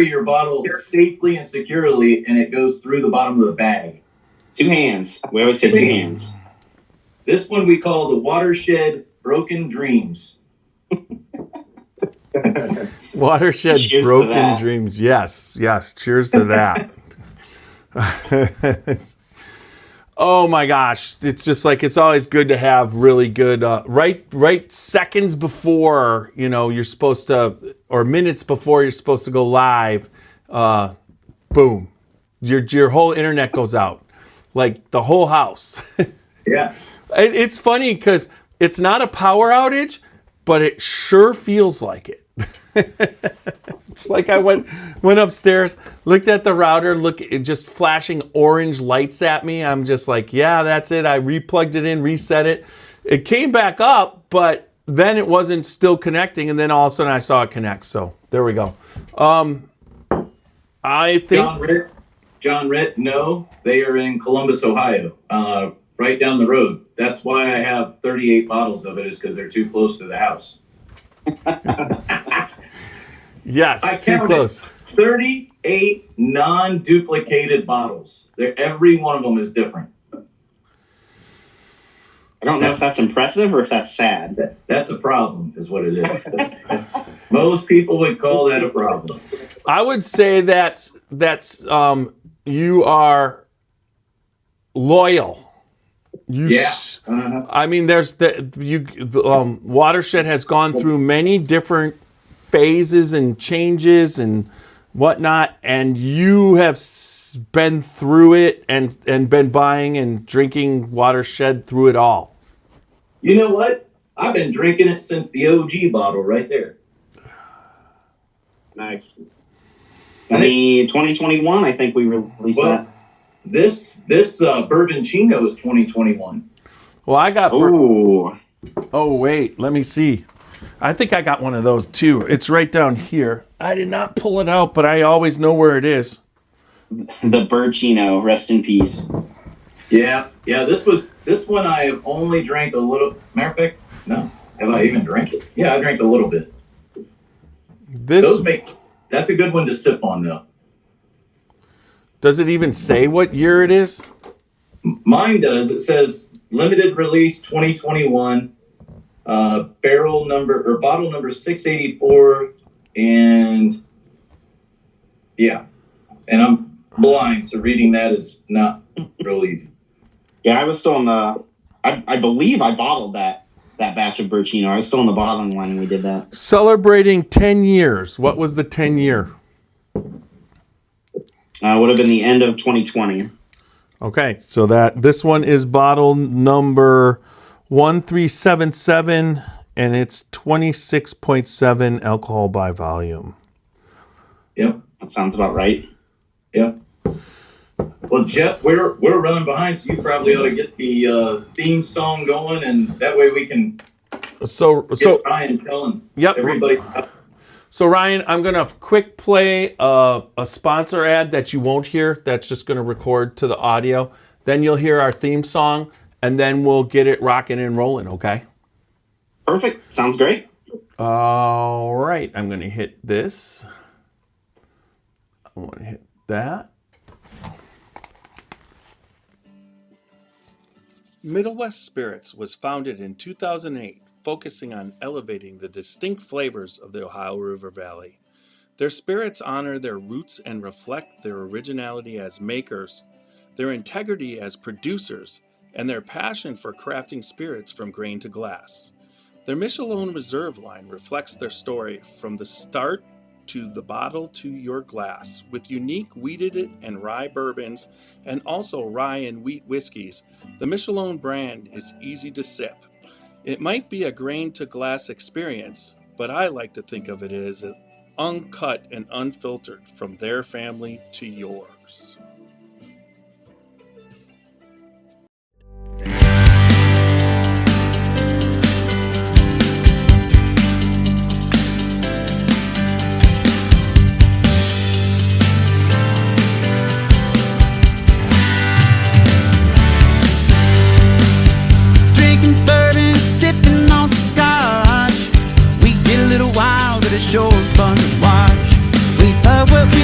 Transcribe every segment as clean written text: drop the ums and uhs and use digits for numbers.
your bottle safely and securely, and it goes through the bottom of the bag. 2 hands. We always say 2 hands. This one we call the Watershed Broken Dreams. Watershed Cheers Broken Dreams. Yes. Cheers to that. Oh my gosh. It's just like, it's always good to have really good, right seconds before, you're supposed to, or minutes before you're supposed to go live, boom. Your whole internet goes out. Like the whole house. Yeah. It's funny because it's not a power outage, but it sure feels like it. It's like I went upstairs, looked at the router, just flashing orange lights at me. I'm just like, yeah, that's it. I replugged it in, reset it. It came back up, but then it wasn't still connecting, and then all of a sudden I saw it connect. So there we go. I think John Ritt, no, they are in Columbus, Ohio, right down the road. That's why I have 38 bottles of it, is because they're too close to the house. Yes, I too close. 38 non-duplicated bottles. Every one of them is different. I don't know if that's impressive or if that's sad. That's a problem, is what it is. Most people would call that a problem. I would say that's you are loyal. Yeah. I mean, Watershed has gone through many different phases and changes and whatnot, and you have been through it and been buying and drinking Watershed through it all. You know what? I've been drinking it since the OG bottle right there. Nice. 2021, I think we released that. This Bourbon Chino is 2021. Well, I got... Oh, wait. Let me see. I think I got one of those, too. It's right down here. I did not pull it out, but I always know where it is. The Burchino. Rest in peace. Yeah. This one I have only drank a little... Matter of fact, no. Have I even drank it? Yeah, I drank a little bit. That's a good one to sip on, though. Does it even say what year it is? Mine does. It says limited release 2021, bottle number 684, and yeah. And I'm blind, so reading that is not real easy. Yeah, I was still on the. I believe I bottled that batch of Burchino. I was still on the bottling line when we did that. Celebrating 10 years. What was the 10 year? Would have been the end of 2020. Okay, so this one is bottle number 1377, and it's 26.7 alcohol by volume. Yep, that sounds about right. Yep. Well, Jeff, we're running behind, so you probably ought to get the theme song going, and that way we can get Ryan telling everybody. So, Ryan, I'm going to quick play a sponsor ad that you won't hear. That's just going to record to the audio. Then you'll hear our theme song, and then we'll get it rocking and rolling, okay? Perfect. Sounds great. All right. I'm going to hit this. I want to hit that. Middle West Spirits was founded in 2008. Focusing on elevating the distinct flavors of the Ohio River Valley. Their spirits honor their roots and reflect their originality as makers, their integrity as producers, and their passion for crafting spirits from grain to glass. Their Michelin Reserve line reflects their story from the start to the bottle to your glass, with unique wheated and rye bourbons and also rye and wheat whiskeys. The Michelin brand is easy to sip. It might be a grain to glass experience, but I like to think of it as uncut and unfiltered from their family to yours. Drinking bourbon, sipping on some scotch. We get a little wild, but it's sure fun to watch. We love what we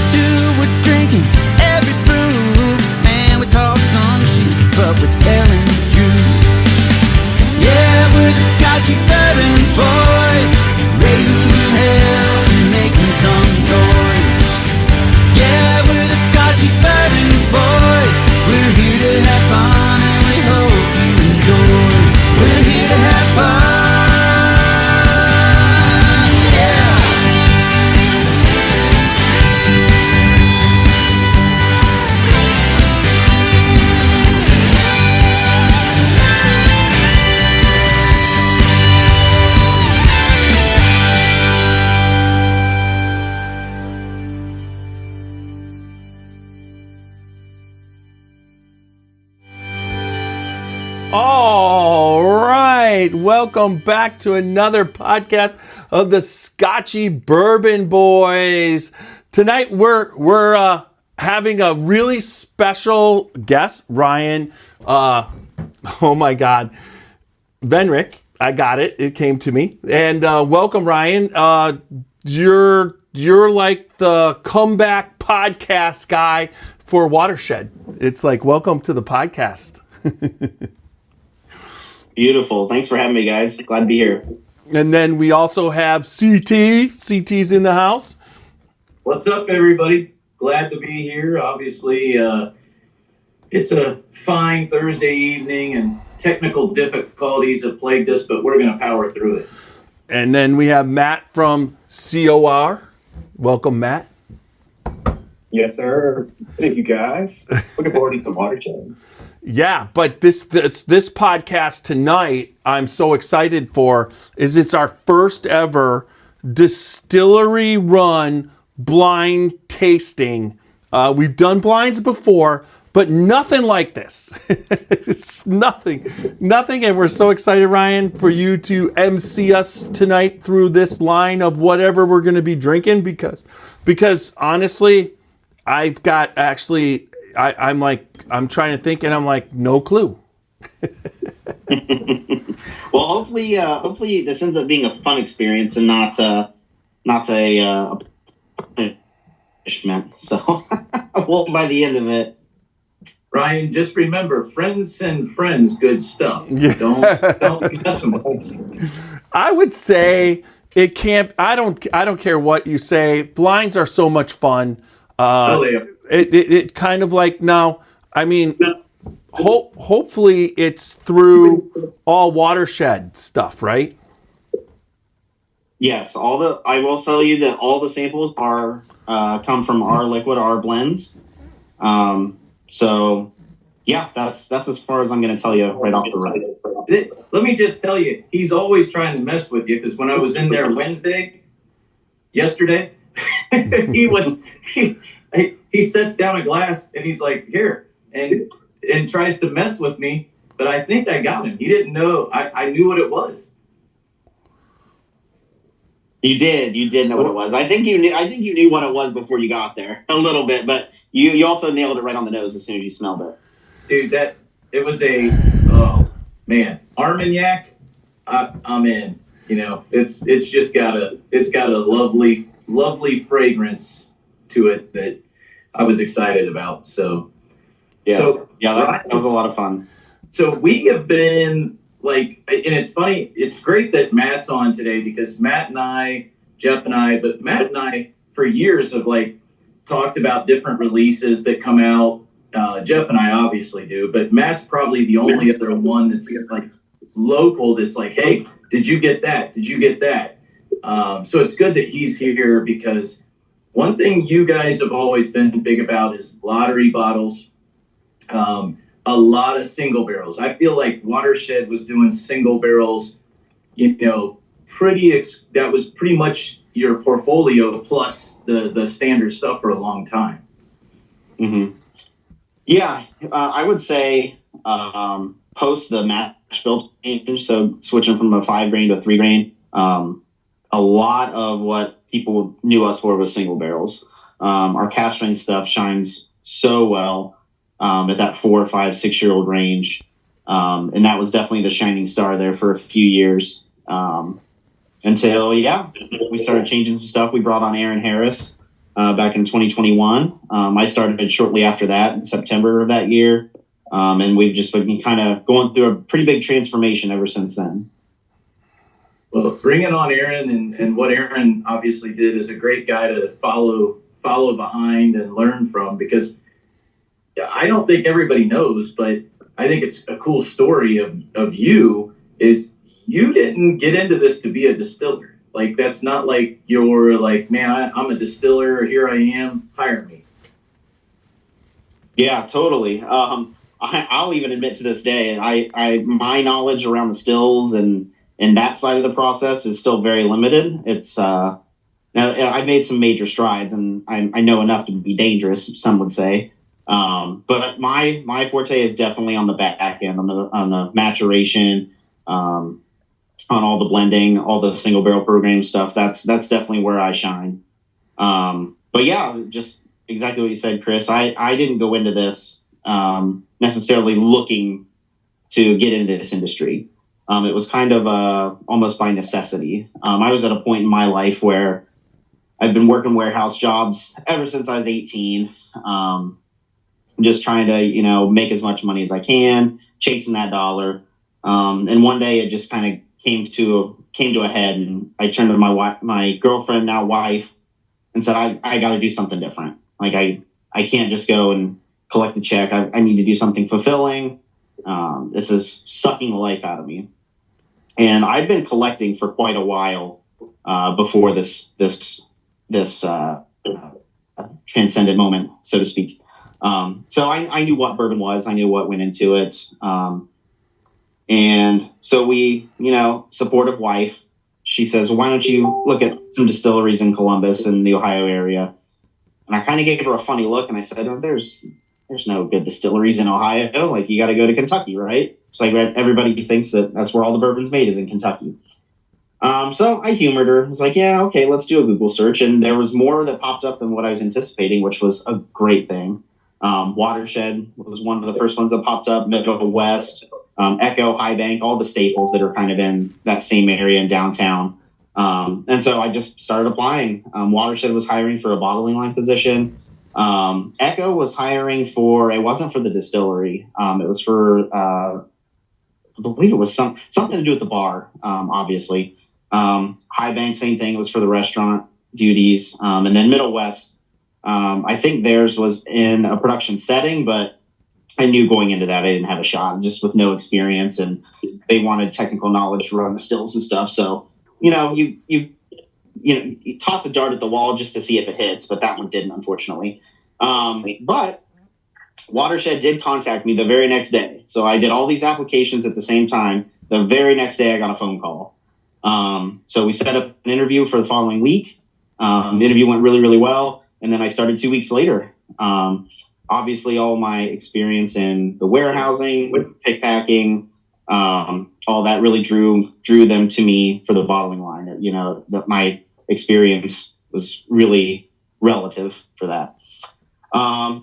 right. Welcome back to another podcast of the Scotchy Bourbon Boys. Tonight we're having a really special guest, Ryan. Oh my God, Venrick. I got it. It came to me. And welcome, Ryan. You're like the comeback podcast guy for Watershed. It's like, welcome to the podcast. Beautiful. Thanks for having me, guys. Glad to be here. And then we also have CT. CT's in the house. What's up, everybody? Glad to be here. Obviously, it's a fine Thursday evening, and technical difficulties have plagued us, but we're going to power through it. And then we have Matt from COR. Welcome, Matt. Yes, sir. Thank you, guys. Looking forward to some Watershed. Yeah, but this podcast tonight, I'm so excited for, is it's our first ever distillery run blind tasting. We've done blinds before, but nothing like this. It's nothing. And we're so excited, Ryan, for you to MC us tonight through this line of whatever we're going to be drinking, because honestly, I've got actually, I'm trying to think, and I'm like, no clue. Well, hopefully this ends up being a fun experience and not a punishment. So, well, by the end of it, Ryan, just remember, friends send friends good stuff. Yeah. Don't mess them with. I would say it can't. I don't care what you say. Blinds are so much fun. It kind of like now. I mean, hopefully it's through all Watershed stuff, right? yes, I will tell you that all the samples are come from our liquid, our blends. So yeah, that's as far as I'm going to tell you right off the rip. Let me just tell you, he's always trying to mess with you, because when I was in there yesterday, he sets down a glass and he's like, here, and tries to mess with me, but I think I got him. He didn't know. I knew what it was. You did know what it was. I think you knew what it was before you got there a little bit, but you also nailed it right on the nose as soon as you smelled it. Dude, it was Armagnac. I'm in. You know, it's just got a lovely fragrance to it that I was excited about. So that was a lot of fun. So we have been like, and it's funny, it's great that Matt's on today, because Matt and I, Jeff and I, but Matt and I for years have like talked about different releases that come out. Jeff and I obviously do, but Matt's probably the only other one that's like local that's like, hey, did you get that? Did you get that? So it's good that he's here, because one thing you guys have always been big about is lottery bottles. A lot of single barrels. I feel like Watershed was doing single barrels, that was pretty much your portfolio plus the standard stuff for a long time. Mm-hmm. Yeah, I would say post the mash bill change, so switching from a 5 grain to a 3 grain, a lot of what people knew us for was single barrels. Our cask strength stuff shines so well at that 4, 5, 6-year-old range, and that was definitely the shining star there for a few years until we started changing some stuff. We brought on Aaron Harris back in 2021. I started shortly after that in September of that year, and we've just been kind of going through a pretty big transformation ever since then. Well, bringing on Aaron and what Aaron obviously did is a great guy to follow behind and learn from, because I don't think everybody knows, but I think it's a cool story of you is you didn't get into this to be a distiller. Like, that's not like you're like, man, I'm a distiller. Here I am. Hire me. Yeah, totally. I'll even admit to this day, my knowledge around the stills and that side of the process is still very limited. It's now I've made some major strides, and I know enough to be dangerous, some would say. But my forte is definitely on the back end, on the maturation, on all the blending, all the single barrel program stuff. That's definitely where I shine. But yeah, just exactly what you said, Chris. I didn't go into this necessarily looking to get into this industry. It was kind of almost by necessity. I was at a point in my life where I've been working warehouse jobs ever since I was 18. Just trying to, make as much money as I can, chasing that dollar. And one day it just kind of came to a head, and I turned to my girlfriend, now wife, and said, I got to do something different. Like I can't just go and collect a check. I need to do something fulfilling. This is sucking the life out of me. And I'd been collecting for quite a while before this transcendent moment, so to speak. So I knew what bourbon was. I knew what went into it. And so we, supportive wife, she says, why don't you look at some distilleries in Columbus and the Ohio area? And I kind of gave her a funny look, and I said, oh, there's no good distilleries in Ohio. Like, you got to go to Kentucky, right? It's like everybody thinks that's where all the bourbon's made, is in Kentucky. So I humored her. I was like, yeah, okay, let's do a Google search. And there was more that popped up than what I was anticipating, which was a great thing. Watershed was one of the first ones that popped up, Middle West, Echo, High Bank, all the staples that are kind of in that same area in downtown. And so I just started applying. Watershed was hiring for a bottling line position. Echo was hiring it wasn't for the distillery. It was for, I believe it was something to do with the bar, obviously. High Bank, same thing. It was for the restaurant duties. And then Middle West, I think theirs was in a production setting, but I knew going into that I didn't have a shot, just with no experience, and they wanted technical knowledge to run the stills and stuff. So, you toss a dart at the wall just to see if it hits, but that one didn't, unfortunately. But Watershed did contact me the very next day. So I did all these applications at the same time. The very next day I got a phone call. So we set up an interview for the following week. The interview went really, really well. And then I started 2 weeks later. Obviously, all my experience in the warehousing, pick packing, all that really drew them to me for the bottling line. That my experience was really relative for that.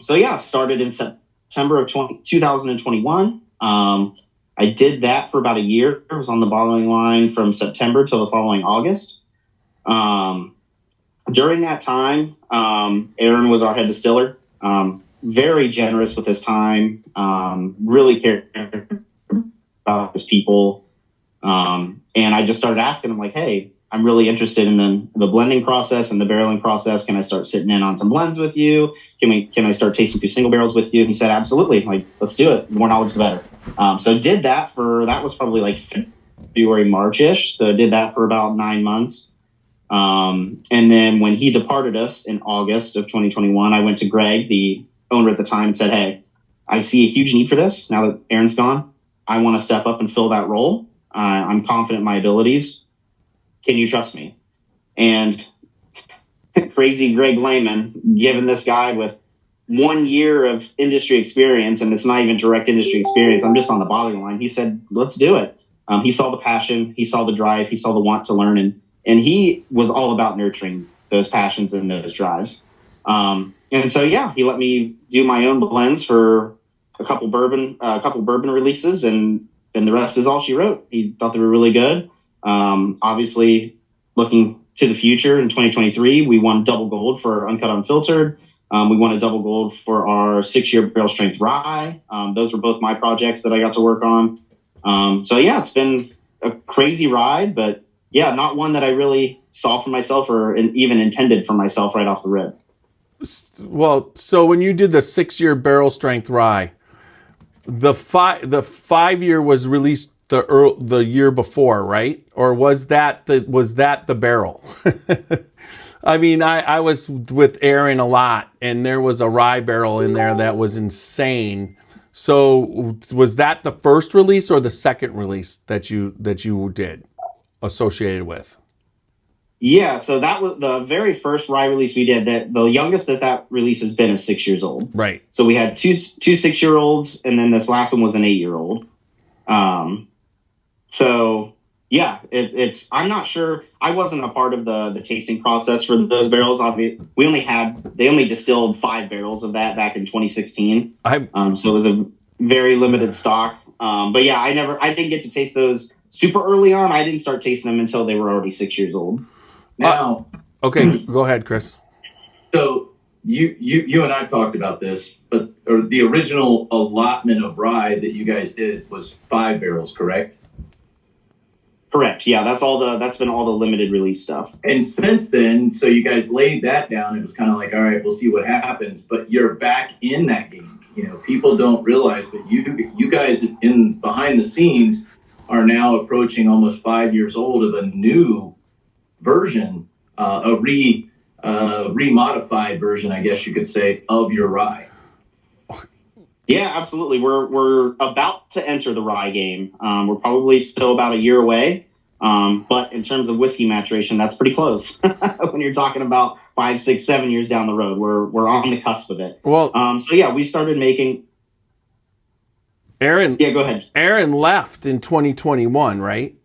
So yeah, started in September of 2021. I did that for about a year. I was on the bottling line from September till the following August. During that time, Aaron was our head distiller. Very generous with his time, really cared about his people. And I just started asking him, like, hey, I'm really interested in the blending process and the barreling process. Can I start sitting in on some blends with you? Can I start tasting through single barrels with you? And he said, absolutely. Like, let's do it. The more knowledge, the better. So did that that was probably like February, March-ish. So did that for about 9 months. And then when he departed us in August of 2021, I went to Greg, the owner at the time, and said, hey, I see a huge need for this now that Aaron's gone. I want to step up and fill that role. I'm confident in my abilities. Can you trust me? And crazy Greg Lehman, given this guy with 1 year of industry experience, and it's not even direct industry experience, I'm just on the bottling line. He said, let's do it. He saw the passion, he saw the drive, he saw the want to learn, and he was all about nurturing those passions and those drives. And so, yeah, he let me do my own blends for a couple bourbon releases, and the rest is all she wrote. He thought they were really good. Obviously, looking to the future in 2023, we won double gold for Uncut Unfiltered. We won a double gold for our 6-year barrel strength rye. Those were both my projects that I got to work on. So yeah, it's been a crazy ride, but yeah, not one that I really saw for myself or even intended for myself right off the rip. Well, so when you did the 6-year barrel strength rye, the 5-year was released the year before, right? Or was that the barrel? I mean, I was with Aaron a lot, and there was a rye barrel in there that was insane. So was that the first release or the second release that you did associated with? Yeah, so that was the very first rye release we did. That the youngest that release has been is 6 years old. Right. So we had two 6-year-olds, and then this last one was an 8-year-old. So Yeah, it's. I'm not sure. I wasn't a part of the tasting process for those barrels. Obviously, they only distilled 5 barrels of that back in 2016. So it was a very limited stock. But yeah, I didn't get to taste those super early on. I didn't start tasting them until they were already 6 years old. Now, okay, go ahead, Chris. So you and I talked about this, but the original allotment of rye that you guys did was 5 barrels, correct? Correct. Yeah, that's been all the limited release stuff. And since then, so you guys laid that down. It was kind of like, all right, we'll see what happens. But you're back in that game. You know, people don't realize, but you guys in behind the scenes are now approaching almost 5 years old of a new version, a remodified version, I guess you could say, of your rye. Yeah, absolutely. We're about to enter the rye game. We're probably still about a year away. But in terms of whiskey maturation, that's pretty close. When you're talking about 5, 6, 7 years down the road, we're on the cusp of it. Well, so yeah, we started making. Aaron. Yeah, go ahead. Aaron left in 2021, right?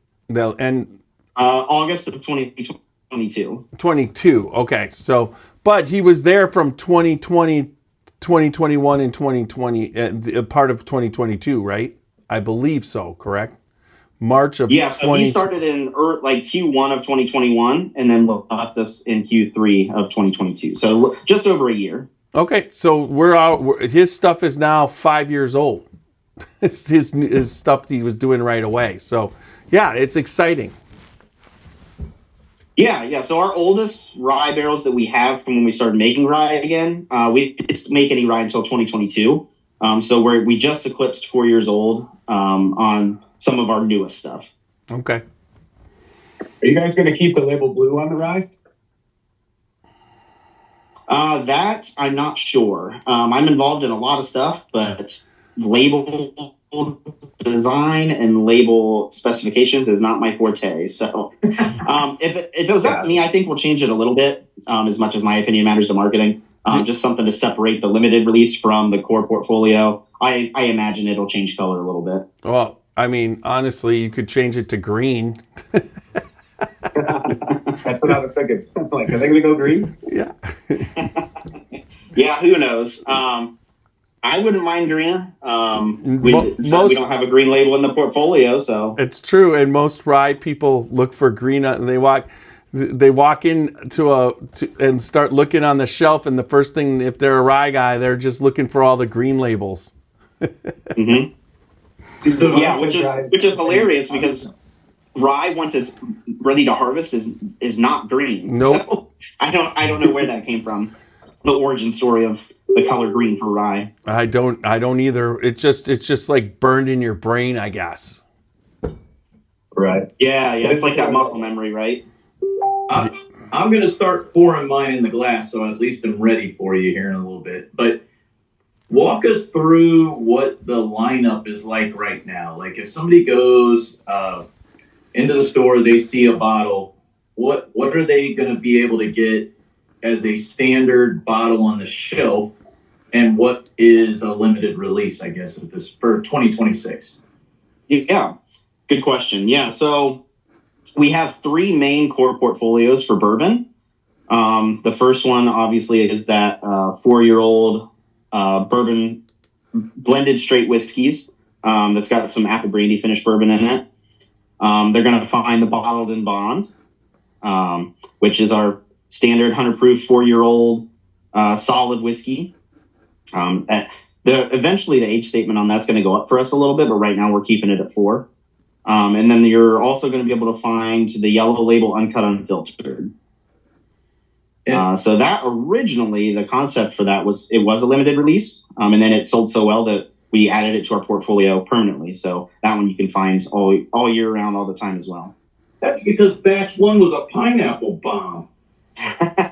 August of 2022. 22. Okay, so but he was there from 2020. 2021 and 2020, part of 2022, right? I believe so, correct? March of so he started in Q1 of 2021, and then left us in Q3 of 2022. So just over a year. Okay, so we're out. His stuff is now 5 years old. It's his stuff he was doing right away. So yeah, it's exciting. Yeah. So our oldest rye barrels that we have from when we started making rye again, we didn't make any rye until 2022. So we just eclipsed 4 years old on some of our newest stuff. Okay. Are you guys going to keep the label blue on the rye? That I'm not sure. I'm involved in a lot of stuff, but label design and label specifications is not my forte. So if it was up to me, I think we'll change it a little bit, as much as my opinion matters to marketing. Just something to separate the limited release from the core portfolio. I imagine it'll change color a little bit. Well, I mean, honestly, you could change it to green. That's what I was thinking. Like, are they going to go green? Yeah. Yeah, who knows? I wouldn't mind green. We don't have a green label in the portfolio, so it's true. And most rye people look for green, and they walk in and start looking on the shelf, and the first thing, if they're a rye guy, they're just looking for all the green labels. Mm-hmm. Yeah, which is hilarious because rye, once it's ready to harvest, is not green. Nope. So I don't know where that came from. The origin story of the color green for rye. I don't either. It's just like burned in your brain, I guess. Right. Yeah. It's like that muscle memory, right? I'm going to start pouring mine in the glass, so at least I'm ready for you here in a little bit. But walk us through what the lineup is like right now. Like if somebody goes into the store, they see a bottle, what are they going to be able to get as a standard bottle on the shelf, and what is a limited release, I guess, at this for 2026? Yeah, good question. Yeah, so we have 3 main core portfolios for bourbon. The first one, obviously, is that 4-year-old bourbon blended straight whiskeys that's got some apple brandy finished bourbon in it. They're going to find the bottled in bond, which is our standard 100 proof 4-year-old solid whiskey. Eventually the age statement on that's going to go up for us a little bit, but right now we're keeping it at 4. And then you're also going to be able to find the yellow label Uncut Unfiltered. So that originally, the concept for that was a limited release, and then it sold so well that we added it to our portfolio permanently. So that one you can find all year round, all the time as well. That's because batch 1 was a pineapple bomb.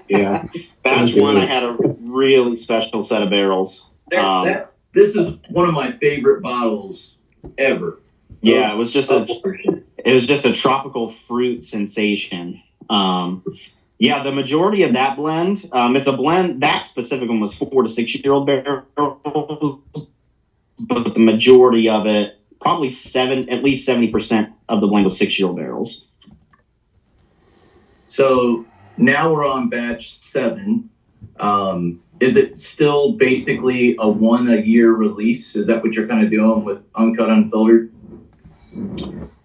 Yeah, batch 1, I had a really special set of barrels. This is one of my favorite bottles ever. Yeah, it was just a tropical fruit sensation. Yeah, the majority of that blend, it's a blend. That specific one was 4 to 6 year old barrels, but the majority of it probably at least 70% of the blend was 6-year-old barrels. So now we're on batch 7. Is it still basically a 1-a-year release? Is that what you're kind of doing with Uncut Unfiltered?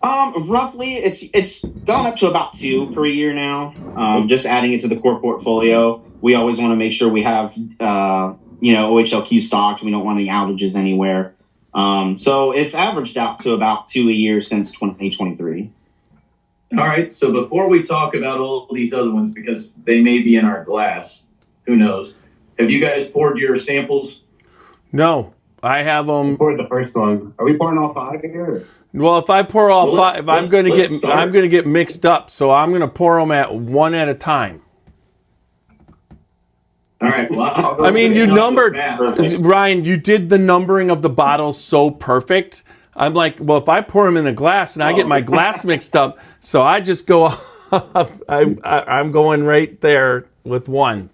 Roughly, it's gone up to about 2 per year now. Just adding it to the core portfolio. We always want to make sure we have, OHLQ stocked. We don't want any outages anywhere. So it's averaged out to about 2 a year since 2023. All right. So before we talk about all these other ones, because they may be in our glass, who knows? Have you guys poured your samples? No, I have them. We poured the first one. Are we pouring all 5 here? Well, if I pour all 5, I'm going to get mixed up. So I'm going to pour them at one at a time. All right. Well, I'll go you numbered, Ryan, you did the numbering of the bottles so perfect. I'm like, well, if I pour them in a glass and I get my glass mixed up, so I just go, I'm going right there with 1.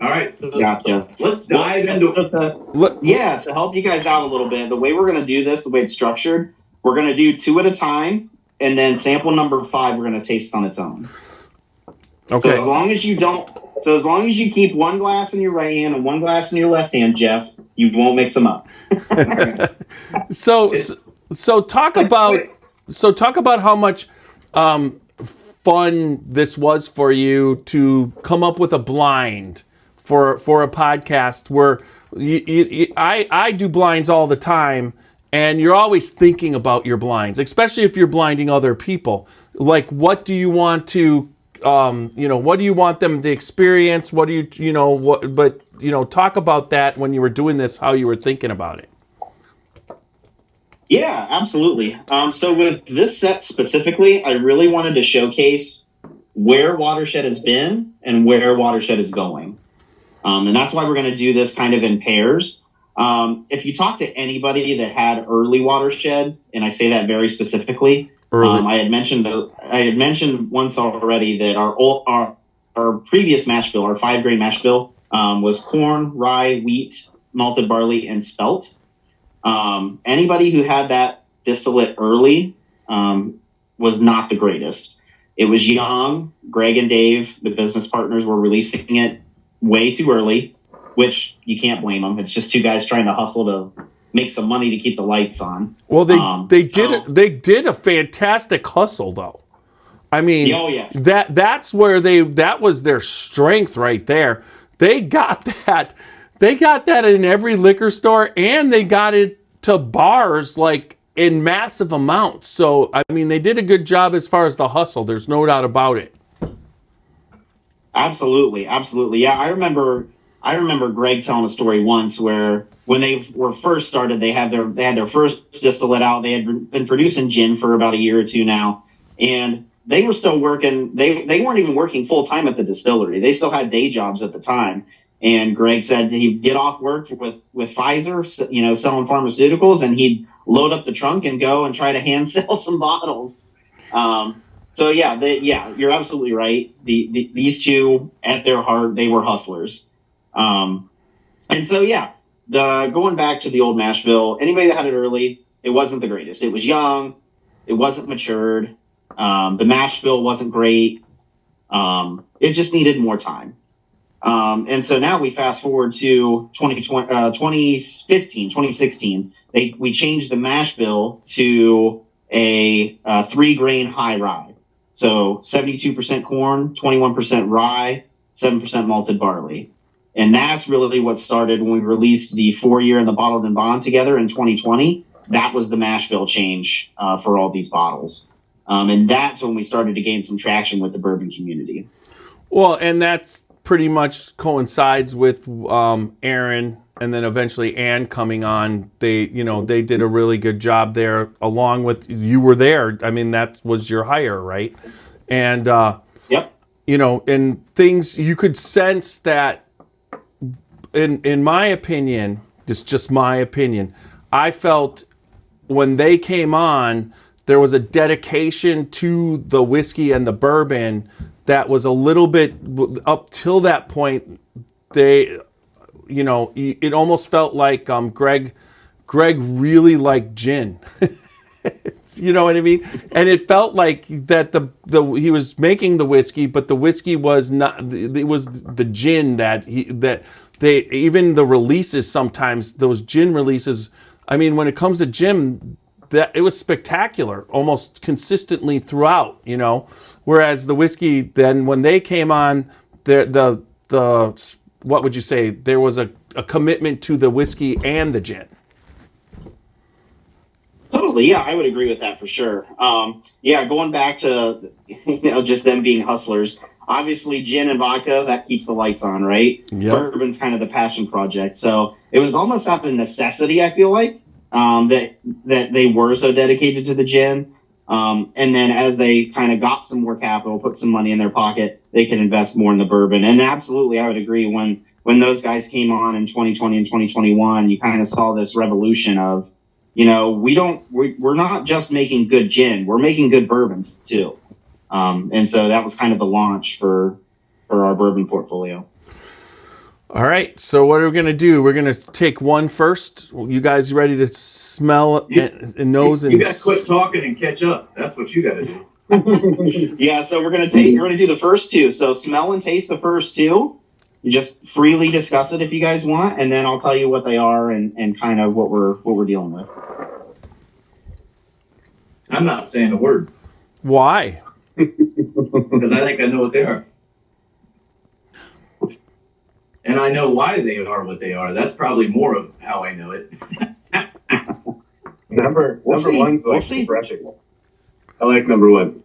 All right, so gotcha. let's dive into to help you guys out a little bit. The way we're going to do this, the way it's structured, we're going to do 2 at a time, and then sample number 5 we're going to taste on its own. Okay. So as long as you keep 1 glass in your right hand and 1 glass in your left hand, Jeff, you won't mix them up. So talk about how much fun this was for you to come up with a blind for a podcast where I do blinds all the time, and you're always thinking about your blinds, especially if you're blinding other people. Like, what do you want to, what do you want them to experience? What do talk about that when you were doing this, how you were thinking about it. Yeah, absolutely. So with this set specifically, I really wanted to showcase where Watershed has been and where Watershed is going. And that's why we're going to do this kind of in pairs. If you talk to anybody that had early Watershed, and I say that very specifically, I had mentioned once already that our previous mash bill, our 5-grain mash bill, was corn, rye, wheat, malted barley, and spelt. Anybody who had that distillate early was not the greatest. It was young. Greg and Dave, the business partners, were releasing it way too early, which you can't blame them. It's just 2 guys trying to hustle to make some money to keep the lights on. Well, they did a fantastic hustle, though. I mean, yes. that was their strength right there. They got that. They got that in every liquor store, and they got it to bars like in massive amounts. So, I mean, they did a good job as far as the hustle. There's no doubt about it. Absolutely. Yeah, I remember Greg telling a story once where when they were first started, they had their first distillate out. They had been producing gin for about a year or 2 now, and they were still working. They weren't even working full time at the distillery. They still had day jobs at the time. And Greg said he'd get off work with Pfizer, selling pharmaceuticals, and he'd load up the trunk and go and try to hand sell some bottles. So you're absolutely right. These 2, at their heart, they were hustlers. And so going back to the old mash bill, anybody that had it early, it wasn't the greatest. It was young, it wasn't matured. The mash bill wasn't great. It just needed more time. And so now we fast forward to 2015, 2016. We changed the mash bill to a 3-grain high rye. So 72% corn, 21% rye, 7% malted barley. And that's really what started when we released the 4-year and the bottled and bond together in 2020. That was the mash bill change for all these bottles. And that's when we started to gain some traction with the bourbon community. Well, and that's pretty much coincides with Aaron and then eventually Ann coming on. They did a really good job there, along with, you were there. I mean, that was your hire, right? And yep. And things you could sense that. In my opinion, it's just my opinion, I felt when they came on, there was a dedication to the whiskey and the bourbon that was a little bit, up till that point, it almost felt like Greg Greg really liked gin. You know what I mean? And it felt like that he was making the whiskey, but the whiskey was not. It was the gin that they even the releases sometimes, those gin releases. I mean, when it comes to gin, that it was spectacular, almost consistently throughout. You know, whereas the whiskey then when they came on, the what would you say? There was a commitment to the whiskey and the gin. Totally, yeah, I would agree with that for sure. Yeah, going back to just them being hustlers. Obviously, gin and vodka that keeps the lights on, right? Yep. Bourbon's kind of the passion project, so it was almost out of necessity. I feel like that they were so dedicated to the gin, and then as they kind of got some more capital, put some money in their pocket, they could invest more in the bourbon. And absolutely, I would agree when those guys came on in 2020 and 2021, you kind of saw this revolution of. We're not just making good gin, we're making good bourbons too. And so that was kind of the launch for our bourbon portfolio. All right. So what are we going to do? We're going to take one first. You guys ready to smell and nose? You got to quit talking and catch up. That's what you got to do. Yeah. So we're going to do the first two. So smell and taste the first two. You just freely discuss it if you guys want, and then I'll tell you what they are and kind of what we're dealing with. I'm not saying a word. Why? Because I think I know what they are. And I know why they are what they are. That's probably more of how I know it. Number one's like refreshing. I like number one.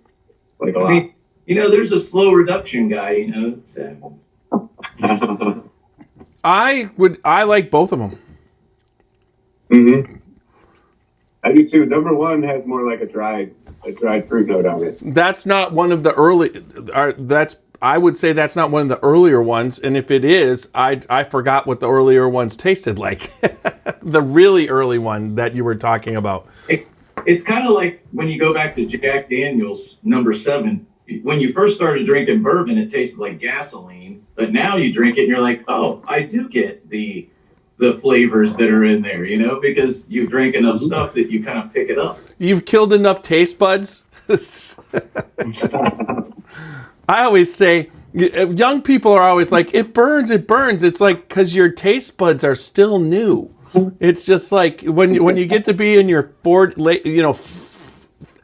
Like a lot. I mean, there's a slow reduction guy, so. I like both of them. Mm-hmm. I do too. Number one has more like a dried fruit note on it. That's not one of the early. I would say that's not one of the earlier ones. And if it is, I forgot what the earlier ones tasted like. The really early one that you were talking about. It's kind of like when you go back to Jack Daniel's number 7. When you first started drinking bourbon, it tasted like gasoline. But now you drink it and you're like, oh, I do get the flavors that are in there, because you've drank enough stuff that you kind of pick it up. You've killed enough taste buds. I always say, young people are always like, it burns. It's like, because your taste buds are still new. It's just like when you get to be in your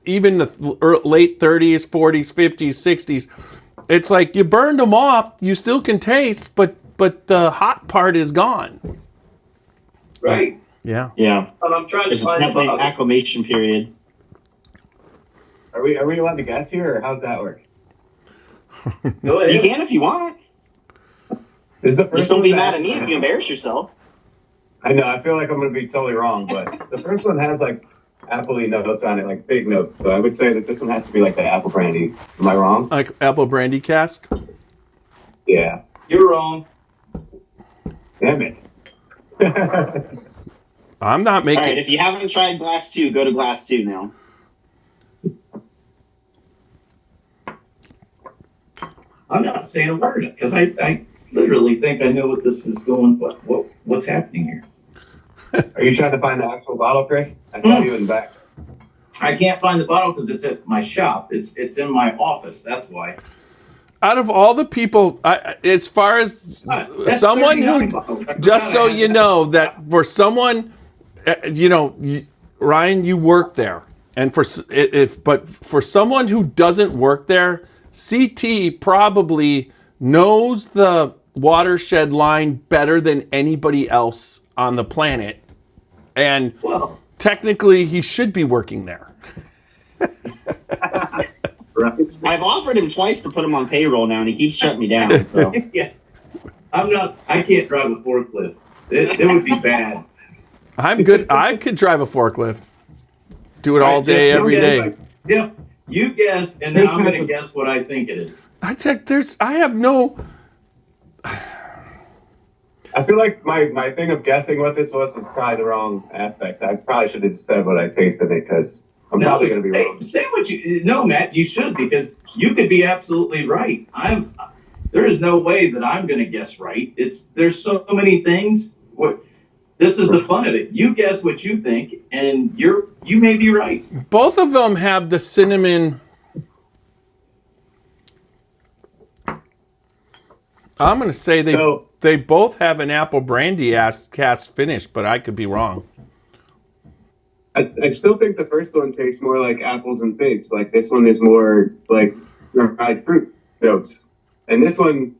even the late 30s, 40s, 50s, 60s, it's like you burned them off. You still can taste, but the hot part is gone. Right. Yeah. Yeah. I'm trying There's to find definitely an acclimation period. Are we allowed to guess here, or how's that work? Go ahead. You can if you want. Is the first Just don't be one mad at me if you embarrass yourself. I know. I feel like I'm going to be totally wrong, but the first one has like apple-y notes on it, like big notes. So I would say that this one has to be like the apple brandy. Am I wrong? Like apple brandy cask? Yeah. You're wrong. Damn it. I'm not making. All right, if you haven't tried glass 2, go to glass 2 now. I'm not saying a word because I literally think I know what this is going. What's happening here? Are you trying to find the actual bottle, Chris? I saw you in the back. I can't find the bottle because it's at my shop. It's in my office. That's why. Out of all the people, as far as someone who, just so you know, that for someone, Ryan, you work there, and but for someone who doesn't work there, CT probably knows the Watershed line better than anybody else on the planet, and technically he should be working there. Right. I've offered him twice to put him on payroll now, and he keeps shutting me down. So. Yeah, I can't drive a forklift. It would be bad. I'm good. I could drive a forklift. Do it all day, every day. Yeah, you guess, and then I'm going to guess what I think it is. I have no. I feel like my thing of guessing what this was probably the wrong aspect. I probably should have just said what I tasted it because I'm probably going to be wrong. Say what you... No, Matt, you should, because you could be absolutely right. There is no way that I'm going to guess right. There's so many things. This is the fun of it. You guess what you think, and you may be right. Both of them have the cinnamon. I'm going to say they both have an apple brandy cast finish, but I could be wrong. I still think the first one tastes more like apples and figs. Like this one is more like dried fruit notes, and this one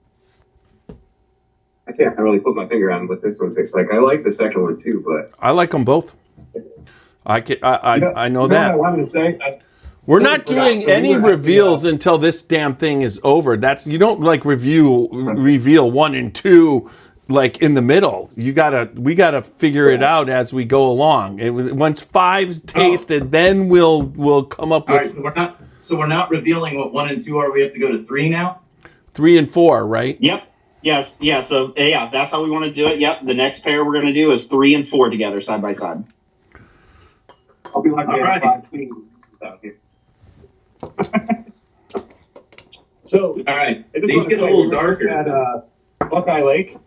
I can't really put my finger on what this one tastes like. I like the second one too, but I like them both. I know that. What I wanted to say. We're not doing any reveals until this damn thing is over. You don't like reveal 1 and 2 like in the middle. We gotta figure it out as we go along. Once 5's tasted, then we'll come up with. All right, so we're not revealing what 1 and 2 are. We have to go to 3 now. 3 and 4, right? Yep. Yes. Yeah. So yeah, that's how we want to do it. Yep. The next pair we're going to do is 3 and 4 together, side by side. I'll be like, all right. 5 queens out here. So, all right, these get a little darker. At Buckeye Lake,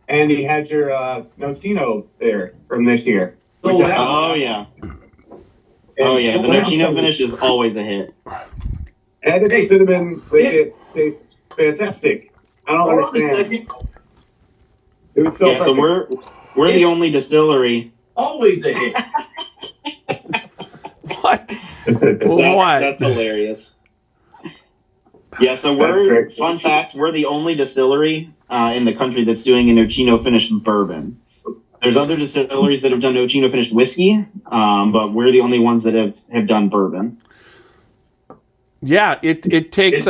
and he had your Nocino there from this year. Oh yeah, the Nocino finish is always a hit. Added cinnamon, it tastes fantastic. I don't understand. It was so so we're the only distillery. Always a hit. What? That's hilarious. Yeah, so fun fact, we're the only distillery in the country that's doing a Nocino finished bourbon. There's other distilleries that have done Nocino finished whiskey, but we're the only ones that have done bourbon. Yeah, it takes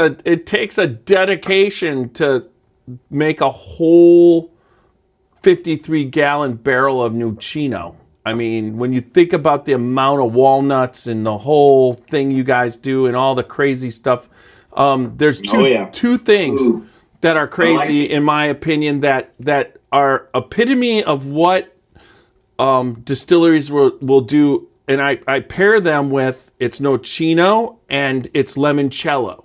a dedication to make a whole 53-gallon barrel of Nocino. I mean, when you think about the amount of walnuts and the whole thing you guys do and all the crazy stuff, there's two things that are crazy, in my opinion, that are epitome of what distilleries will do, and I pair them with it's Nocino and it's limoncello.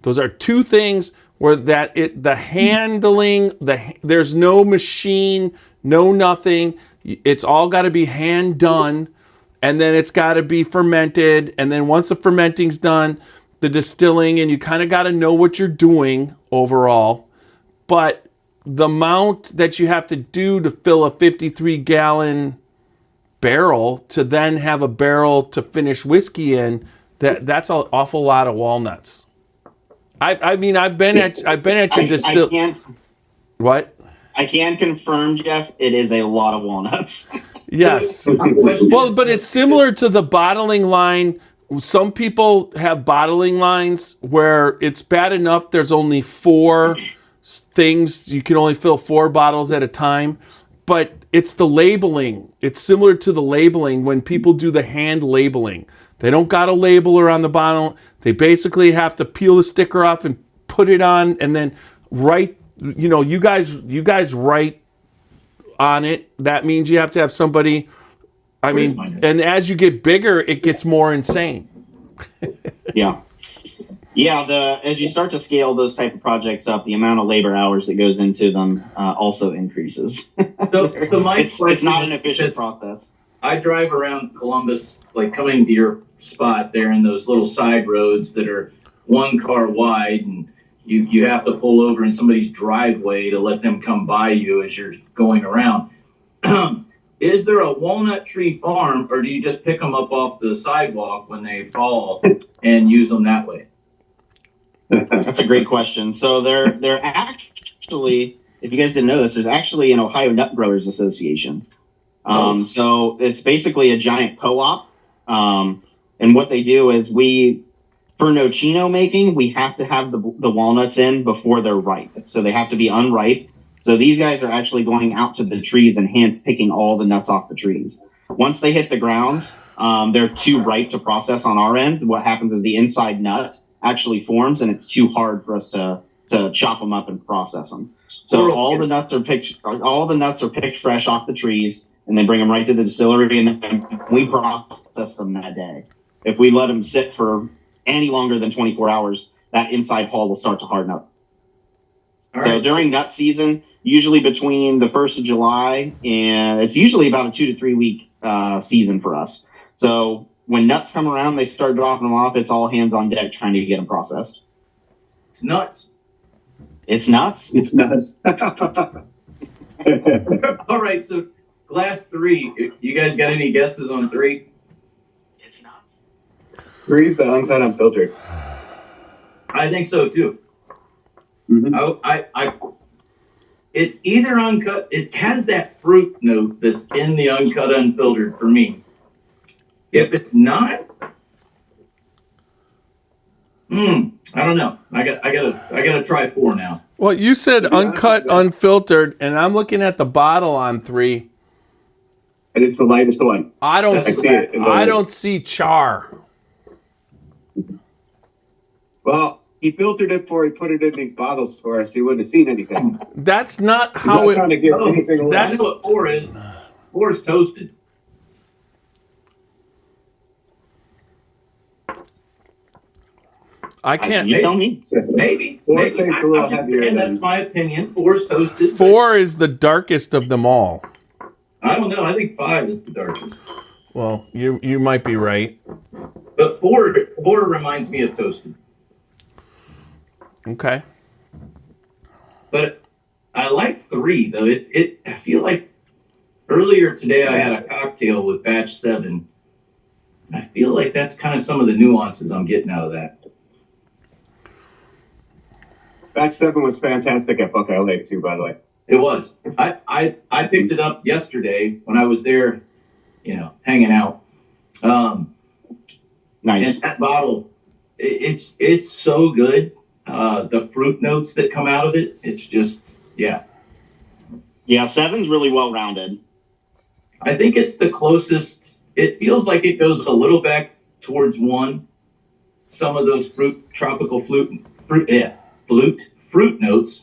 Those are two things where the handling, there's no machine, no nothing. It's all got to be hand done, and then it's got to be fermented, and then once the fermenting's done, the distilling, and you kind of got to know what you're doing overall. But the amount that you have to do to fill a 53-gallon barrel to then have a barrel to finish whiskey in, that's an awful lot of walnuts. I've been at your distill. What? I can confirm, Jeff, it is a lot of walnuts. Yes. Well, but it's similar to the bottling line. Some people have bottling lines where it's bad enough there's only 4 things. You can only fill 4 bottles at a time. But it's the labeling. It's similar to the labeling when people do the hand labeling. They don't got a labeler on the bottle. They basically have to peel the sticker off and put it on and then write. You guys write on it. That means you have to have somebody. And as you get bigger, it gets more insane. Yeah. As you start to scale those type of projects up, the amount of labor hours that goes into them also increases. So my it's not an efficient process. I drive around Columbus, like coming to your spot there in those little side roads that are 1 car wide, and you have to pull over in somebody's driveway to let them come by you as you're going around. Is there a walnut tree farm, or do you just pick them up off the sidewalk when they fall and use them that way? That's a great question. So they're actually, if you guys didn't know this, there's actually an Ohio Nut Growers Association. So it's basically a giant co-op. And what they do is for Nocino making, we have to have the walnuts in before they're ripe. So they have to be unripe. So these guys are actually going out to the trees and hand picking all the nuts off the trees. Once they hit the ground, they're too ripe to process on our end. What happens is the inside nut actually forms, and it's too hard for us to chop them up and process them. So all the nuts are picked fresh off the trees, and they bring them right to the distillery, and then we process them that day. If we let them sit for any longer than 24 hours, that inside hull will start to harden up. All So right. during nut season, usually between the 1st of July, and it's usually about a 2 to 3 week season for us. So when nuts come around, they start dropping them off. It's all hands on deck trying to get them processed. It's nuts. It's nuts. It's nuts. All right, so glass 3. You guys got any guesses on 3? It's nuts. 3's the uncut unfiltered. I think so too. Mm-hmm. It's either uncut. It has that fruit note that's in the uncut unfiltered for me. If it's not, I don't know. I gotta try 4 now. Well, you said uncut, unfiltered, and I'm looking at the bottle on 3. And it's the lightest one. I don't That's see correct. I don't see char. Well, he filtered it before he put it in these bottles for us. He wouldn't have seen anything. That's not He's how not trying to it. give anything away. That's what 4 is. 4 is toasted. I can't. You tell me. Maybe. 4 Maybe. tastes a little I heavier understand. than- That's my opinion. 4 is toasted. 4 is the darkest of them all. I don't know. I think 5 is the darkest. Well, you might be right. But 4 reminds me of toasted. Okay. But I like 3 though. I feel like earlier today I had a cocktail with batch 7. I feel like that's kind of some of the nuances I'm getting out of that. Batch 7 was fantastic at Buckeye Lake too, by the way. It was. I picked it up yesterday when I was there, hanging out. Nice. And that bottle, it's so good. The fruit notes that come out of it, it's just, yeah. Yeah, 7's really well rounded. I think it's the closest. It feels like it goes a little back towards 1. Some of those tropical fruit notes.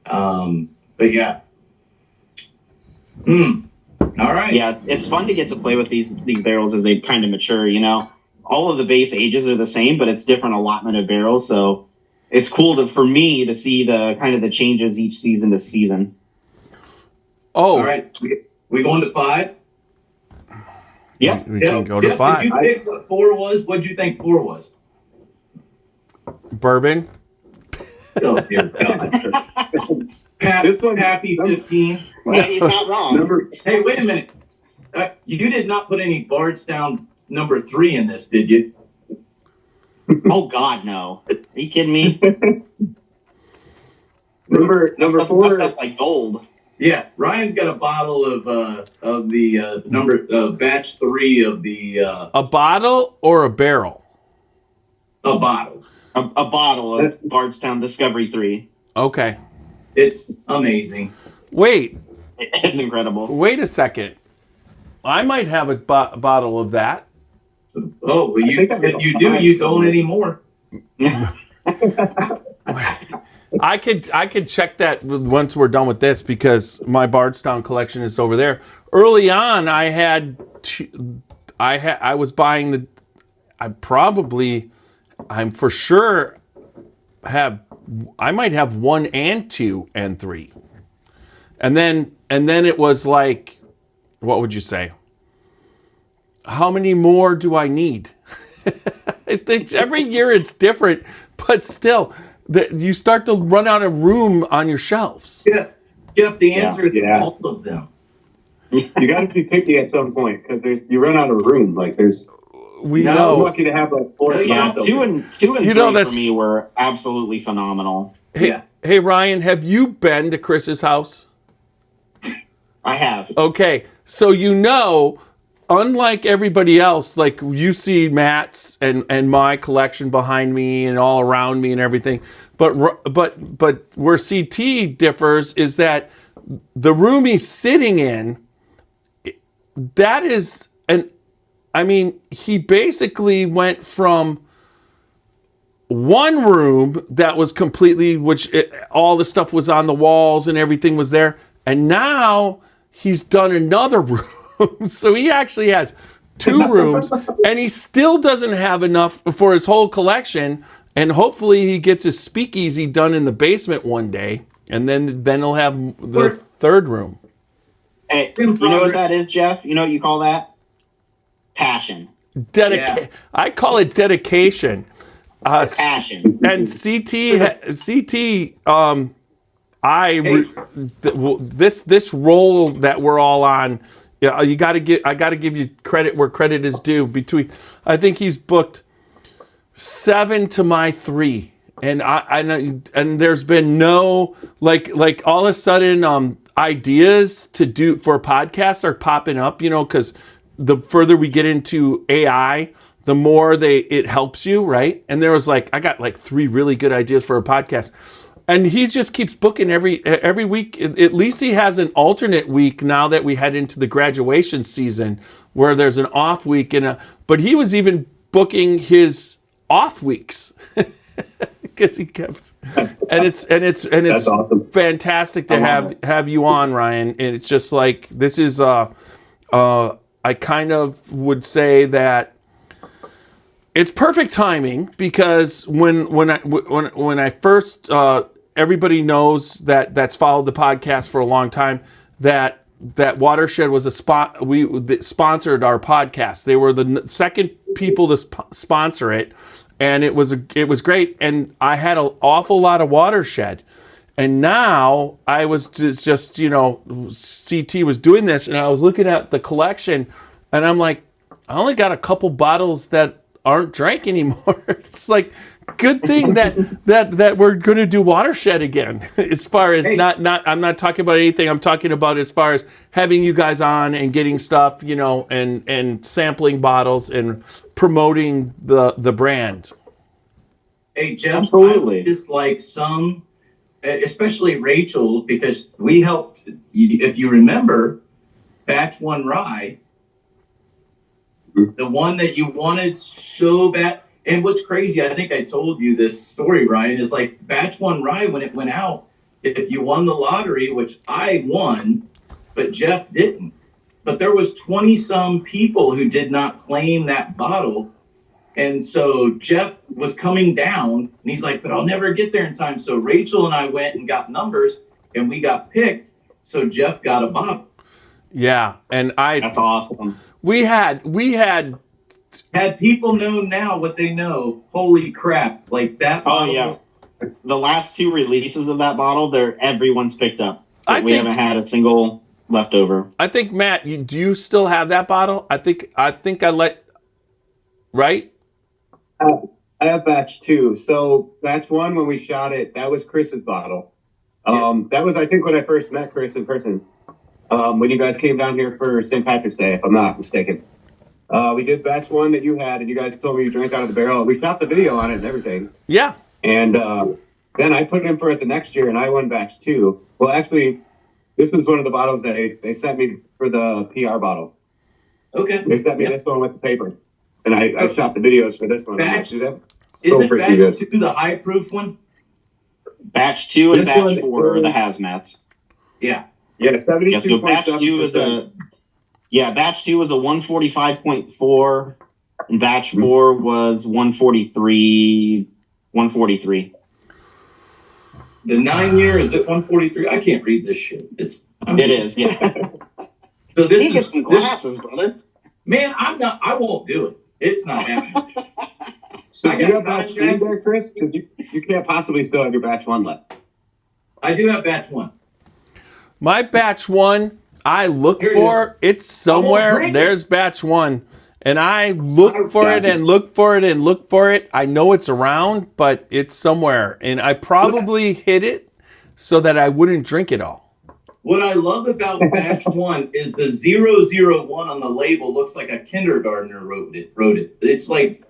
But yeah. All right. Yeah, it's fun to get to play with these barrels as they kind of mature, All of the base ages are the same, but it's different allotment of barrels, so it's cool for me to see the kind of the changes each season to season. Oh. All right. We going to 5? Yeah. We can go to Jeff, 5. did you pick what 4 was? What'd you think 4 was? Bourbon. Oh, dear God. This one- Happy 15. Yeah, he's not wrong. Hey, wait a minute. You did not put any Bardstown number 3 in this, did you? Oh, God, no. Are you kidding me? Number That 4. stuff's like gold. Yeah, Ryan's got a bottle of the number batch 3 of the A bottle or a barrel? a bottle. A bottle of Bardstown Discovery 3. Okay. It's amazing. Wait It's incredible. a second. I might have a bottle of that. Oh, well, think I have if you a do, five you don't somewhere. anymore. I could check that once we're done with this because my Bardstown collection is over there. Early on, I was buying I'm for sure I might have 1 and 2 and 3. And then it was like, what would you say? How many more do I need? I think every year it's different, but still, you start to run out of room on your shelves. Yeah. Jeff, the answer is Yeah. all of them. You got to be picky at some point because you run out of room. Like We No. I'm know. lucky to have like 4 Yeah, spots 2 open. and 3 that's- for me were absolutely phenomenal. Yeah. Hey, Ryan, have you been to Chris's house? I have. Okay, so unlike everybody else, like you see Matt's and my collection behind me and all around me and everything, but where CT differs is that the room he's sitting in, that is he basically went from one room that was completely, all the stuff was on the walls and everything was there, and now he's done another room. So he actually has 2 rooms, and he still doesn't have enough for his whole collection. And hopefully he gets his speakeasy done in the basement one day. and then he'll have the third room. Hey, you know what that is, Jeff? You know what you call that? Passion. I call it dedication. Passion. And this role that we're all on, I got to give you credit where credit is due. I think he's booked 7 to my 3, and there's been no like all of a sudden ideas to do for podcasts are popping up, because the further we get into AI, the more it helps you, right? And there was I got 3 really good ideas for a podcast. And he just keeps booking every week. At least he has an alternate week now that we head into the graduation season where there's an off week but he was even booking his off weeks because he kept and it's That's awesome. Fantastic to have you on, Ryan. And it's just this is I kind of would say that it's perfect timing because when I first everybody knows that's followed the podcast for a long time that Watershed was that sponsored our podcast. They were the second people to sponsor it, and it was great. And I had an awful lot of Watershed, and now I was just CT was doing this, and I was looking at the collection, and I'm like, I only got a couple bottles that aren't drank anymore. It's good thing that we're going to do Watershed again. As far as I'm not talking about anything. I'm talking about as far as having you guys on and getting stuff, and sampling bottles and promoting the brand. Hey, Jeff, absolutely. I just some, especially Rachel, because we helped. If you remember, Batch 1 Rye, the one that you wanted so bad. And what's crazy, I think I told you this story, Ryan, is Batch 1 Rye, when it went out, if you won the lottery, which I won, but Jeff didn't. But there was 20-some people who did not claim that bottle. And so Jeff was coming down, and he's like, but I'll never get there in time. So Rachel and I went and got numbers, and we got picked. So Jeff got a bottle. Yeah, and that's awesome. We had people know now what they know. Holy crap! That bottle. Oh yeah, the last 2 releases of that bottle, everyone's picked up. We haven't had a single leftover. I think Matt, do you still have that bottle? I think right. I have batch 2. So batch 1, when we shot it, that was Chris's bottle. That was, I think, when I first met Chris in person. When you guys came down here for St. Patrick's Day, if I'm not mistaken. We did batch 1 that you had, and you guys told me you drank out of the barrel. We shot the video on it and everything. Yeah. And then I put in for it the next year, and I won batch 2. Well, actually, this was one of the bottles they sent me for the PR bottles. Okay. They sent me this one with the paper, and I shot the videos for this one. Batch, isn't batch 2 the high proof one? Batch 2 and batch 4 are the hazmats. Yeah. Yeah, 72.7%. Yeah, so batch 2 was batch 2 was a 145.4, and batch 4 was 143. The 9-year is at 143. I can't read this shit. It is, yeah. So this is some glasses, brother. Man, I won't do it. It's not happening. So do you have batch 3 there, Chris? Because you can't possibly still have your batch 1 left. I do have batch 1. My batch 1, I look for it's somewhere. There's batch 1, and I look for it and look for it and look for it. I know it's around, but it's somewhere, and I probably hid it so that I wouldn't drink it all. What I love about batch 1 is the 001 on the label looks like a kindergartner wrote it. It's like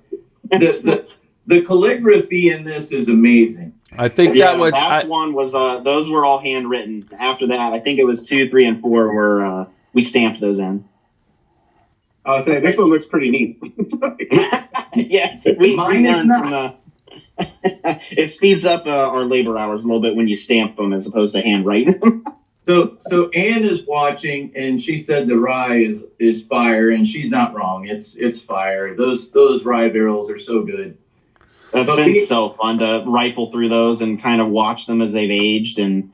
the calligraphy in this is amazing. I think batch 1 was those were all handwritten. After that, I think it was 2, 3, and 4 were we stamped those in. I was saying this one looks pretty neat. Yeah, mine is not. It speeds up our labor hours a little bit when you stamp them as opposed to handwriting them. So Ann is watching, and she said the rye is fire, and she's not wrong. It's fire. Those rye barrels are so good. It's been so fun to rifle through those and kind of watch them as they've aged, and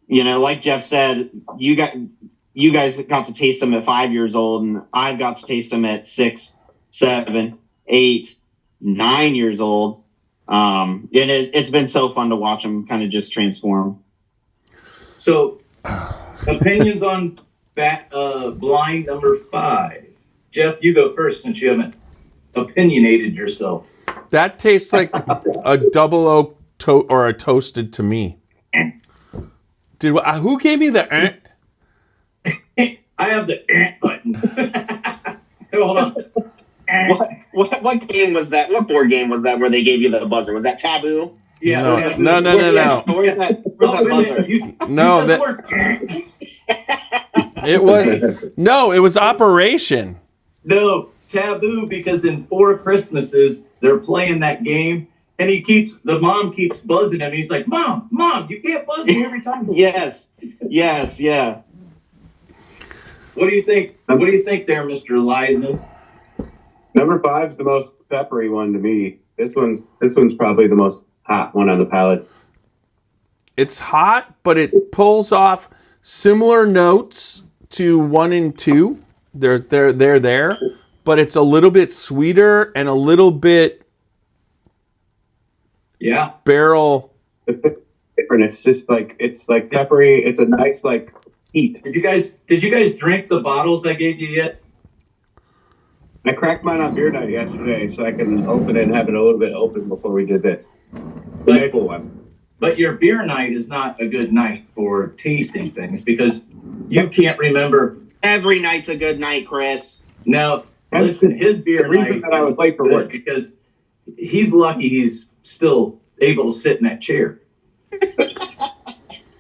like Jeff said, you guys got to taste them at 5 years old, and I've got to taste them at 6, 7, 8, 9 years old. And it's been so fun to watch them kind of just transform. So, opinions on that blind number 5. Jeff, you go first since you haven't opinionated yourself. That tastes like a double oak or a toasted to me. Who gave me the? I have the button. Hold on. What game was that? What board game was that where they gave you the buzzer? Was that Taboo? Yeah. No. Where's that buzzer? It was Operation. No, Taboo, because in 4 Christmases they're playing that game, and the mom keeps buzzing him. He's like, Mom, you can't buzz me every time. Yes, yeah. What do you think? What do you think there, Mr. Lizen? Number 5's the most peppery one to me. This one's probably the most hot one on the palate. It's hot, but it pulls off similar notes to 1 and 2. They're there, but it's a little bit sweeter and a little bit barrel different. It's just like peppery. It's a nice like heat. Did you guys drink the bottles I gave you yet? I cracked mine on beer night yesterday, so I can open it and have it a little bit open before we did this. The maple one. But your beer night is not a good night for tasting things because you can't remember. Every night's a good night, Chris. No, listen, his beer the reason night that I was late for work because he's lucky he's still able to sit in that chair.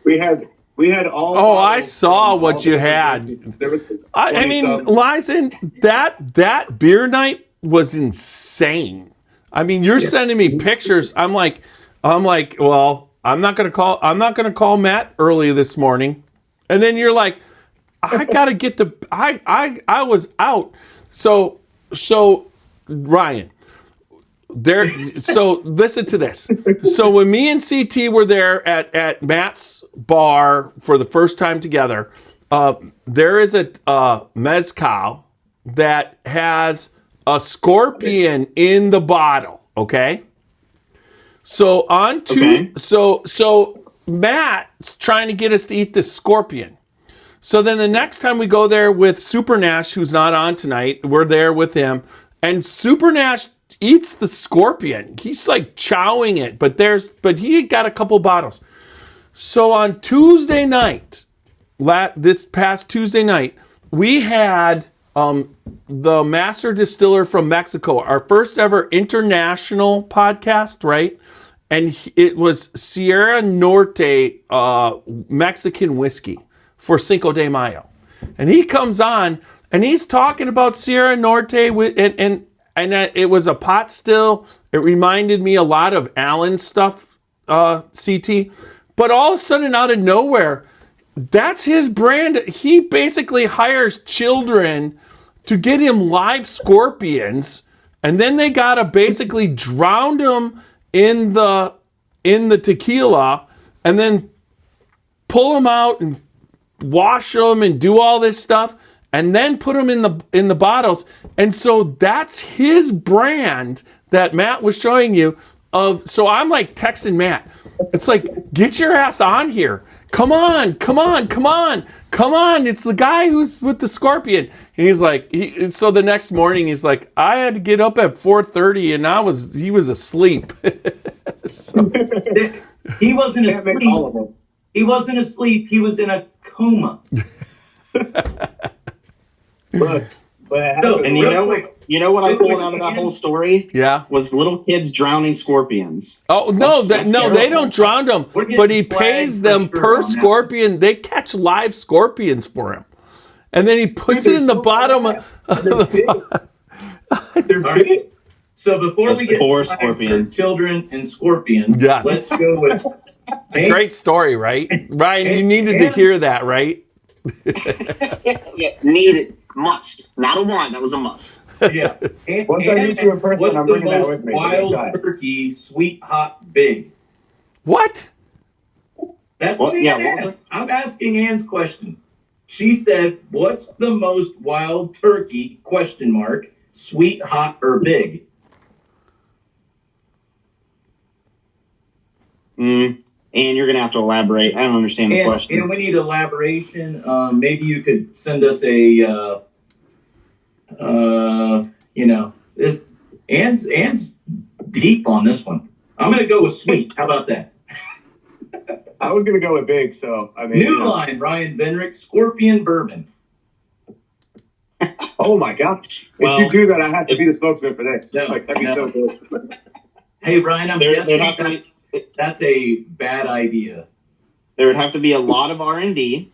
We had all. Oh, I saw what you had. I mean, Lizen, that beer night was insane. I mean, you're sending me pictures. I'm like, well, I'm not gonna call Matt early this morning, and then you're like, I gotta get I was out. So Ryan, so listen to this. So when me and CT were there at Matt's bar for the first time together, there is a mezcal that has a scorpion in the bottle. Okay. So so Matt's trying to get us to eat this scorpion. So then the next time we go there with Super Nash, who's not on tonight, we're there with him, and Super Nash eats the scorpion. He's like chowing it, but he got a couple bottles. So on Tuesday night, this past Tuesday night, we had the master distiller from Mexico, our first ever international podcast, right? And it was Sierra Norte Mexican whiskey for Cinco de Mayo. And he comes on and he's talking about Sierra Norte and it was a pot still. It reminded me a lot of Alan's stuff, CT. But all of a sudden, out of nowhere, that's his brand. He basically hires children to get him live scorpions, and then they gotta basically drown them in the tequila, and then pull them out and wash them and do all this stuff, and then put them in the bottles. And so that's his brand that Matt was showing you of. So I'm like texting Matt. It's like, get your ass on here. Come on. It's the guy who's with the scorpion. And he's like, so the next morning he's like, I had to get up at 4:30 and he was asleep. He wasn't asleep. He wasn't asleep. He was in a coma. Look, and you know what I pulled out of that whole story? Yeah, was little kids drowning scorpions. Oh no, they don't drown them, but he pays them per scorpion. They catch live scorpions for him, and then he puts it in the bottom. They're big. So before we get for children and scorpions, yes. Let's go with great story, right? Ryan, you needed to hear that, right? Needed, must, not a want. That was a must. Yeah. Once I meet you in person, I'm bringing that with me. Wild turkey, sweet, hot, big. What? That's what Ann asked. I'm asking Ann's question. She said, "What's the most wild turkey? ? Sweet, hot, or big?" And you're gonna have to elaborate. I don't understand the question. And we need elaboration. Maybe you could send us a, this Ann's deep on this one. I'm gonna go with sweet. How about that? I was gonna go with big, so I mean. New line, Ryan Venrick, Scorpion Bourbon. Oh my gosh! Well, if you do that, I have to be the spokesman for this. No, that'd be so good. Hey Ryan, I'm guessing that's a bad idea. There would have to be a lot of R&D.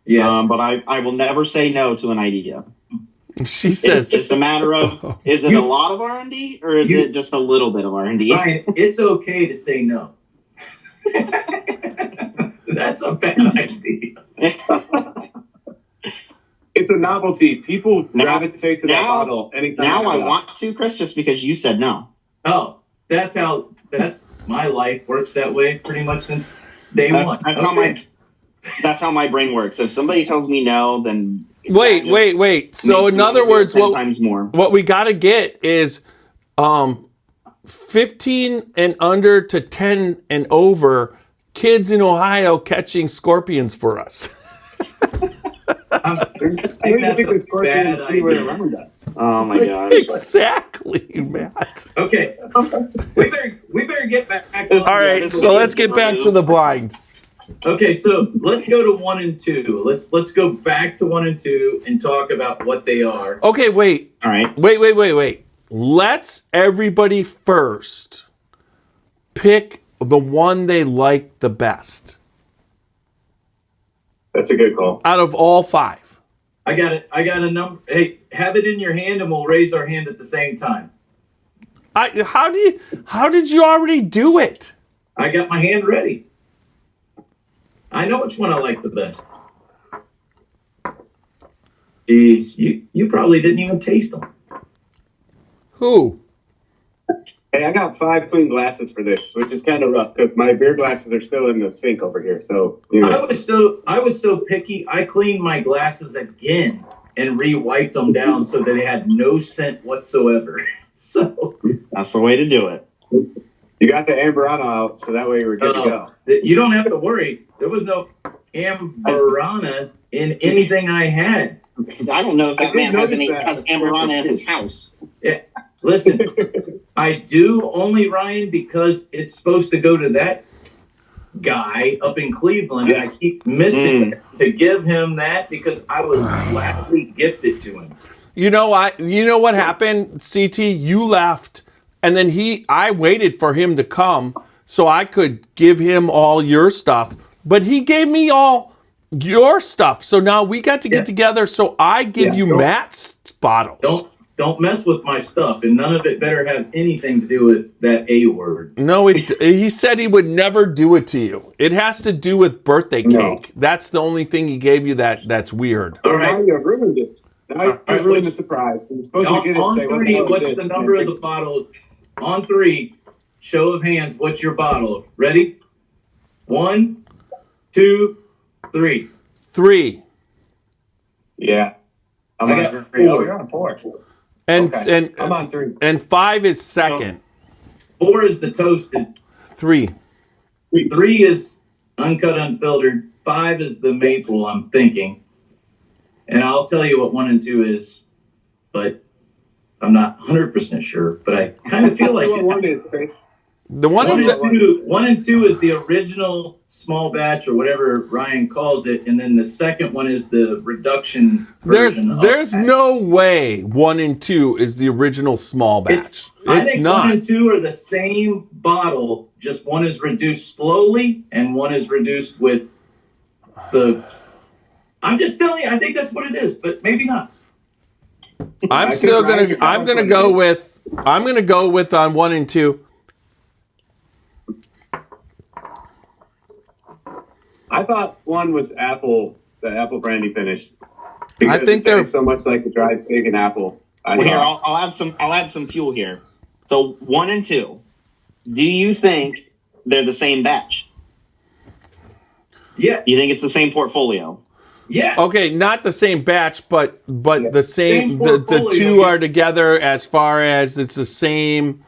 Yes, but I will never say no to an idea. She says it's just a matter of, is it a lot of R&D or is it just a little bit of R&D? Ryan, it's okay to say no. That's a bad idea. It's a novelty. People gravitate to that bottle anytime. Now I want to, Chris, just because you said no. Oh, that's my life works that way pretty much since day one. That's how my brain works. If somebody tells me no, then wait. So in other words, 10 times more. What we got to get is 15 and under to 10 and over kids in Ohio catching scorpions for us. I think that's a bad idea. Around us. Oh my gosh! Exactly, Matt. Okay, we better get back. All right, so let's get back to the blind. Okay, so let's go to 1 and 2. Let's go back to 1 and 2 and talk about what they are. Okay, wait. All right. Wait. Let's everybody first pick the one they like the best. That's a good call. Out of all 5. I got it. I got a number. Hey, have it in your hand and we'll raise our hand at the same time. How did you already do it? I got my hand ready. I know which one I like the best. Jeez, you probably didn't even taste them. Who? Hey, I got 5 clean glasses for this, which is kind of rough because my beer glasses are still in the sink over here. So I was so picky. I cleaned my glasses again and re-wiped them down so that they had no scent whatsoever. So that's the way to do it. You got the Amberana out, so that way you were good to go. You don't have to worry. There was no Amberana in anything I had. I don't know if that man has Amberana in his house. Yeah. Listen, I do only, Ryan, because it's supposed to go to that guy up in Cleveland. Yes. And I keep missing it to give him that because I would gladly gift it to him. You know what happened, CT? You left, and then I waited for him to come so I could give him all your stuff. But he gave me all your stuff. So now we got to get together so I give you Matt's bottles. Don't mess with my stuff, and none of it better have anything to do with that A word. No, he said he would never do it to you. It has to do with birthday cake. No. That's the only thing he gave you that's weird. All right. Now you ruined it. Now you ruined the surprise. You're supposed to get it. On 3, what's the number of the bottle? On 3, show of hands, what's your bottle? Ready? 1, 2, 3. 3. Yeah. I got 4. Oh, you're on 4. And I'm on 3. And 5 is second. 4 is the toasted. 3 is uncut unfiltered. 5 is the maple, I'm thinking. And I'll tell you what 1 and 2 is, but I'm not 100% sure. But I kind of feel like it. The 1 and 2 is the original small batch or whatever Ryan calls it, and then the second one is the reduction version. There's no way 1 and 2 is the original small batch. I think not. 1 and 2 are the same bottle, just one is reduced slowly and one is reduced with the. I'm just telling you, I think that's what it is, but maybe not. I'm gonna go with on 1 and 2. I thought 1 was the apple brandy finish. Because I think they're so much like the dried pig and apple. Here, I'll add some fuel here. So 1 and 2, do you think they're the same batch? Yeah. Do you think it's the same portfolio? Yes. Okay, not the same batch, but the same. Same The portfolio, two are yes. together as far as it's the same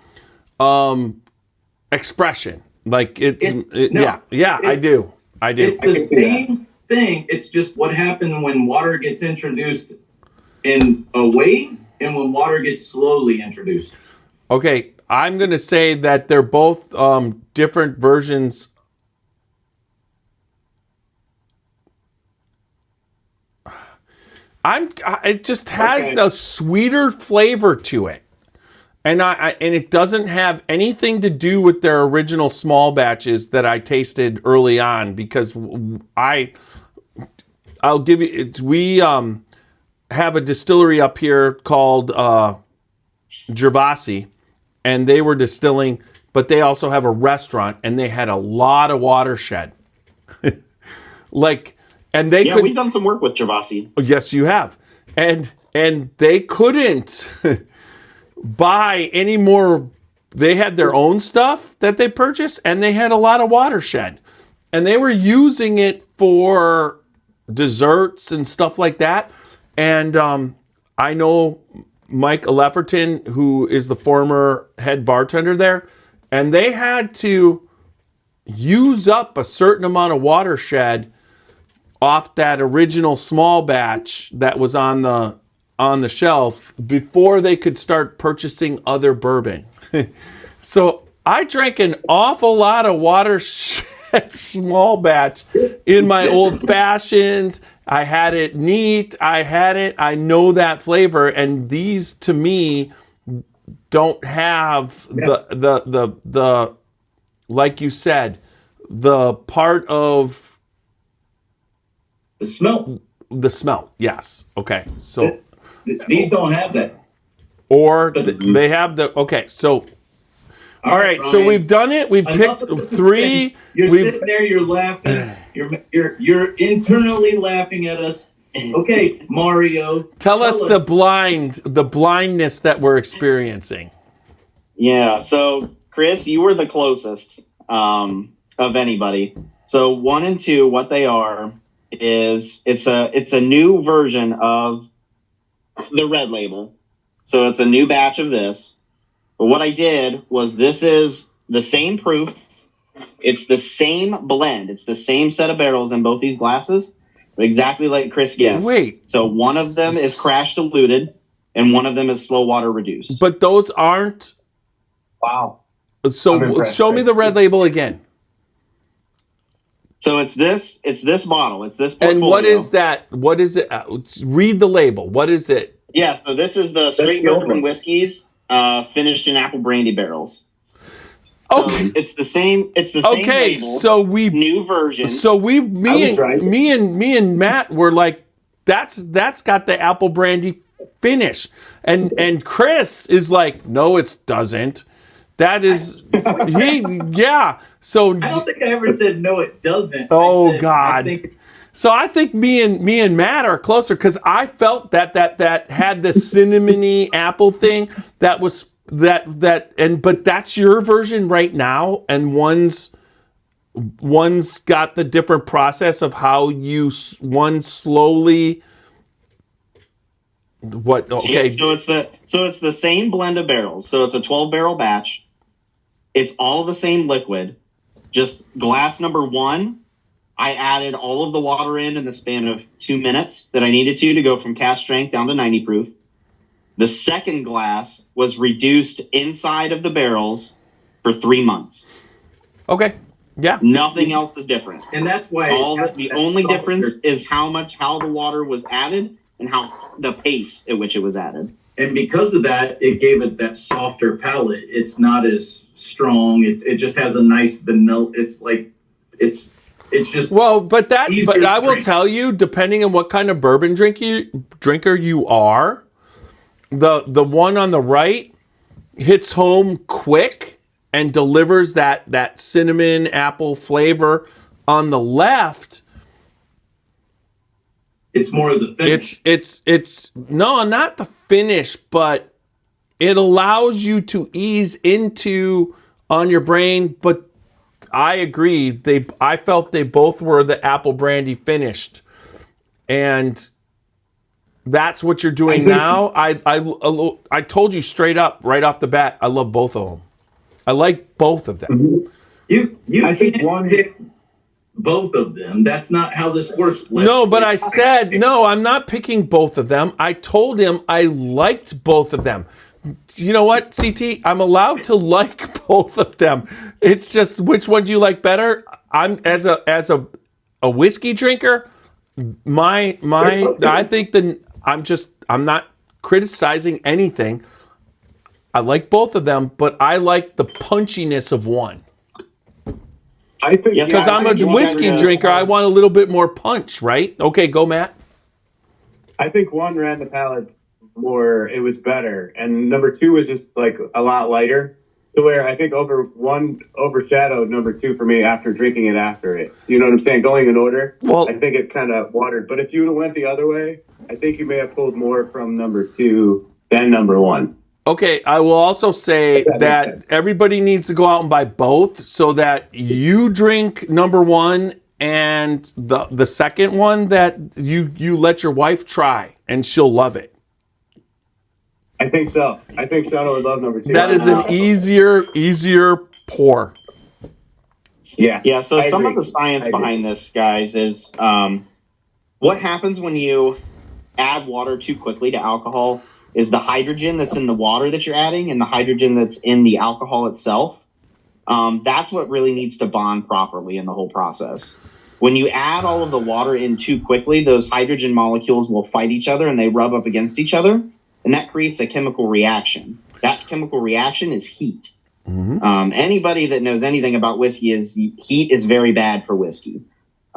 expression. Like No, yeah, I it's- do. It's I the can see that. same thing. It's just what happened when water gets introduced in a wave and when water gets slowly introduced. Okay, I'm going to say that they're both different versions. It just has Okay. a sweeter flavor to it. And and it doesn't have anything to do with their original small batches that I tasted early on, because I'll give you, we have a distillery up here called Gervasi, and they were distilling, but they also have a restaurant, and they had a lot of Watershed. And they Yeah, we've done some work with Gervasi. Yes, you have. And they couldn't buy any more. They had their own stuff that they purchased, and they had a lot of Watershed. And they were using it for desserts and stuff like that. And I know Mike Lefferton, who is the former head bartender there, and they had to use up a certain amount of Watershed off that original small batch that was on the shelf before they could start purchasing other bourbon. So I drank an awful lot of Watershed small batch in my old fashions. I had it neat. I know that flavor, and these to me don't have the like you said, the part of The smell. the smell. Yes. Okay. So These don't have that. or they have the okay. So all right. So Ryan, we've done it. We've enough picked of the three. suspense. You're We've sitting there. You're laughing. You're internally laughing at us. Okay, Mario. tell us the blindness that we're experiencing. Yeah. So, Chris, you were the closest of anybody. So 1 and 2, what they are is it's a new version of the red label. So it's a new batch of this. But what I did was, this is the same proof. It's the same blend. It's the same set of barrels in both these glasses, but exactly like Chris guessed. Wait. So one of them is crash diluted and one of them is slow water reduced. But those aren't. Wow. So I'm impressed, show me Chris. the red label again. So it's this model. It's this portfolio. And what is that? What is it? Read the label. What is it? Yeah, so this is the straight the old bourbon one. whiskeys finished in apple brandy barrels. So Okay. it's the same. It's the same Okay. label. So we. New version. So I was right. me and Matt were like, that's got the apple brandy finish, and Chris is like, no, it doesn't. That is yeah. So I don't think I ever said no. It doesn't. Oh, I said, God. I think me and Matt are closer, because I felt that had the cinnamony apple thing that was but that's your version right now, and one's got the different process of how one slowly. What? Okay. Yeah, so it's the same blend of barrels. So it's a 12 barrel batch. It's all the same liquid. Just glass number 1, I added all of the water in the span of 2 minutes that I needed to go from cask strength down to 90 proof. The second glass was reduced inside of the barrels for 3 months. Okay. Yeah. Nothing else is different. And that's why The only difference is how the water was added and how the pace at which it was added. And because of that, it gave it that softer palate. It's not as strong. It just has a nice vanilla. It's like it's just Well, but easier I to will drink. tell you, depending on what kind of bourbon drinker you are, the one on the right hits home quick and delivers that cinnamon apple flavor. On the left, It's more of the finish. it's no, not the finish, but it allows you to ease into on your brain. But I agree. I felt they both were the apple brandy finished, and that's what you're doing now. I told you straight up right off the bat. I love both of them. I like both of them. You can't pick both of them. That's not how this works. No, but I said no. I'm not picking both of them. I told him I liked both of them. You know what, CT? I'm allowed to like both of them. It's just which one do you like better? I'm as a whiskey drinker. I think I'm not criticizing anything. I like both of them, but I like the punchiness of one. I think Because I'm a whiskey drinker, I want a little bit more punch, right? Okay, go Matt. I think one ran the palate more. It was better, and number two was just like a lot lighter. To where I think one overshadowed number two for me after drinking it after it. You know what I'm saying? Going in order. Well, I think it kind of watered. But if you would have went the other way, I think you may have pulled more from number two than number one. Okay, I will also say that everybody needs to go out and buy both so that you drink number one and the second one that you let your wife try and she'll love it. I think so. I think Shadow would love number two. That is an easier pour. Yeah. Yeah, so some of the science behind this, guys, is what happens when you add water too quickly to alcohol is the hydrogen that's in the water that you're adding and the hydrogen that's in the alcohol itself. That's what really needs to bond properly in the whole process. When you add all of the water in too quickly, those hydrogen molecules will fight each other and they rub up against each other. And that creates a chemical reaction. That chemical reaction is heat. Mm-hmm. Anybody that knows anything about whiskey is heat is very bad for whiskey.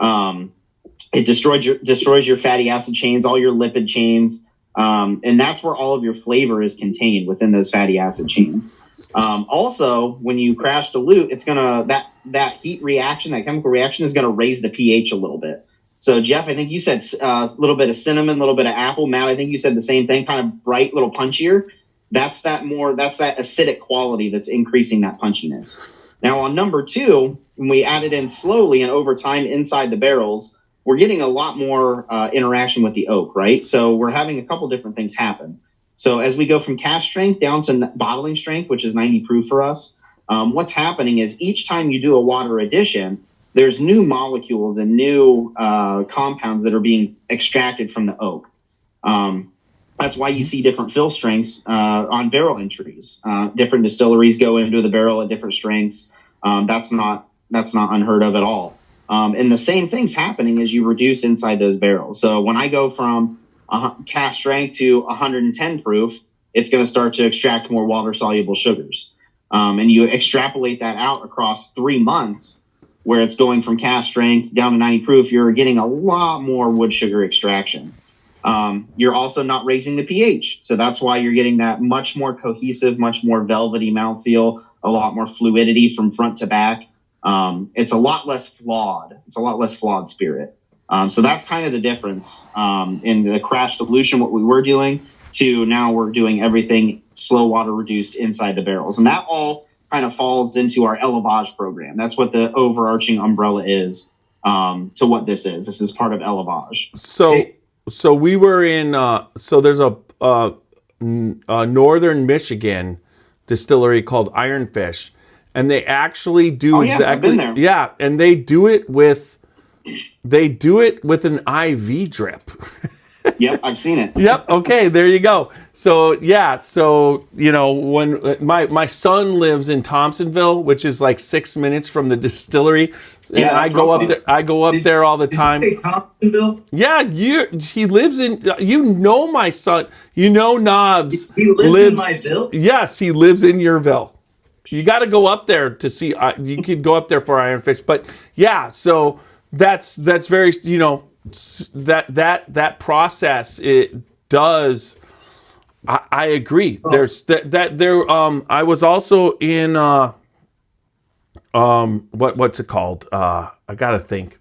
It destroys your fatty acid chains, all your lipid chains. And that's where all of your flavor is contained within those fatty acid chains. Also, when you crash dilute, it's gonna that heat reaction, that chemical reaction, is gonna raise the pH a little bit. So Jeff, I think you said a little bit of cinnamon, a little bit of apple. Matt, I think you said the same thing, kind of bright, little punchier. That's that acidic quality that's increasing that punchiness. Now on number two, when we add it in slowly and over time inside the barrels, we're getting a lot more interaction with the oak, right? So we're having a couple different things happen. So as we go from cask strength down to bottling strength, which is 90 proof for us, what's happening is each time you do a water addition, there's new molecules and new compounds that are being extracted from the oak. That's why you see different fill strengths on barrel entries. Different distilleries go into the barrel at different strengths. That's not unheard of at all. And the same thing's happening as you reduce inside those barrels. So when I go from cask strength to 110 proof, it's going to start to extract more water-soluble sugars. And you extrapolate that out across 3 months, where it's going from cask strength down to 90 proof, you're getting a lot more wood sugar extraction. You're also not raising the pH. So that's why you're getting that much more cohesive, much more velvety mouthfeel, a lot more fluidity from front to back. It's a lot less flawed. It's a lot less flawed spirit. So that's kind of the difference in the crash dilution, what we were doing, to now we're doing everything slow water reduced inside the barrels. And that all kind of falls into our Elevage program. That's what the overarching umbrella is to what this is. This is part of Elevage. So we were in, so there's a northern Michigan distillery called Ironfish, and they actually do exactly. I've been there. Yeah, and they do it with an IV drip. Yep, I've seen it. Yep. Okay, there you go. So yeah, so you know when my son lives in Thompsonville, which is like 6 minutes from the distillery, and I go up there all the time. Did you say Thompsonville? Yeah, he lives in. You know my son. You know Knobs. He lives in my ville. Yes, he lives in your ville. You got to go up there to see. You could go up there for Ironfish, but yeah. So that's very that process, it does. I agree. Oh. There's that there. I was also in what's it called? I gotta think.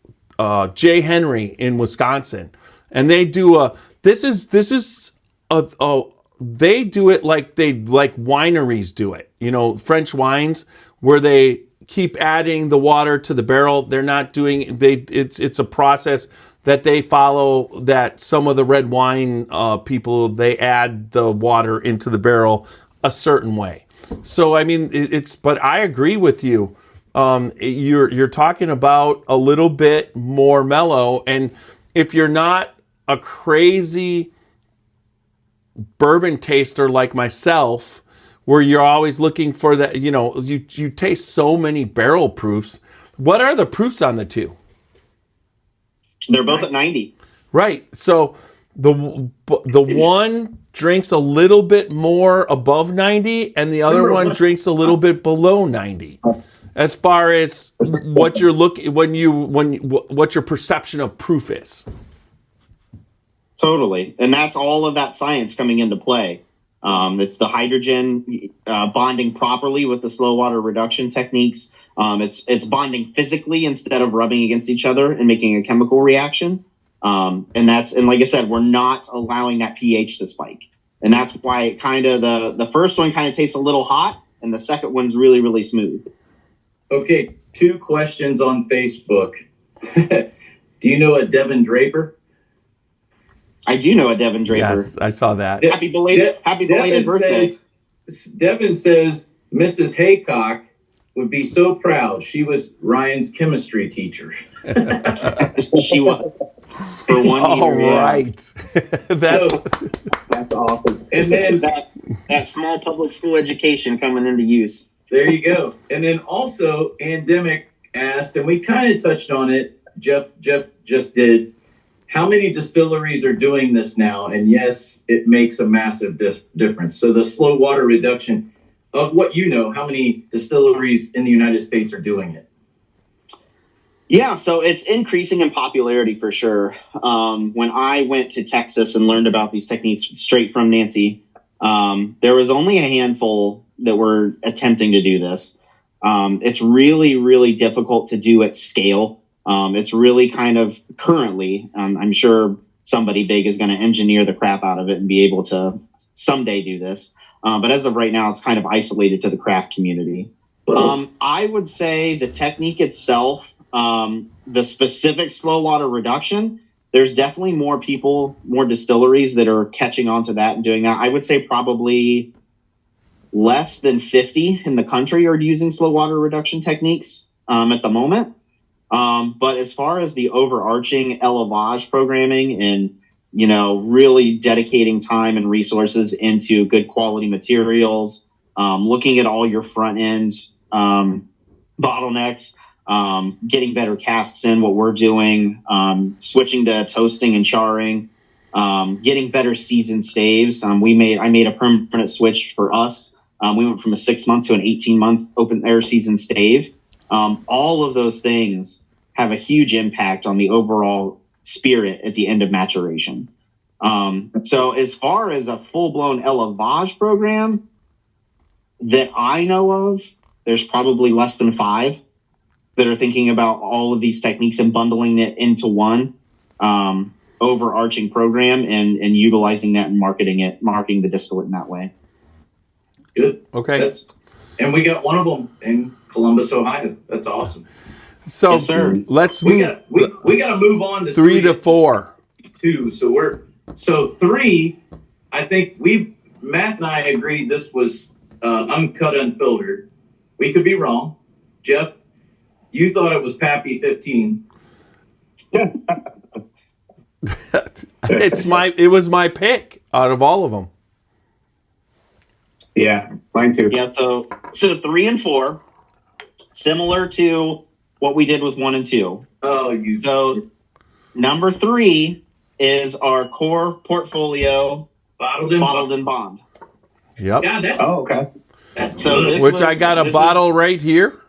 J. Henry in Wisconsin, and they do they do it like wineries do it. You know, French wines where they keep adding the water to the barrel. They're not doing it's a process that they follow, that some of the red wine people, they add the water into the barrel a certain way. So I mean, but I agree with you. You're talking about a little bit more mellow, and if you're not a crazy bourbon taster like myself, where you're always looking for that, you taste so many barrel proofs. What are the proofs on the two? They're both at 90. Right. So the one drinks a little bit more above 90, and the other one drinks a little bit below 90. As far as what you're looking, what your perception of proof is. Totally. And that's all of that science coming into play. It's the hydrogen bonding properly with the slow water reduction techniques. It's bonding physically instead of rubbing against each other and making a chemical reaction. And like I said, we're not allowing that pH to spike. And that's why it the first one kind of tastes a little hot, and the second one's really, really smooth. Okay, 2 questions on Facebook. Do you know a Devin Draper? I do know a Devin Draper. Yes, I saw that. Happy belated birthday. Devin says Mrs. Haycock would be so proud. She was Ryan's chemistry teacher. She was. For one All year, right. That's awesome. And then that small public school education coming into use. There you go. And then also, Andemic asked, and we kind of touched on it, Jeff just did, how many distilleries are doing this now? And yes, it makes a massive difference. So the slow water reduction, of what you know, how many distilleries in the United States are doing it? Yeah, so it's increasing in popularity for sure. When I went to Texas and learned about these techniques straight from Nancy, there was only a handful that were attempting to do this. It's really, really difficult to do at scale. It's really kind of currently, I'm sure somebody big is going to engineer the crap out of it and be able to someday do this. But as of right now, it's kind of isolated to the craft community. I would say the technique itself, the specific slow water reduction, there's definitely more distilleries that are catching on to that and doing that. I would say probably less than 50 in the country are using slow water reduction techniques at the moment. But as far as the overarching élevage programming and, really dedicating time and resources into good quality materials, looking at all your front end bottlenecks, getting better casks in, what we're doing, switching to toasting and charring, getting better seasoned staves. I made a permanent switch for us. We went from a 6-month to an 18-month open air season stave. All of those things have a huge impact on the overall spirit at the end of maturation. So as far as a full-blown élevage program that I know of, there's probably less than 5 that are thinking about all of these techniques and bundling it into one overarching program and utilizing that and marketing the distillate in that way. Good. Okay. And we got one of them in Columbus, Ohio. That's awesome. So yes, sir. Let's we got to move on to 3 to 4. 2. So 3. I think Matt and I agreed this was uncut, unfiltered. We could be wrong. Jeff, you thought it was Pappy 15. It was my pick out of all of them. Yeah, mine too. Yeah, so 3 and 4, similar to what we did with 1 and 2. So number 3 is our core portfolio bottled and bond. Yep. Yeah, okay. That's so good. Which I got a bottle right here.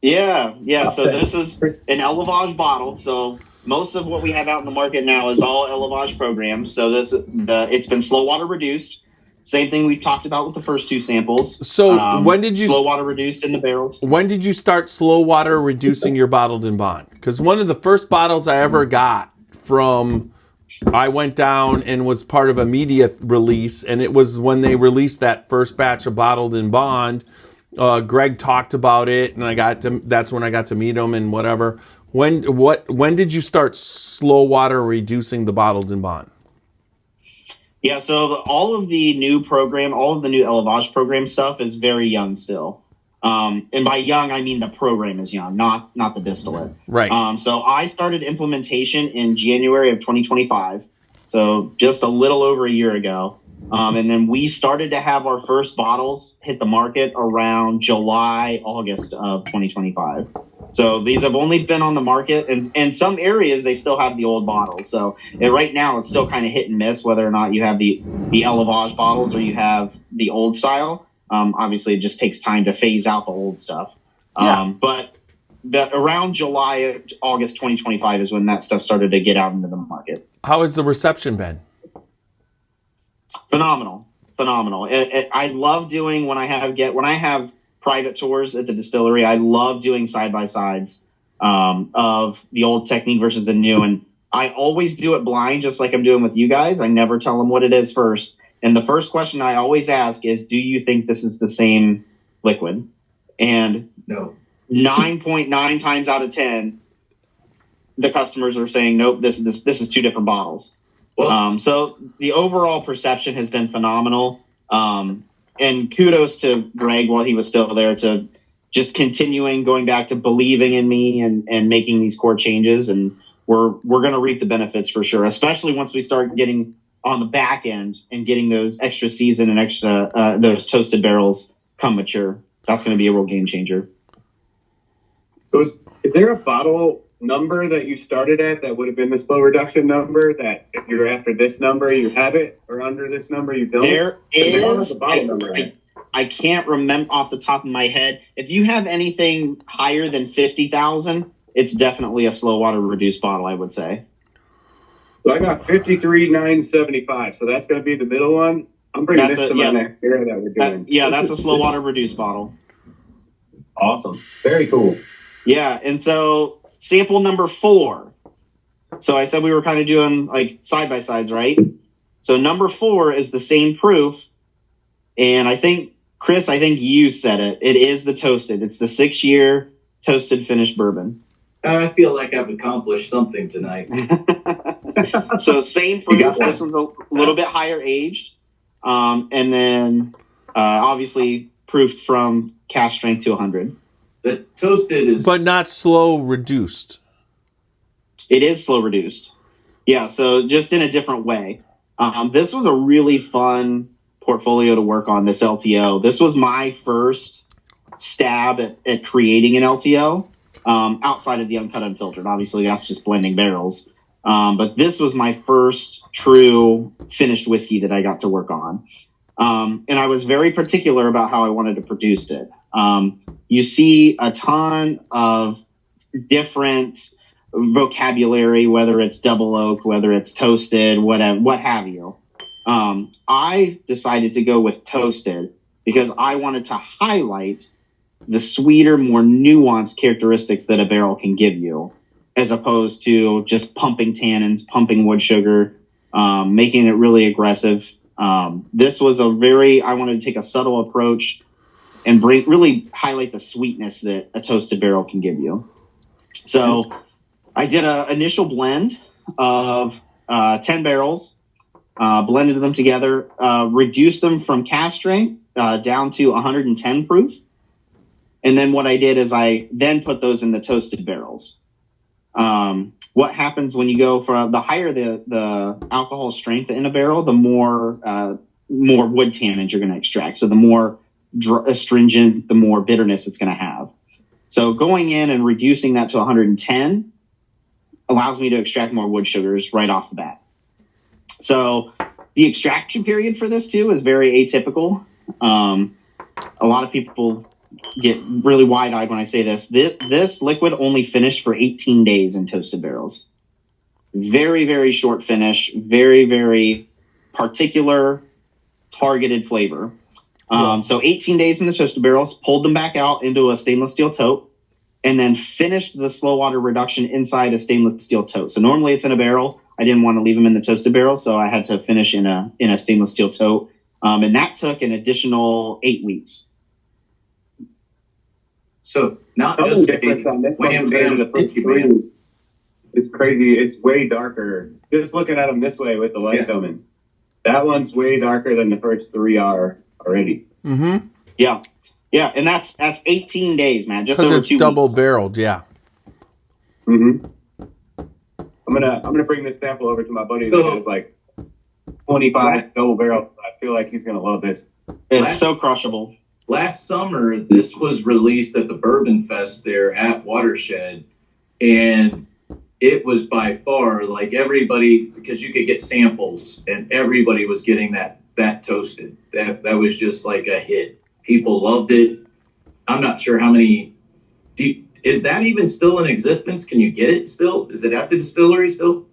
Yeah. So this is an élevage bottle. So most of what we have out in the market now is all élevage programs. So it's been slow water reduced. Same thing we talked about with the first 2 samples. So when did you slow water reduced in the barrels? When did you start slow water reducing your bottled and bond? Because one of the first bottles I ever got I went down and was part of a media release, and it was when they released that first batch of bottled and bond, Greg talked about it, and that's when I got to meet him and whatever. When did you start slow water reducing the bottled in bond? Yeah, so all of the new Elevage program stuff is very young still. And by young, I mean the program is young, not the distillate. Right. So I started implementation in January of 2025, so just a little over a year ago. And then we started to have our first bottles hit the market around July, August of 2025. So these have only been on the market, and in some areas they still have the old bottles. So right now it's still kind of hit and miss whether or not you have the Elevage bottles or you have the old style. Obviously, it just takes time to phase out the old stuff. Yeah. But around July, August 2025 is when that stuff started to get out into the market. How has the reception been? Phenomenal. I love doing when I have private tours at the distillery. I love doing side by sides of the old technique versus the new, and I always do it blind, just like I'm doing with you guys. I never tell them what it is first. And the first question I always ask is, do you think this is the same liquid? And No. 9.9 times out of 10, the customers are saying, nope, this is two different bottles. Well, So the overall perception has been phenomenal. And kudos to Greg while he was still there to just continuing going back to believing in me and making these core changes. And we're going to reap the benefits for sure, especially once we start getting on the back end and getting those extra season and extra those toasted barrels come mature. That's going to be a real game changer. So is there a bottle number that you started at that would have been the slow reduction number, that if you're after this number you have it, or under this number you don't? There is. The bottle number. I can't remember off the top of my head. If you have anything higher than 50,000, it's definitely a slow water reduced bottle, I would say. So I got 53,975. So that's going to be the middle one. I'm bringing this to my next beer that we're doing. That's a slow water reduced bottle. Awesome. Very cool. Yeah, and so sample number 4. So I said we were kind of doing like side by sides, right? So number 4 is the same proof, and I think Chris, you said it. It is the toasted. It's the 6-year toasted finished bourbon. I feel like I've accomplished something tonight. So same proof. This one's a little bit higher aged, and then obviously proofed from cask strength to 100. The toasted is, but not slow reduced. It is slow reduced. Yeah, so just in a different way. This was a really fun portfolio to work on, this LTO. This was my first stab at creating an LTO outside of the Uncut Unfiltered. Obviously, that's just blending barrels. But this was my first true finished whiskey that I got to work on. And I was very particular about how I wanted to produce it. You see a ton of different vocabulary, whether it's double oak, whether it's toasted, whatever, what have you. I decided to go with toasted because I wanted to highlight the sweeter, more nuanced characteristics that a barrel can give you, as opposed to just pumping tannins, pumping wood sugar, making it really aggressive. This was I wanted to take a subtle approach and really highlight the sweetness that a toasted barrel can give you. So I did an initial blend of 10 barrels, blended them together, reduced them from cask strength down to 110 proof. And then what I did is I then put those in the toasted barrels. What happens when you go from the higher the alcohol strength in a barrel, the more wood tannins you're going to extract. So the more astringent, the more bitterness it's going to have. So going in and reducing that to 110 allows me to extract more wood sugars right off the bat. So the extraction period for this too is very atypical. A lot of people get really wide-eyed when I say this. This liquid only finished for 18 days in toasted barrels. Very, very short finish. Very, very particular, targeted flavor. So 18 days in the toasted barrels, pulled them back out into a stainless steel tote, and then finished the slow water reduction inside a stainless steel tote. So normally it's in a barrel. I didn't want to leave them in the toasted barrel, so I had to finish in a stainless steel tote. And that took an additional 8 weeks. So not Double just difference on this one wham compared bam to the first thank you, man. three. It's crazy. It's way darker. Just looking at them this way with the light coming. That one's way darker than the first three are already. Mm-hmm. Yeah. Yeah, and that's 18 days, man. Just Because over it's 2 double weeks. barreled, yeah. Mm-hmm. I'm gonna bring this sample over to my buddy that has like 25 double barrel. I feel like he's gonna love this. It's so crushable. Last summer, this was released at the Bourbon Fest there at Watershed, and it was by far like everybody, because you could get samples, and everybody was getting that toasted. That was just like a hit. People loved it. I'm not sure how many. Is that even still in existence? Can you get it still? Is it at the distillery still?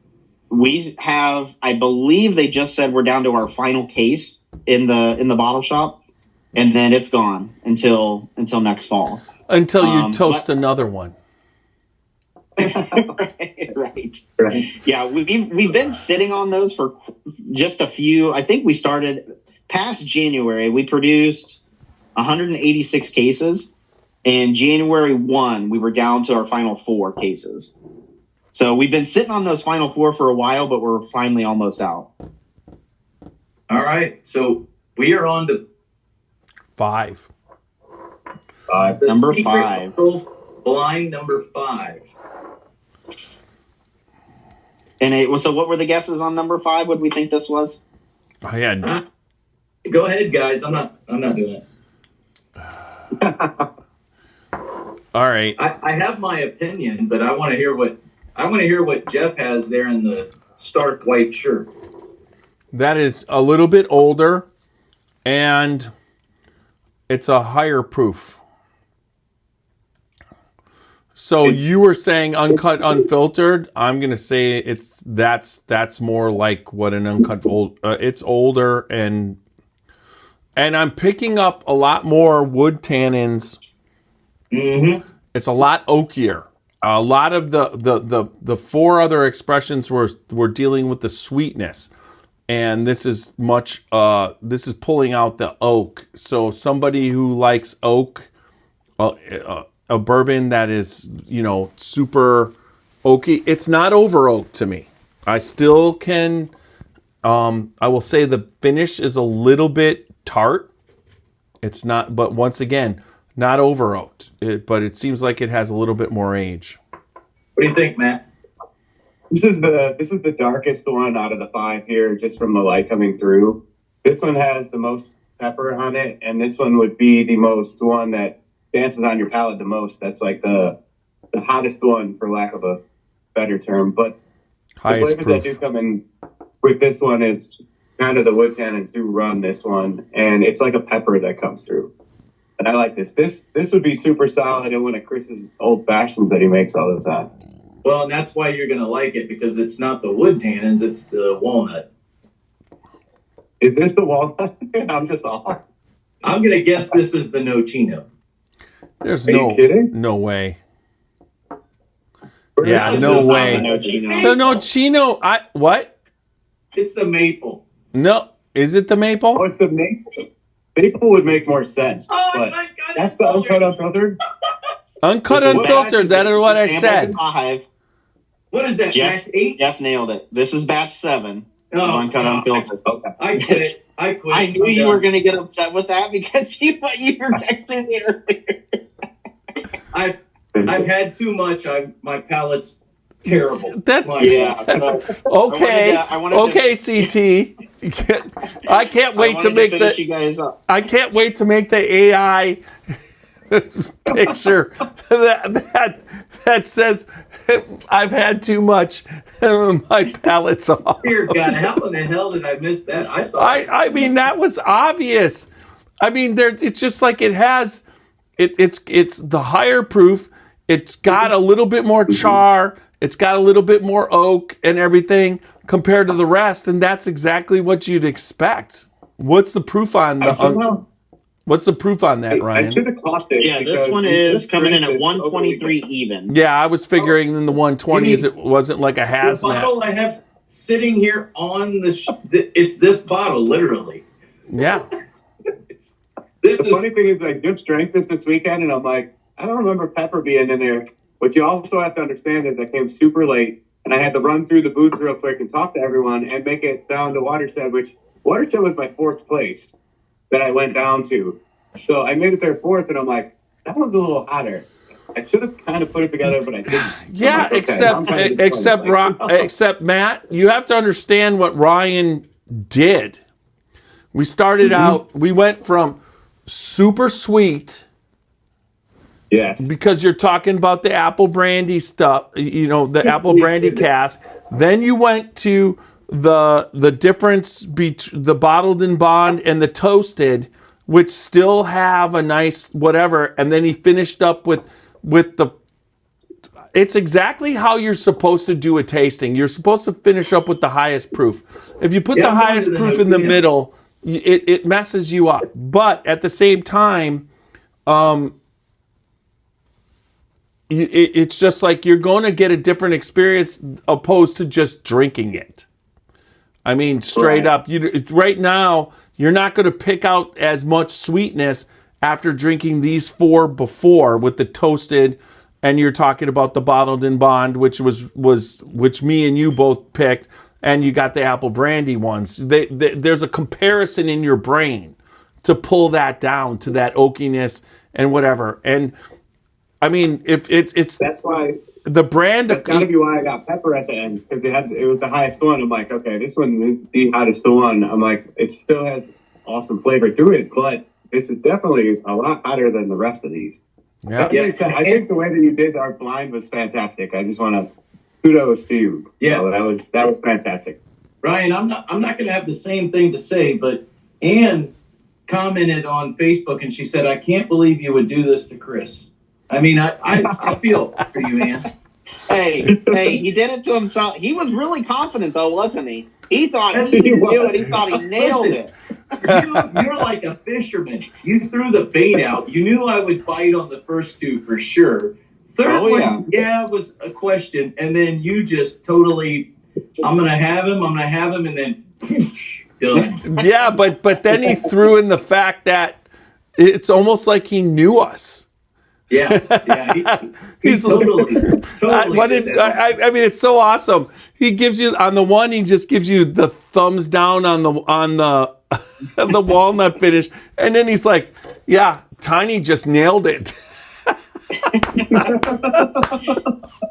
We have, I believe they just said we're down to our final case in the bottle shop, and then it's gone until next fall. Until you toast another one. Right. Yeah, we've been sitting on those for just a few. I think we started past January. We produced 186 cases. And January 1, we were down to our final 4 cases. So we've been sitting on those final 4 for a while, but we're finally almost out. All right. So we are on to 5. Number 5. Blind number 5. And so what were the guesses on number 5? What do we think this was? I had. Go ahead, guys. I'm not doing it. All right. I have my opinion, but I want to hear what Jeff has there in the stark white shirt. That is a little bit older, and it's a higher proof. So you were saying uncut, unfiltered. I'm gonna say that's more like what an uncut. It's older, and I'm picking up a lot more wood tannins. Mm-hmm. It's a lot oakier. A lot of the 4 other expressions were dealing with the sweetness, and this is this is pulling out the oak. So somebody who likes oak, a bourbon that is super oaky. It's not over oak to me. I still can. I will say the finish is a little bit tart. It's not, but once again, not over oaked. But it seems like it has a little bit more age. What do you think, Matt? This is the darkest one out of the 5 here, just from the light coming through. This one has the most pepper on it, and this one would be the most one that dances on your palate the most. That's like the hottest one, for lack of a better term. But highest the flavors proof. that do come in with this one, it's kind of the wood tannins do run this one, and it's like a pepper that comes through. And I like this. This would be super solid in one of Chris's old fashions that he makes all the time. Well, and that's why you're going to like it, because it's not the wood tannins, it's the walnut. Is this the walnut? I'm just off. I'm going to guess this is the Nocino. There's Are you kidding? no way. Where Yeah, is no this? way. The Nocino, what? It's the maple. No, is it the maple? Oh, it's the maple. Maple would make more sense. Oh, but my God. that's the uncut unfiltered. Uncut, This is unfiltered. That is what I said. 5. What is that, batch 8? Jeff nailed it. This is batch 7. Oh, Uncut, unfiltered. Okay. I quit. I knew you were going to get upset with that because you were texting me earlier. I've had too much. My palate's terrible. That's okay. Okay, CT. I can't wait to make I can't wait to make the AI picture that says I've had too much. My palate's off. Dear God, how in the hell did I miss that? I mean, that was obvious. I mean, it's just like it has. It's the higher proof. It's got a little bit more char. It's got a little bit more oak and everything compared to the rest, and that's exactly what you'd expect. What's the proof on what's the proof on that, Ryan? I should have caught this. Yeah, this one is coming in at 123 even. Yeah, I was figuring in the 120s it wasn't like a hazmat. The bottle I have sitting here on it's this bottle, literally. Yeah. The funny thing is, I just drank this weekend, and I'm like, I don't remember pepper being in there. But you also have to understand is I came super late, and I had to run through the booths real quick and talk to everyone and make it down to Watershed, which Watershed was my fourth place that I went down to. So I made it there fourth, and I'm like, that one's a little hotter. I should have kind of put it together, but I didn't. Yeah, like, okay, except Matt, you have to understand what Ryan did. We started out, we went from super sweet. Yes. Because you're talking about the apple brandy stuff, the apple brandy cask. Then you went to the difference between the bottled and bond and the toasted, which still have a nice whatever. And then he finished up with the. It's exactly how you're supposed to do a tasting. You're supposed to finish up with the highest proof. If you put the highest proof in the middle, it messes you up. But at the same time, it's just like you're going to get a different experience opposed to just drinking it. I mean, straight up. Right now, you're not going to pick out as much sweetness after drinking these four before with the toasted, and you're talking about the bottled in bond, which which me and you both picked, and you got the apple brandy ones. There's a comparison in your brain to pull that down to that oakiness and whatever. And I mean, if it's that's why the brand. That's gotta be why I got pepper at the end, because it was the highest one. I'm like, okay, this one is the hottest one. I'm like, it still has awesome flavor through it, but this is definitely a lot hotter than the rest of these. Yeah. I think the way that you did our blind was fantastic. I just want to kudos to you. Yeah, that was fantastic. Ryan, I'm not going to have the same thing to say, but Anne commented on Facebook and she said, "I can't believe you would do this to Chris." I mean, I feel for you, Ann. Hey, he did it to himself. He was really confident, though, wasn't he? He thought he could do it. He thought he nailed it. You're like a fisherman. You threw the bait out. You knew I would bite on the first two for sure. Third one, was a question. And then you just totally, I'm going to have him, and then done. Yeah, but then he threw in the fact that it's almost like he knew us. Yeah, he's totally. I mean, it's so awesome. He gives you on the one. He just gives you the thumbs down on the the walnut finish, and then he's like, "Yeah, Tiny just nailed it."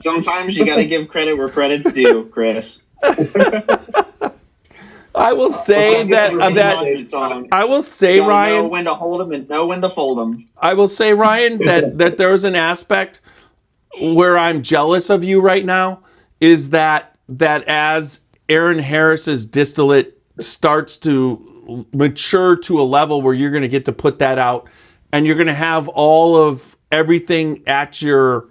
Sometimes you got to give credit where credit's due, Chris. I will say I will say, Ryan, know when to hold him and know when to fold him. I will say, Ryan, that there's an aspect where I'm jealous of you right now, is that as Aaron Harris's distillate starts to mature to a level where you're going to get to put that out, and you're going to have all of everything at your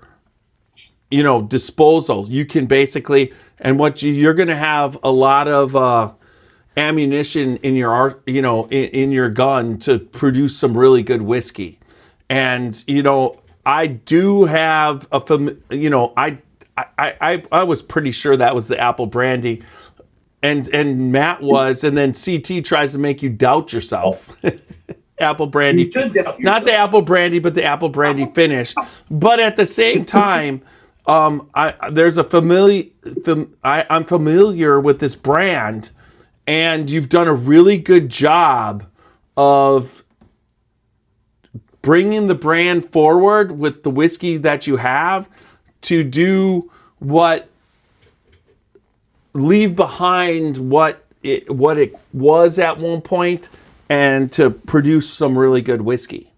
disposal. You can basically, and you're going to have a lot of ammunition in your in your gun to produce some really good whiskey. And I do have I was pretty sure that was the apple brandy, and Matt was, and then CT tries to make you doubt yourself. Apple brandy, not the apple brandy, but the apple brandy finish. But at the same time, I'm familiar with this brand. And you've done a really good job of bringing the brand forward with the whiskey that you have to do leave behind what it was at one point, and to produce some really good whiskey.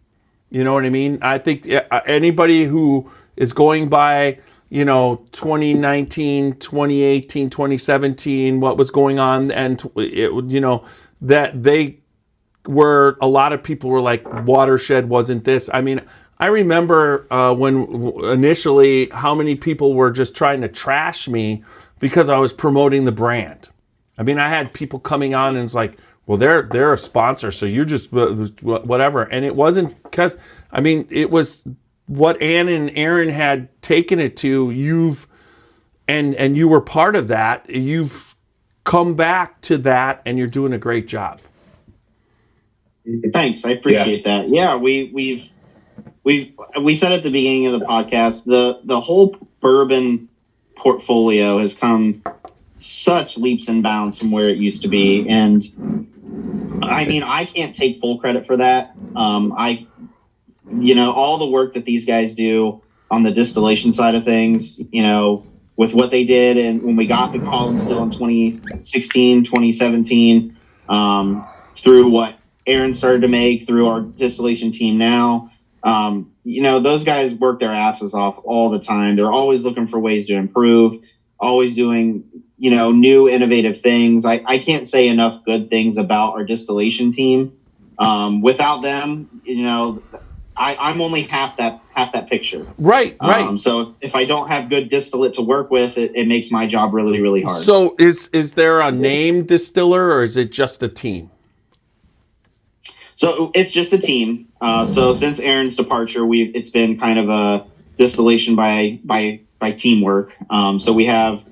You know what I mean? I think anybody who is going by 2019, 2018, 2017, what was going on, and that they were, a lot of people were like, Watershed wasn't this. I mean, I remember when initially how many people were just trying to trash me because I was promoting the brand. I mean, I had people coming on and it's like, well, they're a sponsor, so you're just whatever. And it wasn't because, I mean, it was what Ann and Aaron had taken it to. And you were part of that. You've come back to that, and you're doing a great job. Thanks, I appreciate that. Yeah, we've we said at the beginning of the podcast, the whole bourbon portfolio has come such leaps and bounds from where it used to be, and I mean, I can't take full credit for that. All the work that these guys do on the distillation side of things, with what they did, and when we got the column still in 2016, 2017, through what Aaron started to make, through our distillation team now, those guys work their asses off all the time. They're always looking for ways to improve, always doing, new innovative things. I can't say enough good things about our distillation team. Without them, I'm only half that picture. Right. So if I don't have good distillate to work with, it makes my job really, really hard. So is there a named distiller, or is it just a team? So it's just a team. So since Aaron's departure, it's been kind of a distillation by teamwork. So we have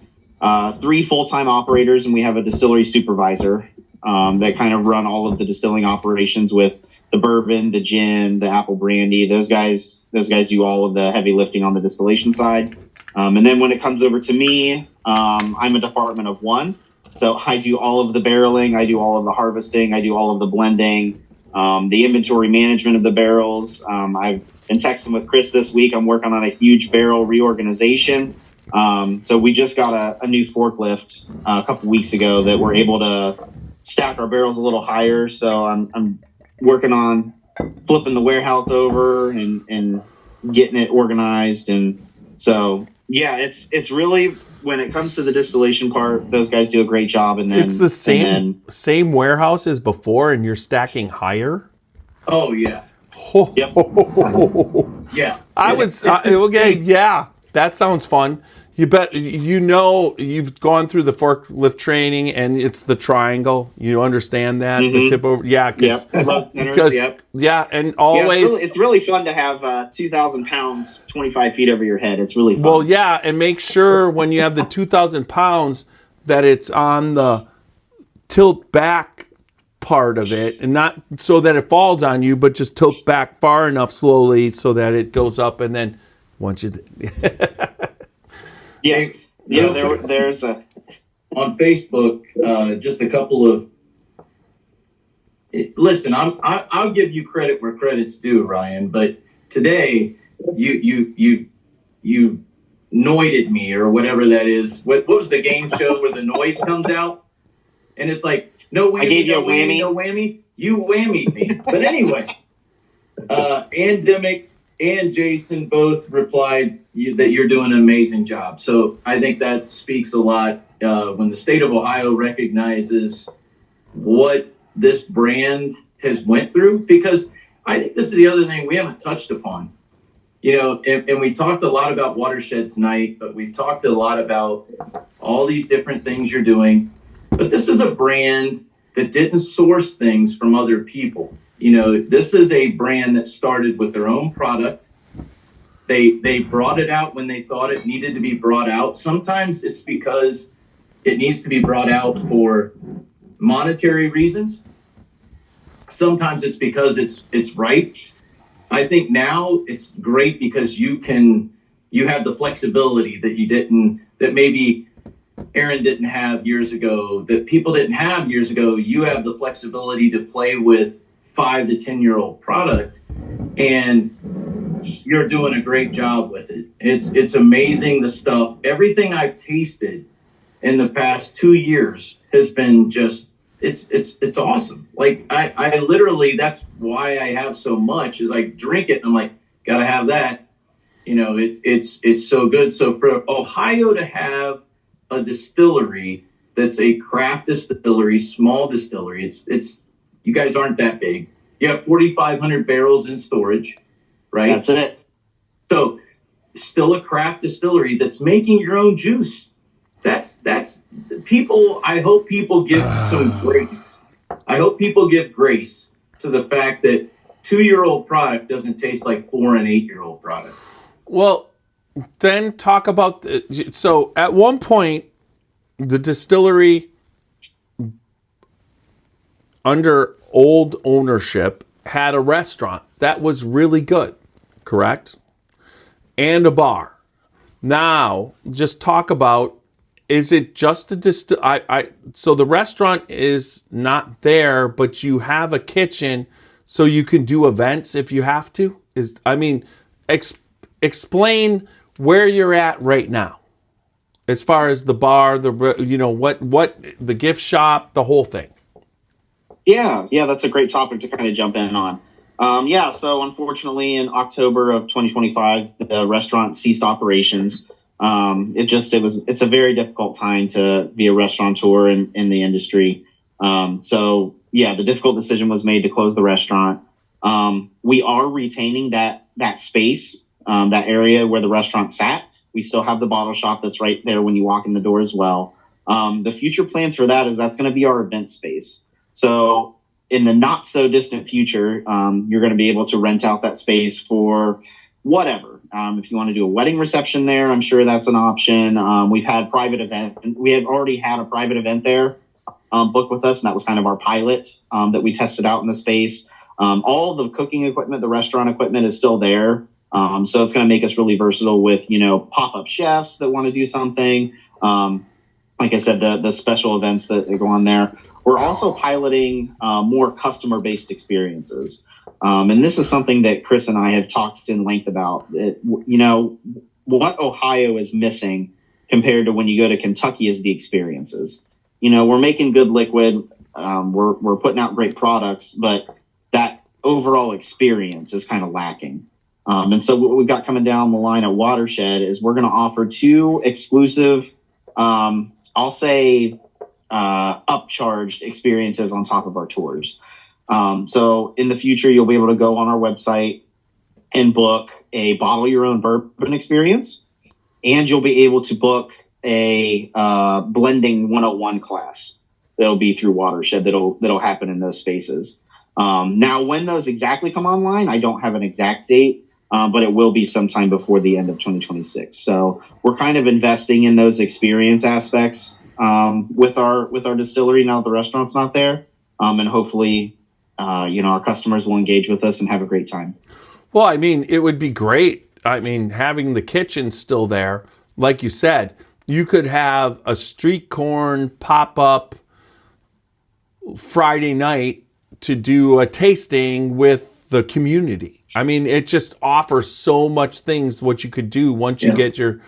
3 full-time operators, and we have a distillery supervisor that kind of run all of the distilling operations with the bourbon, the gin, the apple brandy. Those guys do all of the heavy lifting on the distillation side. And then when it comes over to me, I'm a department of 1. So I do all of the barreling, I do all of the harvesting, I do all of the blending, the inventory management of the barrels. I've been texting with Chris this week. I'm working on a huge barrel reorganization. So we just got a new forklift a couple weeks ago that we're able to stack our barrels a little higher. So I'm working on flipping the warehouse over and getting it organized. And so, yeah, it's really, when it comes to the distillation part, those guys do a great job. And then it's the same warehouse as before, and you're stacking higher. Oh yeah. Yep. Yeah. Okay. Yeah, that sounds fun. You bet. You've gone through the forklift training, and it's the triangle. You understand that the tip over. Yeah. Yeah, and always. Yeah, it's really fun to have 2,000 pounds, 25 feet over your head. It's really fun. Well, yeah, and make sure when you have the 2,000 pounds that it's on the tilt back part of it, and not so that it falls on you, but just tilt back far enough slowly so that it goes up, and then once you. Yeah. There's a on Facebook, just a couple of. Listen, I'll give you credit where credit's due, Ryan. But today, you noided me, or whatever that is. What was the game show where the noid comes out, and it's like no whammy, I gave you no a whammy. No whammy. You whammied me. But anyway, Andemic and Jason both replied that you're doing an amazing job. So I think that speaks a lot when the state of Ohio recognizes what this brand has went through, because I think this is the other thing we haven't touched upon. And we talked a lot about Watershed tonight, but we've talked a lot about all these different things you're doing. But this is a brand that didn't source things from other people. This is a brand that started with their own product. They brought it out when they thought it needed to be brought out. Sometimes it's because it needs to be brought out for monetary reasons. Sometimes it's because it's right. I think now it's great because you have the flexibility that maybe Aaron didn't have years ago, that people didn't have years ago. You have the flexibility to play with 5 to 10-year-old product, and you're doing a great job with it. It's amazing, the stuff. Everything I've tasted in the past 2 years has been just it's awesome. Like I literally, that's why I have so much, is I drink it and I'm like, gotta have that. It's so good. So for Ohio to have a distillery that's a craft distillery, small distillery, it's you guys aren't that big. You have 4,500 barrels in storage, right? That's it. So still a craft distillery that's making your own juice. That's people. I hope people give some grace. I hope people give grace to the fact that 2-year-old product doesn't taste like 4 and 8-year-old product. Well, then talk about so at one point the distillery under old ownership had a restaurant that was really good. correct? And a bar. Now, just talk about, is it just a so the restaurant is not there, but you have a kitchen so you can do events if you have to? Explain where you're at right now. As far as the bar, what the gift shop, the whole thing. Yeah, that's a great topic to kind of jump in on. So unfortunately, in October of 2025, the restaurant ceased operations. It's a very difficult time to be a restaurateur in the industry. The difficult decision was made to close the restaurant. We are retaining that space, that area where the restaurant sat. We still have the bottle shop that's right there when you walk in the door as well. The future plans for that is that's going to be our event space. So in the not so distant future, you're going to be able to rent out that space for whatever. If you want to do a wedding reception there, I'm sure that's an option. We had already had a private event there booked with us, and that was kind of our pilot that we tested out in the space. All the cooking equipment, the restaurant equipment is still there. So it's going to make us really versatile with, pop-up chefs that want to do something. Like I said, the special events that go on there. We're also piloting more customer-based experiences. And this is something that Chris and I have talked in length about. What Ohio is missing compared to when you go to Kentucky is the experiences. We're making good liquid. We're putting out great products, but that overall experience is kind of lacking. And so what we've got coming down the line at Watershed is we're going to offer 2 exclusive, upcharged experiences on top of our tours. So in the future, you'll be able to go on our website and book a bottle your own bourbon experience, and you'll be able to book a blending 101 class that'll be through Watershed that'll happen in those spaces. Now, when those exactly come online, I don't have an exact date. But it will be sometime before the end of 2026. So we're kind of investing in those experience aspects with our distillery now that the restaurant's not there, and hopefully, our customers will engage with us and have a great time. Well, it would be great. Having the kitchen still there, like you said, you could have a street corn pop-up Friday night to do a tasting with the community. It just offers so much things what you could do once you get your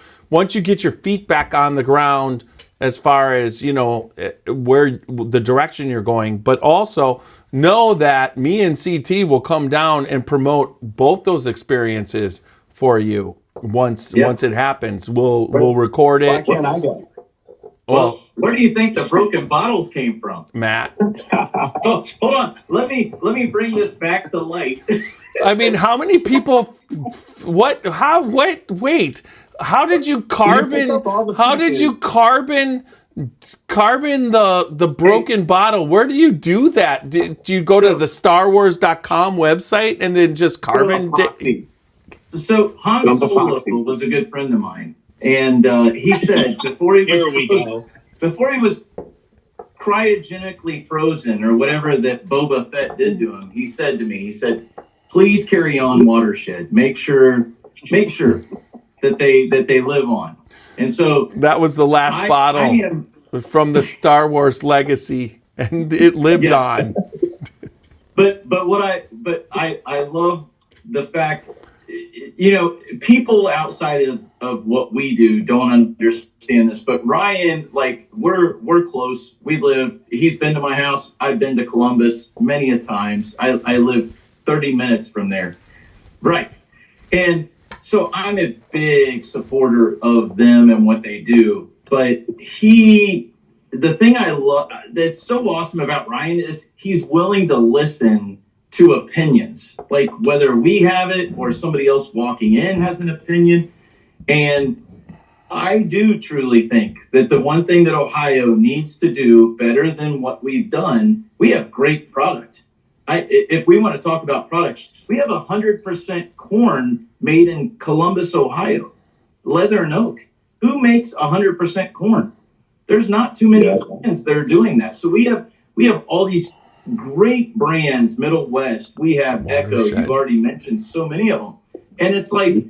feet back on the ground as far as, where the direction you're going, but also know that me and CT will come down and promote both those experiences for you once it happens. We'll record it. Why can't I go? Well, where do you think the broken bottles came from, Matt? Oh, hold on. Let me bring this back to light. How many people? Wait! How did you carbon? The broken bottle? Where do you do that? Did you go to the StarWars.com website and then just carbon? So Han Solo was a good friend of mine. And he said before he was cryogenically frozen or whatever that Boba Fett did to him, he said to me, please carry on Watershed. Make sure that they live on. And so that was the last bottle from the Star Wars legacy, and it lived on. But I love the fact, people outside of what we do don't understand this, but Ryan, we're close. He's been to my house. I've been to Columbus many a times. I live 30 minutes from there. Right. And so I'm a big supporter of them and what they do, but the thing I love that's so awesome about Ryan is he's willing to listen to opinions, like whether we have it or somebody else walking in has an opinion. And I do truly think that the one thing that Ohio needs to do better than what we've done, we have great product. If we want to talk about product, we have 100% corn made in Columbus, Ohio, leather and oak. Who makes 100% corn? There's not too many brands that are doing that. So we have all these great brands, Middle West. We have Watershed. Echo. You've already mentioned so many of them. And it's like,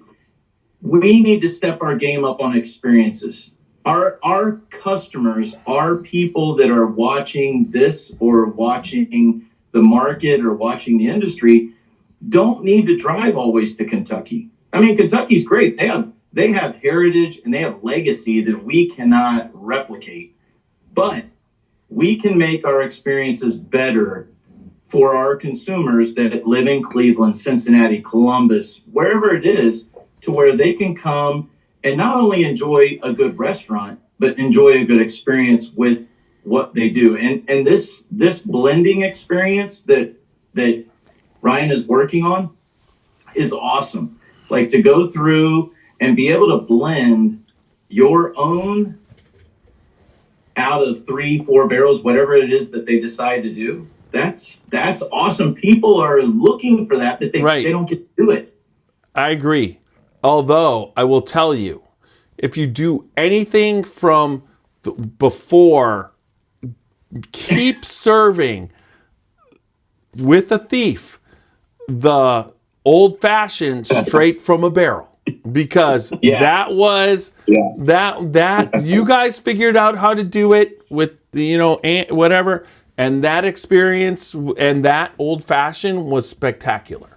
we need to step our game up on experiences. Our customers, our people that are watching this or watching the market or watching the industry don't need to drive always to Kentucky. I mean, Kentucky's great. They have heritage and they have legacy that we cannot replicate. But we can make our experiences better for our consumers that live in Cleveland, Cincinnati, Columbus, wherever it is, to where they can come and not only enjoy a good restaurant, but enjoy a good experience with what they do. And this blending experience that Ryan is working on is awesome. Like, to go through and be able to blend your own out of 3-4 barrels, whatever it is that they decide to do. That's awesome. People are looking for that they don't get to do it. I agree. Although I will tell you, if you do anything from before, keep serving with a thief the old fashioned straight from a barrel, because that was that you guys figured out how to do it with the, whatever, and that experience and that old fashioned was spectacular.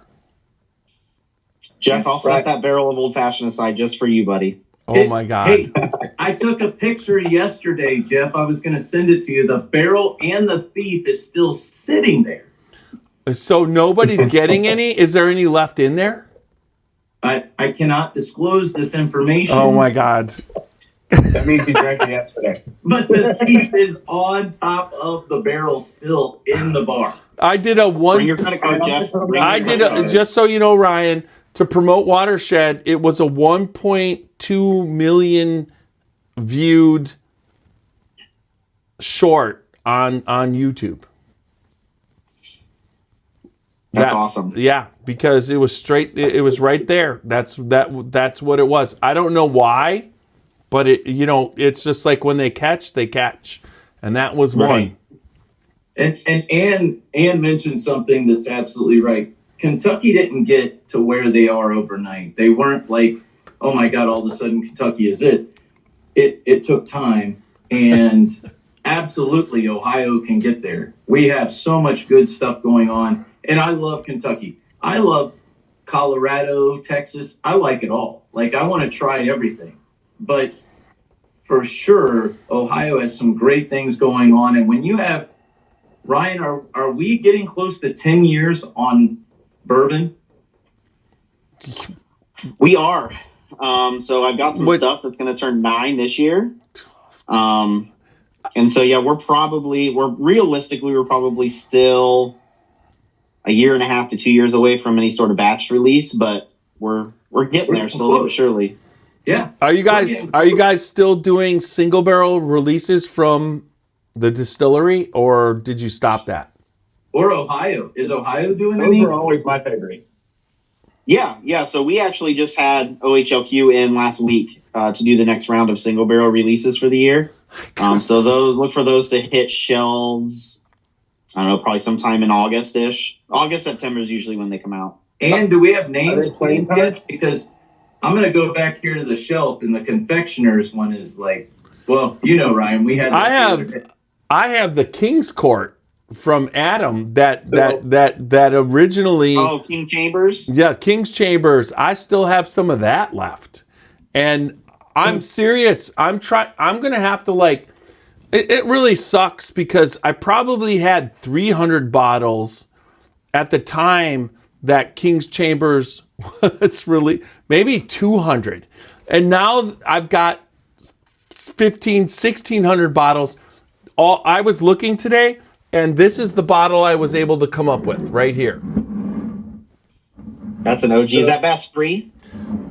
Jeff, I'll set that barrel of old fashioned aside just for you, buddy. Oh my God. Hey, I took a picture yesterday, Jeff. I was going to send it to you. The barrel and the thief is still sitting there. So nobody's getting any? Is there any left in there? I cannot disclose this information. Oh my God. That means he drank it yesterday. But the thief is on top of the barrel still in the bar. I did a one. Bring your credit card, Jeff. Just so you know, Ryan, to promote Watershed, it was a 1.2 million viewed short on YouTube. That's awesome. Yeah, because it was straight. It was right there. That's what it was. I don't know why, but it's just like when they catch, and that was one. And Ann mentioned something that's absolutely right. Kentucky didn't get to where they are overnight. They weren't like, oh my God, all of a sudden Kentucky is it. It took time, and absolutely Ohio can get there. We have so much good stuff going on. And I love Kentucky. I love Colorado, Texas. I like it all. Like, I want to try everything. But for sure, Ohio has some great things going on. And when you have, Ryan, are we getting close to 10 years on bourbon? We are. So I've got some stuff that's going to turn 9 this year. And so, yeah, we're probably still a year and a half to 2 years away from any sort of batch release, but we're getting there slowly but surely. Yeah. Are you guys still doing single barrel releases from the distillery, or did you stop that? Or Ohio? Is Ohio doing Those anything? are always my favorite. Yeah. So we actually just had OHLQ in last week to do the next round of single barrel releases for the year. So look for those to hit shelves. I don't know, probably sometime in August-ish. August, September is usually when they come out. And do we have names playing yet? Because I'm going to go back here to the shelf, and the confectioner's one is like, well, Ryan, we had. I have the King's Court from Adam that originally. Oh, King Chambers. Yeah, King's Chambers. I still have some of that left, and I'm serious. I'm going to have to It really sucks because I probably had 300 bottles at the time that King's Chambers was really, maybe 200. And now I've got 1,600 bottles. I was looking today, and this is the bottle I was able to come up with right here. That's an OG. Is that batch 3?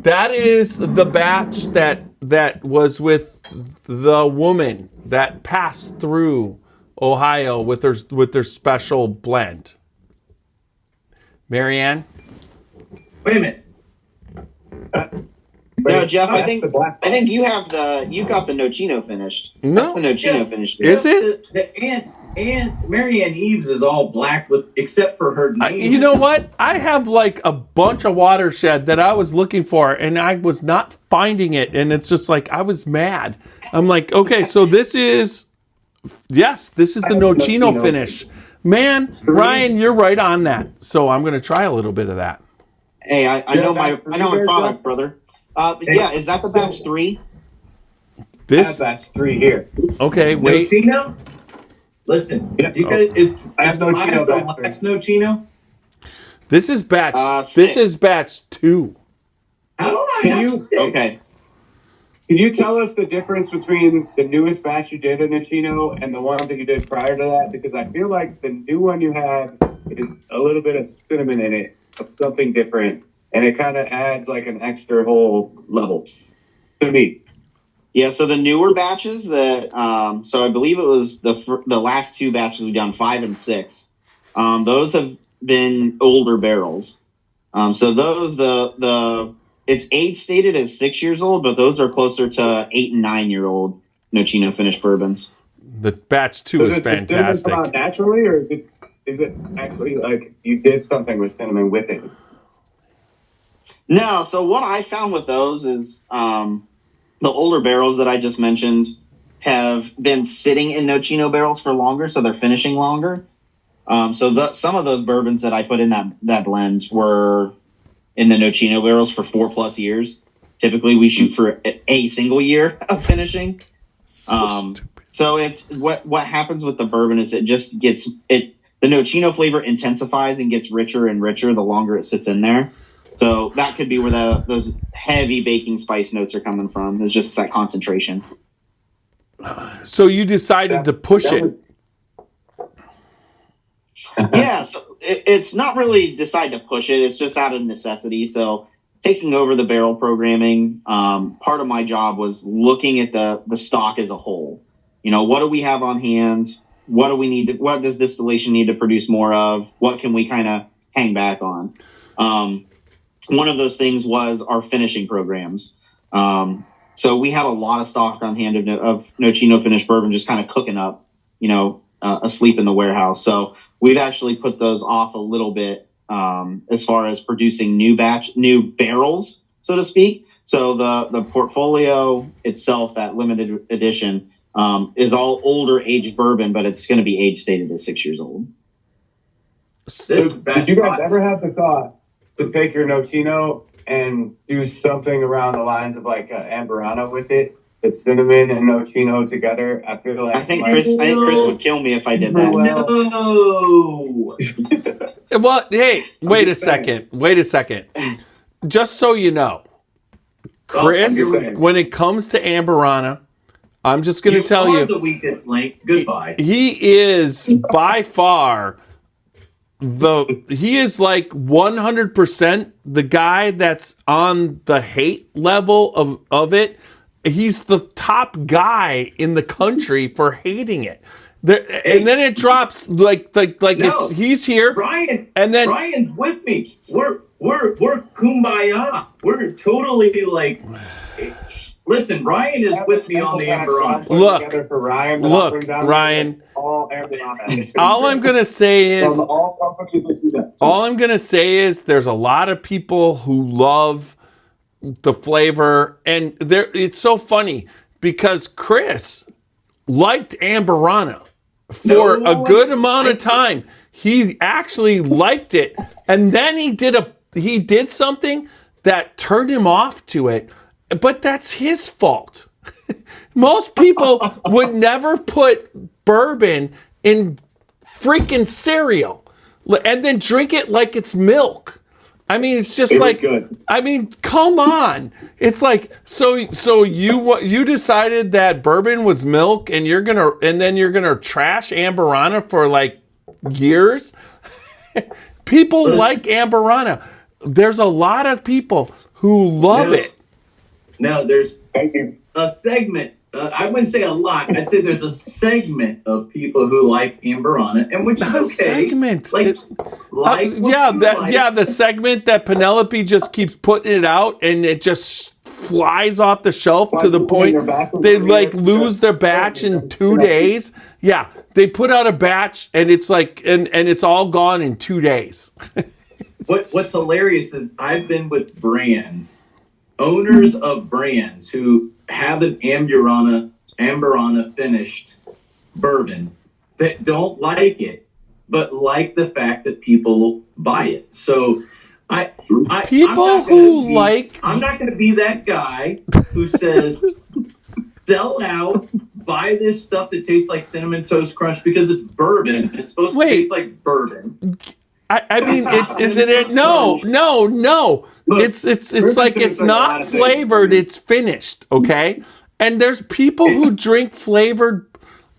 That is the batch that was with the woman that passed through Ohio with their special blend. Marianne? Wait a minute. No, Jeff, I think you got the Nocino finished. No. That's the Nocino finished. Is it? And Marianne Eves is all black except for her name. You know what? I have like a bunch of Watershed that I was looking for, and I was not finding it. And it's just like, I was mad. I'm like, okay, so this is the Nocino finish. Man, Ryan, you're right on that. So I'm going to try a little bit of that. Hey, I know my products, brother. Yeah, is that the batch 3? Batch 3 here. Okay, wait. Nocino? Listen, Yeah. do you guys, is Nocino the batch last Nocino? This is batch. Six. This is batch 2. How do I have 6? Okay. Can you tell us the difference between the newest batch you did in Nocino and the ones that you did prior to that? Because I feel like the new one you have is a little bit of cinnamon in it, of something different, and it kind of adds like an extra whole level to me. Yeah, so the newer batches that, so I believe it was the last 2 batches we've done, 5 and 6. Those have been older barrels. So those, it's age stated as 6 years old, but those are closer to 8 and 9 year old Nocino finished bourbons. The batch 2 is does the cinnamon fantastic. come out naturally, or is it actually like you did something with cinnamon with it? No, so what I found with those is the older barrels that I just mentioned have been sitting in Nocino barrels for longer, so they're finishing longer. So some of those bourbons that I put in that blend were in the Nocino barrels for 4+ years. Typically, we shoot for a single year of finishing. So what happens with the bourbon is it just gets the Nocino flavor intensifies and gets richer and richer the longer it sits in there. So that could be where those heavy baking spice notes are coming from. It's just that concentration. So you decided to push it. Yeah, so it's not really decide to push it. It's just out of necessity. So taking over the barrel programming, part of my job was looking at the stock as a whole. You know, what do we have on hand? What do we need? What does distillation need to produce more of? What can we kind of hang back on? One of those things was our finishing programs. So we had a lot of stock on hand of Nocino finished bourbon just kind of cooking up, asleep in the warehouse. So we've actually put those off a little bit as far as producing new barrels, so to speak. So the portfolio itself, that limited edition, is all older aged bourbon, but it's going to be age stated as 6 years old. So did you guys ever have the thought to take your Nocino and do something around the lines of like Amburana with it? It's cinnamon and Nocino together. I feel like I think Chris would kill me if I did that. No. Well, hey, wait a second. Just so you know, Chris, when it comes to Amburana, I'm just going to tell you, the weakest link. Goodbye. He is by far he is like 100% the guy that's on the hate level of it. He's the top guy in the country for hating it. And then it drops like no, he's here. Ryan, and then Ryan's with me. We're kumbaya. We're totally like. Listen, Ryan is with me on the Amburana. Look, Ryan. All I'm gonna say is there's a lot of people who love the flavor, and it's so funny because Chris liked Amburana for a good amount of time. He actually liked it, and then he did something that turned him off to it. But that's his fault. Most people would never put bourbon in freaking cereal and then drink it like it's milk. I mean, it's just good. I mean, come on. It's like so you decided that bourbon was milk and then you're gonna trash Amburana for like years. People like Amburana. There's a lot of people who love it. Now, there's a segment, I wouldn't say a lot, I'd say there's a segment of people who like Amburana, and which is okay. Segment. The segment that Penelope just keeps putting it out, and it just flies off the shelf Why to the is it putting point their batch on they the like air? lose their batch in 2 days. Yeah, they put out a batch and it's like and it's all gone in 2 days. What's hilarious is I've been with brands, owners of brands who have an Amberana finished bourbon that don't like it, but like the fact that people buy it. So I'm not going to be that guy who says, sell out, buy this stuff that tastes like Cinnamon Toast Crunch because it's bourbon. It's supposed to taste like bourbon. I mean, isn't it? No. Look, It's like it's not flavored. It's finished. Okay, and there's people who drink flavored.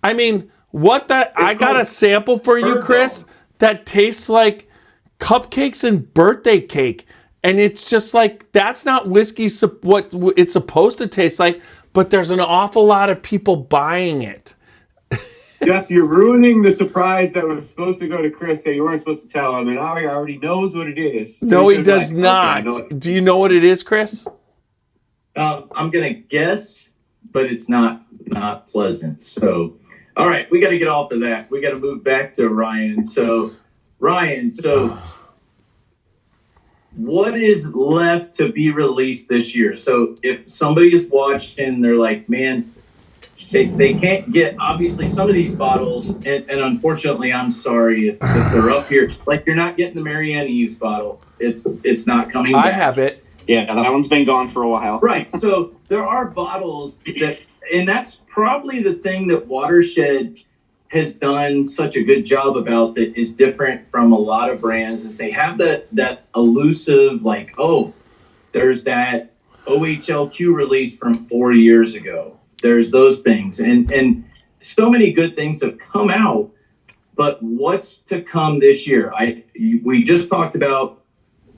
I mean, I got a sample for you, Chris, that tastes like cupcakes and birthday cake, and it's just like that's not whiskey. What it's supposed to taste like, but there's an awful lot of people buying it. Jeff, you're ruining the surprise that was supposed to go to Chris that you weren't supposed to tell him, and Ari already knows what it is. So No, he does not. Okay, Do you know what it is, Chris? I'm gonna guess, but it's not pleasant. So, all right, we got to get off of that. We got to move back to Ryan. So, Ryan, what is left to be released this year? So, if somebody is watching, they're like, man. They can't get, obviously, some of these bottles, and unfortunately, I'm sorry if they're up here. Like, you're not getting the Marianne Eves bottle. It's not coming back. I have it. Yeah, that one's been gone for a while. Right. So there are bottles that, and that's probably the thing that Watershed has done such a good job about that is different from a lot of brands is they have that elusive, like, oh, there's that OHLQ release from 4 years ago. There's those things, and so many good things have come out. But what's to come this year? We just talked about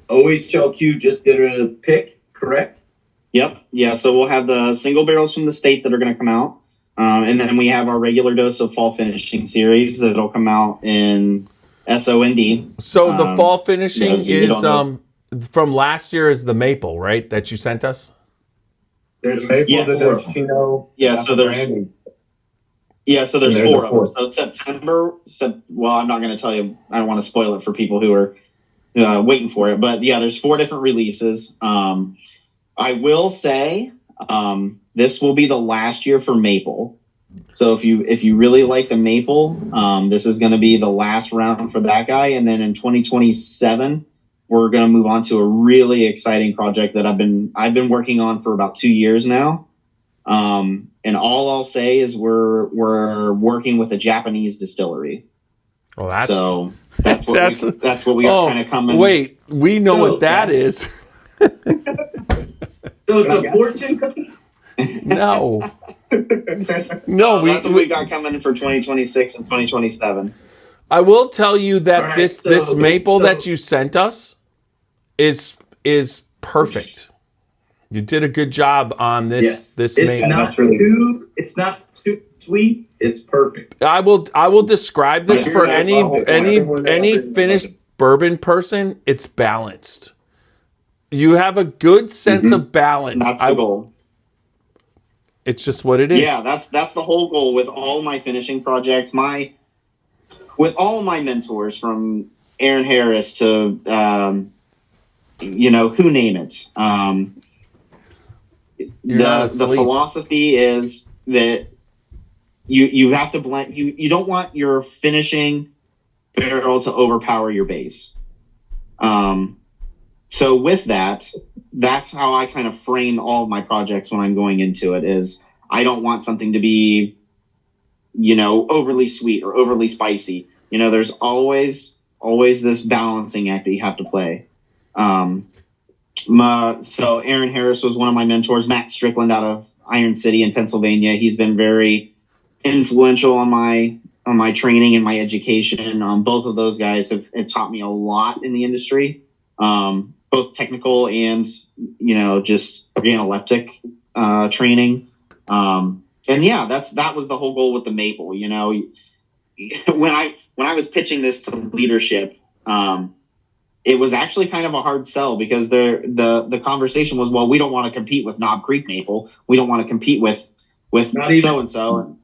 OHLQ just did a pick, correct? Yep. Yeah. So we'll have the single barrels from the state that are going to come out, and then we have our regular dose of fall finishing series that'll come out in SOND. So the fall finishing is from last year is the maple, right? That you sent us. There's maple, the Chino. So there's brandy. So there's four of them. So September. Well, I'm not going to tell you. I don't want to spoil it for people who are waiting for it. But yeah, there's 4 different releases. I will say this will be the last year for maple. So if you really like the maple, this is going to be the last round for that guy. And then in 2027. We're going to move on to a really exciting project that I've been working on for about 2 years now. And all I'll say is we're working with a Japanese distillery. Well, that's what we got kind of coming. Wait, we know what that is. So it's a fortune cookie? No. That's what we got coming for 2026 and 2027. I will tell you that this maple that you sent us is perfect. You did a good job on this maple. It's not too sweet. It's perfect. I will describe this for any finished bourbon person. It's balanced. You have a good sense of balance. That's the goal. It's just what it is. Yeah, that's the whole goal with all my finishing projects. With all of my mentors, from Aaron Harris to who name it. The philosophy is that you have to blend. You don't want your finishing barrel to overpower your base. So with that, that's how I kind of frame all of my projects when I'm going into it. Is I don't want something to be overly sweet or overly spicy. There's always this balancing act that you have to play. So Aaron Harris was one of my mentors. Matt Strickland out of Iron City in Pennsylvania. He's been very influential on my training and my education. Both of those guys have taught me a lot in the industry, both technical and just organoleptic training. And yeah, that was the whole goal with the maple. When I was pitching this to leadership, it was actually kind of a hard sell because the conversation was, well, we don't want to compete with Knob Creek maple. We don't want to compete with so and so.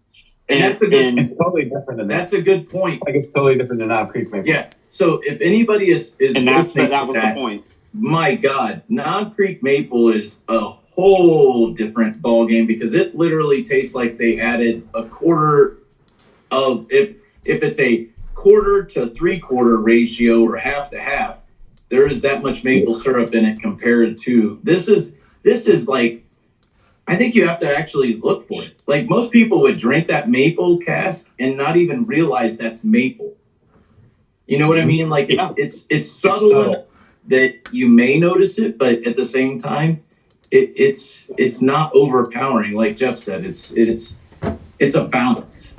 And that's a good. It's totally different than that. That's a good point. Like, it's totally different than Knob Creek maple. Yeah. So if anybody is And that was the point. My God, Knob Creek maple is a whole different ball game because it literally tastes like they added a quarter of if it's a quarter to 3/4 ratio or half to half, there is that much maple syrup in it compared to this is like, I think you have to actually look for it. Like, most people would drink that maple cask and not even realize that's maple. You know what I mean? Like, it's subtle that you may notice it, but at the same time, it's not overpowering. Like Jeff said, it's a balance.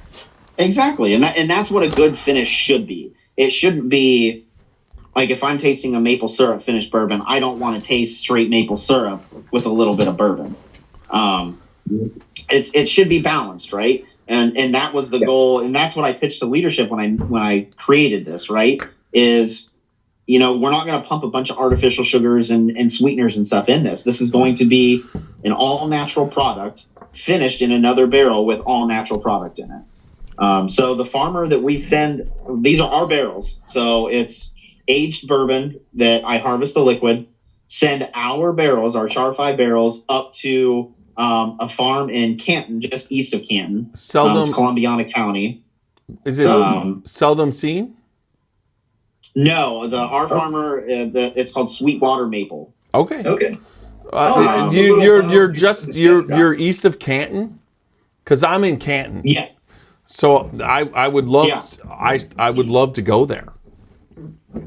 Exactly, and that's what a good finish should be. It shouldn't be like, if I'm tasting a maple syrup finished bourbon, I don't want to taste straight maple syrup with a little bit of bourbon. It should be balanced, right? And that was the goal, and that's what I pitched to leadership when I created this. Right? Is, we're not going to pump a bunch of artificial sugars and sweeteners and stuff in this. This is going to be an all natural product finished in another barrel with all natural product in it. So the farmer that we send, these are our barrels. So it's aged bourbon that I harvest the liquid, send our barrels, our Char 5 barrels, up to a farm in Canton, just east of Canton. It's Columbiana County. Is it seldom seen? No, our farmer, it's called Sweetwater Maple. Okay. You're east of Canton, because I'm in Canton. Yeah. So I would love I would love to go there.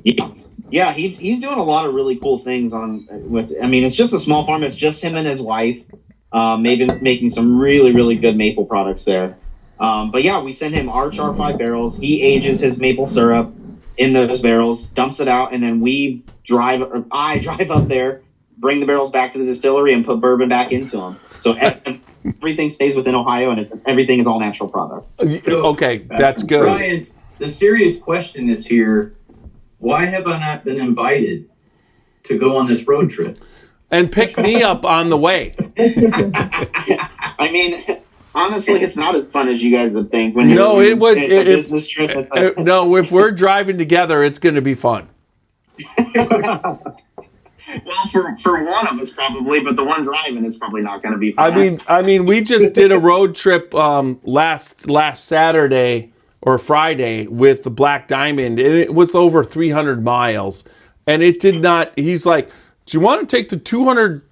Yeah. He's doing a lot of really cool things it's just a small farm. It's just him and his wife, maybe making some really, really good maple products there. But yeah, we send him our Char 5 barrels. He ages his maple syrup in those barrels, dumps it out, and then I drive up there, bring the barrels back to the distillery, and put bourbon back into them. So everything stays within Ohio, and everything is all natural product. Okay, that's good. Ryan, the serious question is here: why have I not been invited to go on this road trip? And pick me up on the way. Honestly, it's not as fun as you guys would think. Business trip. No, if we're driving together, it's going to be fun. Well, for one of us probably, but the one driving is probably not going to be fun. I mean, we just did a road trip last Saturday or Friday with the Black Diamond, and it was over 300 miles, and it did not. He's like, "Do you want to take the 200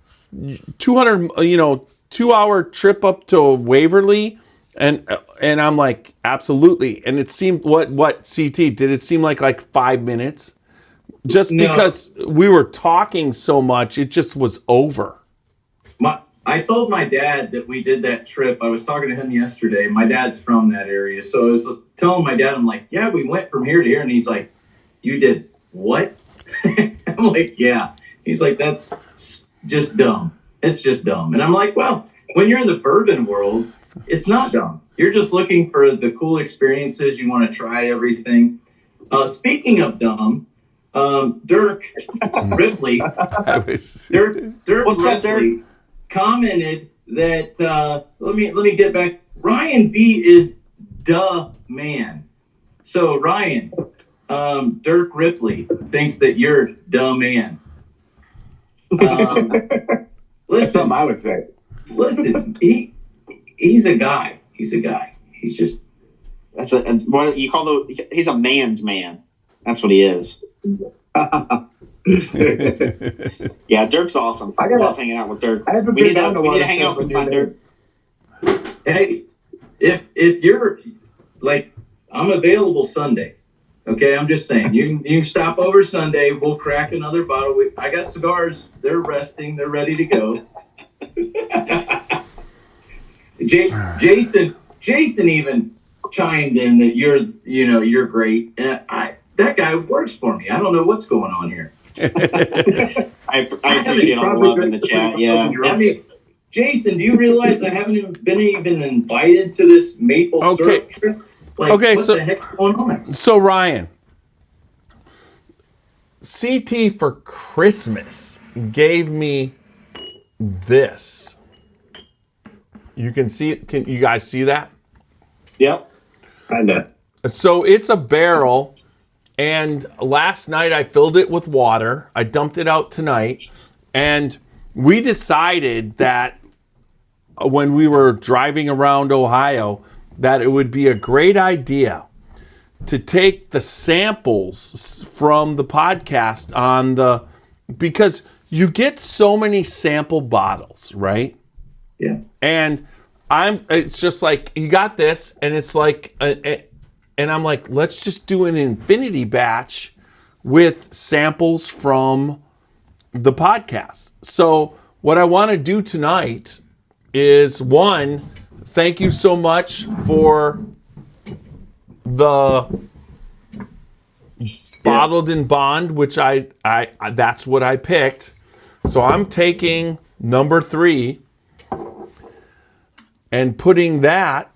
2-hour trip up to Waverly?" And I'm like, absolutely. And it seemed what CT did it seem like 5 minutes? Just because we were talking so much, it just was over. I told my dad that we did that trip. I was talking to him yesterday. My dad's from that area. So I was telling my dad, I'm like, yeah, we went from here to here. And he's like, you did what? I'm like, yeah. He's like, that's just dumb. It's just dumb. And I'm like, well, when you're in the bourbon world, it's not dumb. You're just looking for the cool experiences. You want to try everything. Speaking of dumb, Dirk Ripley, Ripley commented that, let me get back. Ryan V is the man. So Ryan, Dirk Ripley thinks that you're the man. That's something I would say. Listen, he's a guy. He's a guy. He's just. He's a man's man. That's what he is. Yeah, Dirk's awesome. I love hanging out with Dirk. We need to hang out sometime, Dirk. Hey, if you're like, I'm available Sunday. Okay, I'm just saying. You can stop over Sunday. We'll crack another bottle. I got cigars. They're resting. They're ready to go. Jason even chimed in that you're great. And that guy works for me. I don't know what's going on here. I appreciate all the love in the chat. Yeah. Jason, do you realize I haven't been even invited to this maple syrup trip? What the heck's going on? So Ryan, CT for Christmas gave me this. You can see it. Can you guys see that? Yep. Kinda. So it's a barrel, and last night I filled it with water. I dumped it out tonight, and we decided that when we were driving around Ohio that it would be a great idea to take the samples from the podcast because you get so many sample bottles, right? Yeah. And it's just like, you got this, and it's like, and I'm like, let's just do an infinity batch with samples from the podcast. So what I want to do tonight is, one, thank you so much for the bottled in bond, which I that's what I picked. So I'm taking number 3 and putting that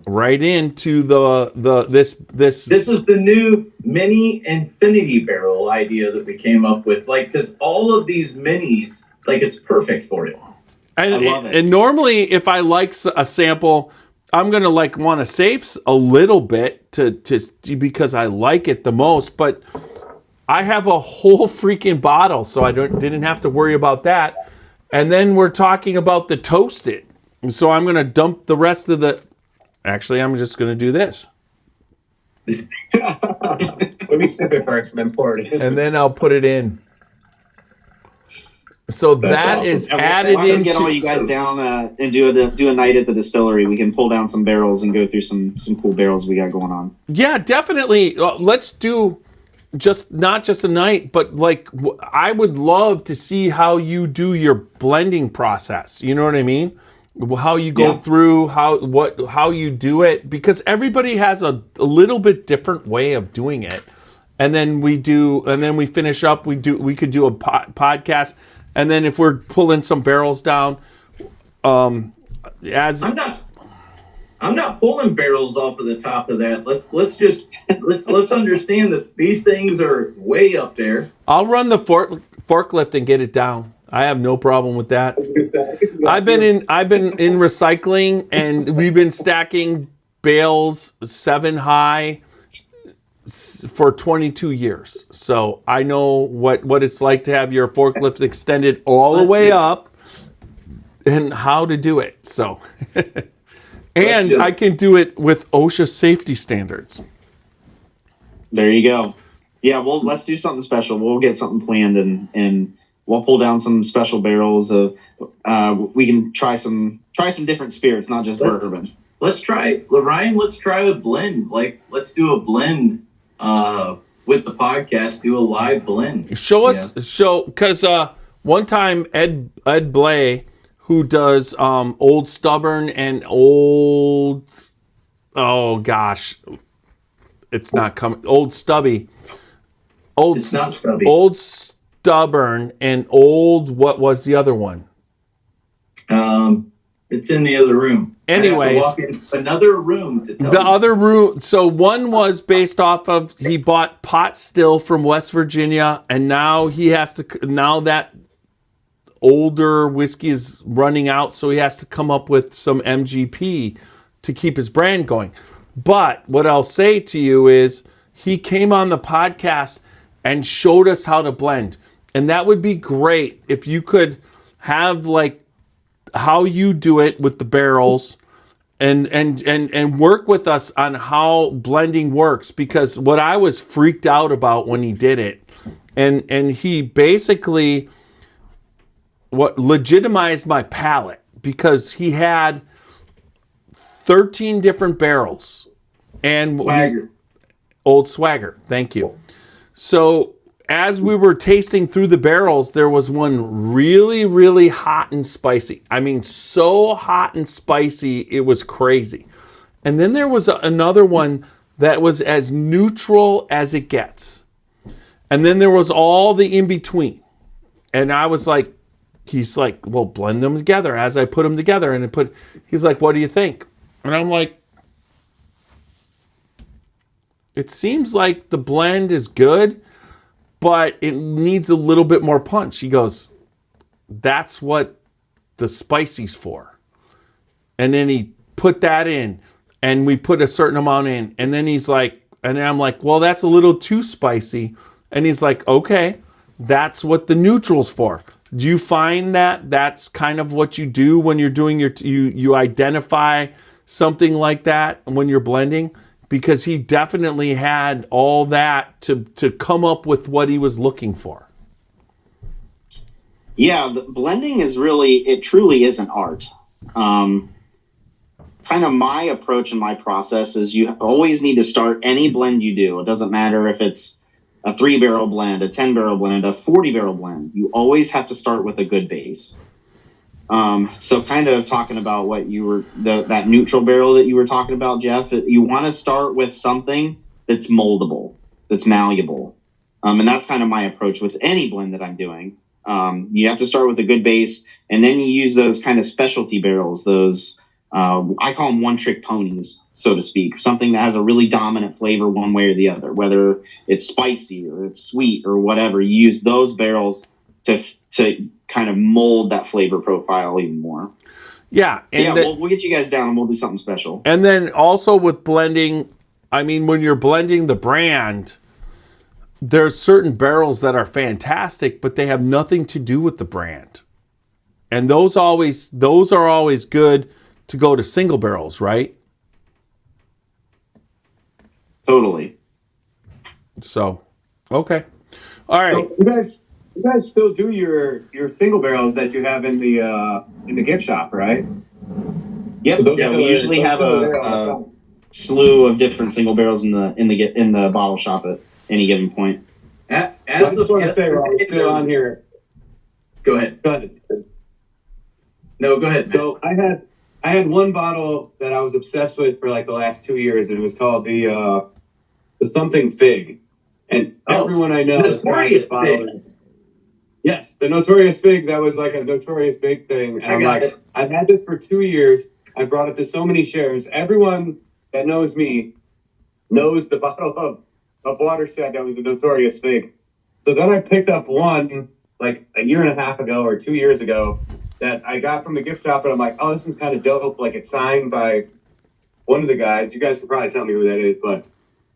right into this. This is the new mini infinity barrel idea that we came up with. Like, because all of these minis, like, it's perfect for it. And, I love it. And normally, if I like a sample, I'm gonna want to save a little bit to because I like it the most. But I have a whole freaking bottle, so I didn't have to worry about that. And then we're talking about the toasted, so I'm gonna dump the rest of the. Actually, I'm just gonna do this, Let me sip it first and then pour it in. and then I'll put it in. So That's that awesome. is And added once we get all into. you guys down and do a night at the distillery, we can pull down some barrels and go through some cool barrels we got going on. Yeah, definitely. Let's do not just a night, but like I would love to see how you do your blending process. You know what I mean? How you go through how you do it, because everybody has a little bit different way of doing it. And then we finish up. We could do a podcast, and then if we're pulling some barrels down, I'm not pulling barrels off of the top of that. Let's understand that these things are way up there. I'll run the forklift and get it down. I have no problem with that. I've been in recycling, and we've been stacking bales 7 high for 22 years. So I know what it's like to have your forklift extended all the way up and how to do it. So and I can do it with OSHA safety standards. There you go. Yeah, let's do something special. We'll get something planned and we'll pull down some special barrels of. We can try some different spirits, not just bourbon. Let's try a blend. Like, let's do a blend with the podcast. Do a live blend. Because one time Ed Blay, who does Old Stubborn and Old, oh gosh, it's not coming. Old Stubby. It's not Stubby. Old Stubborn and Old, what was the other one? It's in the other room. Anyways, I have to walk in another room to tell the you. other room. So one was based off of, he bought pot still from West Virginia, and now now that older whiskey is running out, so he has to come up with some MGP to keep his brand going. But what I'll say to you is, he came on the podcast and showed us how to blend. And that would be great if you could have like how you do it with the barrels and work with us on how blending works, because what I was freaked out about when he did it, and he basically legitimized my palate, because he had 13 different barrels and Old Swagger, thank you. So as we were tasting through the barrels, there was one really, really hot and spicy. I mean, so hot and spicy, it was crazy. And then there was another one that was as neutral as it gets. And then there was all the in-between. And I was like, he's like, well, blend them together. As I put them together, he's like, what do you think? And I'm like, it seems like the blend is good, but it needs a little bit more punch. He goes, that's what the spicy's for. And then he put that in, and we put a certain amount in. And then he's like, and I'm like, well, that's a little too spicy. And he's like, okay, that's what the neutral's for. Do you find that that's kind of what you do when you're doing you identify something like that when you're blending? Because he definitely had all that to come up with what he was looking for. Yeah, the blending is it truly is an art. Kind of my approach and my process is you always need to start any blend you do. It doesn't matter if it's a 3-barrel blend, a 10-barrel blend, a 40-barrel blend. You always have to start with a good base. So kind of talking about what you were, that neutral barrel that you were talking about, Jeff, you want to start with something that's moldable, that's malleable. And that's kind of my approach with any blend that I'm doing. You have to start with a good base, and then you use those kind of specialty barrels, those, I call them one-trick ponies, so to speak, something that has a really dominant flavor one way or the other, whether it's spicy or it's sweet or whatever. You use those barrels to kind of mold that flavor profile even more. Yeah. And we'll get you guys down and we'll do something special. And then also with blending, I mean, when you're blending the brand, there's certain barrels that are fantastic, but they have nothing to do with the brand. And those are always good to go to single barrels, right? Totally. So, okay. All right. So you guys still do your single barrels that you have in the gift shop, right? Yep. So we usually have a slew of different single barrels in the bottle shop at any given point. I just want to say, while we're still on here. Go ahead. No, go ahead. So I had one bottle that I was obsessed with for like the last 2 years, and it was called the something fig. And everyone I know is Notorious Fig. Yes, the Notorious Fig. That was like a Notorious Fig thing. And I'm like, I've had this for 2 years. I brought it to so many shares. Everyone that knows me knows the bottle of Watershed that was the Notorious Fig. So then I picked up one like a year and a half ago or 2 years ago that I got from the gift shop, and I'm like, oh, this one's kind of dope. Like, it's signed by one of the guys. You guys can probably tell me who that is, but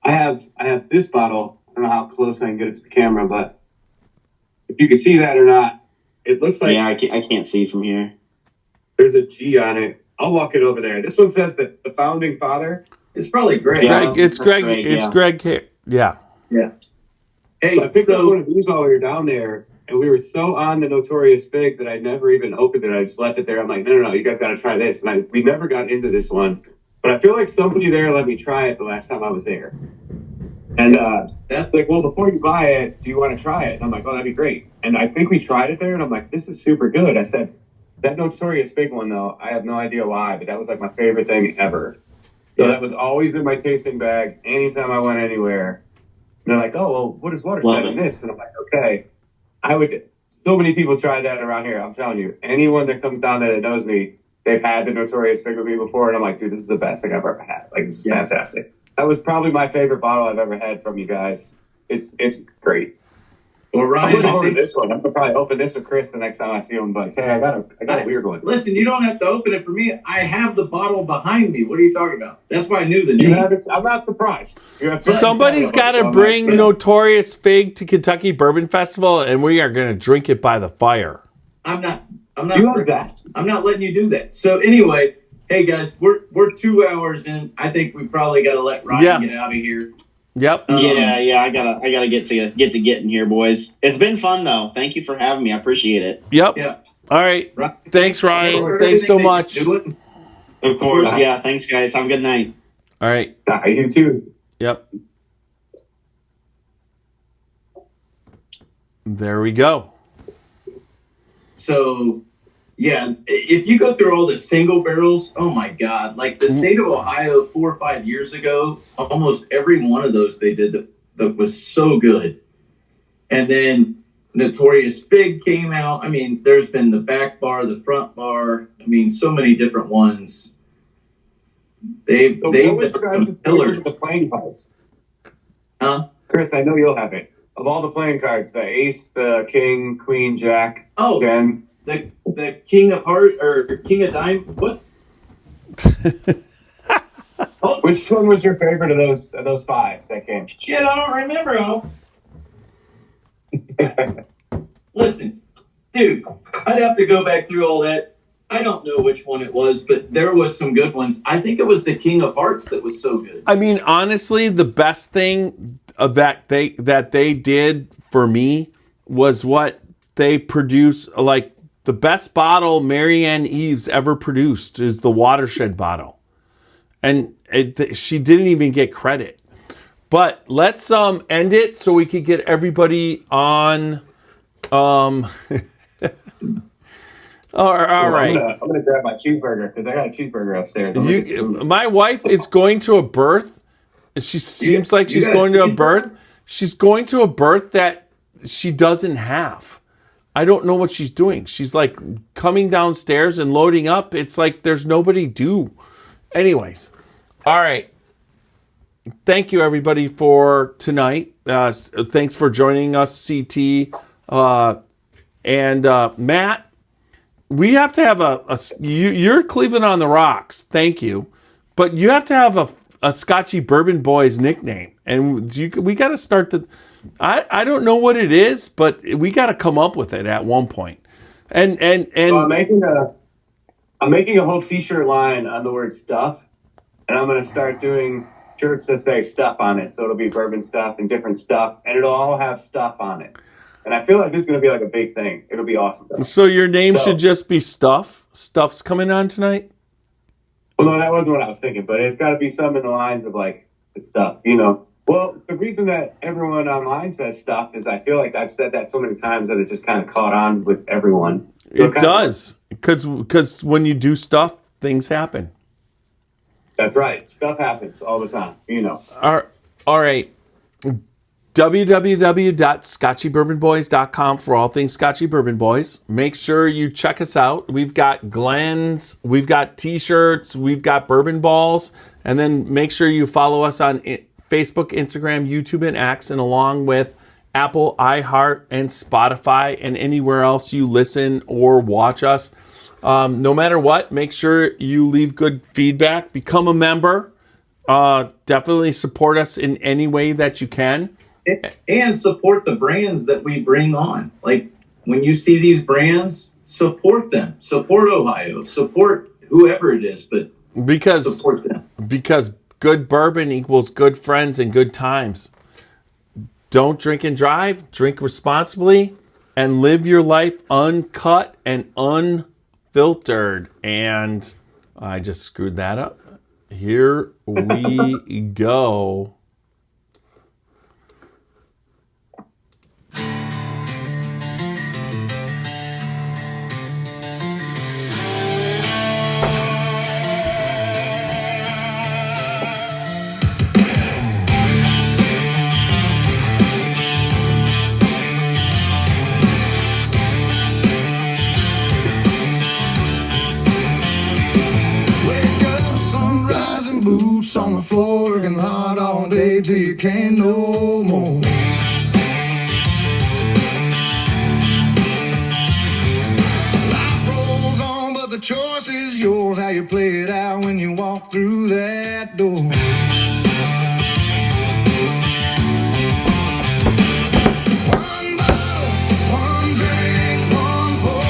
I have this bottle. I don't know how close I can get it to the camera, but if you can see that or not, it looks like... Yeah, I can't see from here. There's a G on it. I'll walk it over there. This one says that the founding father. It's probably Greg. Yeah, It's Greg. yeah. Greg. Yeah. Yeah. Hey, So I picked up one of these while we were down there, and we were so on the Notorious Fig that I never even opened it. I just left it there. I'm like, no, you guys got to try this. And we never got into this one. But I feel like somebody there let me try it the last time I was there. And that's like, well, before you buy it, do you want to try it? And I'm like, oh, that'd be great. And I think we tried it there, and I'm like, this is super good. I said, that Notorious Fig one, though, I have no idea why, but that was like my favorite thing ever. So that was always in my tasting bag anytime I went anywhere. And they're like, oh, well, what is Watershed in this? And I'm like, okay. So many people tried that around here. I'm telling you, anyone that comes down there that knows me, they've had the Notorious Fig with me before. And I'm like, dude, this is the best thing I've ever had. Like, this is fantastic. That was probably my favorite bottle I've ever had from you guys. It's great. Well, Ryan, I'm gonna this one. I'm gonna probably open this with Chris the next time I see him. But hey, I got a weird one. Listen, you don't have to open it for me. I have the bottle behind me. What are you talking about? That's why I knew the name. You have it. I'm not surprised. Somebody's got to bring Notorious Fig to Kentucky Bourbon Festival, and we are going to drink it by the fire. I'm not. Do you like that? I'm not letting you do that. So anyway, hey guys, we're 2 hours in. I think we probably got to let Ryan get out of here. Yep. Yeah. I gotta get to getting here, boys. It's been fun though. Thank you for having me. I appreciate it. Yep. Yeah. All right. Thanks, Ryan. Thanks so much. Of course. Yeah. Thanks, guys. Have a good night. All right. You too. Yep. There we go. So, yeah, if you go through all the single barrels, oh my God, like the state of Ohio 4 or 5 years ago, almost every one of those they did that was so good. And then Notorious Fig came out. I mean, there's been the back bar, the front bar. I mean, so many different ones. They've done some pillars. The playing cards. Chris, I know you'll have it. Of all the playing cards, the ace, the king, queen, jack, Oh, 10. the king of heart or king of dime. What? Oh, Which one was your favorite of those five that came? shit, I don't remember. Listen, dude, I'd have to go back through all that. I don't know which one it was, but there was some good ones. I think it was the King of Hearts that was so good. I mean, honestly, the best thing that they did for me was what they produce. Like the best bottle Marianne Eves ever produced is the Watershed bottle, and she didn't even get credit. But let's end it so we could get everybody on. All right. I'm gonna grab my cheeseburger because I got a cheeseburger upstairs. My wife is going to a birth. She seems like she's going to a birth. She's going to a birth that she doesn't have. I don't know what she's doing. She's like coming downstairs and loading up. It's like there's nobody due. Anyways, all right. Thank you everybody for tonight. Thanks for joining us, CT and Matt. We have to have you're Cleveland on the Rocks. Thank you. But you have to have a Scotchy Bourbon Boys nickname. And we got to start I don't know what it is, but we got to come up with it at one point. And I'm making a whole t-shirt line on the word stuff. And I'm going to start doing shirts that say stuff on it. So it'll be bourbon stuff and different stuff. And it'll all have stuff on it. And I feel like this is going to be like a big thing. It'll be awesome. So your name should just be Stuff? Stuff's coming on tonight? Well, no, that wasn't what I was thinking. But it's got to be something in the lines of like the stuff, you know. Well, the reason that everyone online says stuff is I feel like I've said that so many times that it just kind of caught on with everyone. So it does. Because when you do stuff, things happen. That's right. Stuff happens all the time, you know. All right. www.scotchybourbonboys.com for all things Scotchy Bourbon Boys. Make sure you check us out. We've got Glens, we've got t-shirts, we've got bourbon balls, and then make sure you follow us on Facebook, Instagram, YouTube, and X, and along with Apple, iHeart, and Spotify, and anywhere else you listen or watch us. No matter what, make sure you leave good feedback. Become a member. Definitely support us in any way that you can. And support the brands that we bring on. Like when you see these brands, support them. Support Ohio. Support whoever it is, but support them. Because good bourbon equals good friends and good times. Don't drink and drive. Drink responsibly and live your life uncut and unfiltered. And I just screwed that up. Here we go. Boots on the floor, working hard all day till you can't no more. Life rolls on, but the choice is yours. How you play it out when you walk through that door. One bottle, one drink, one pour.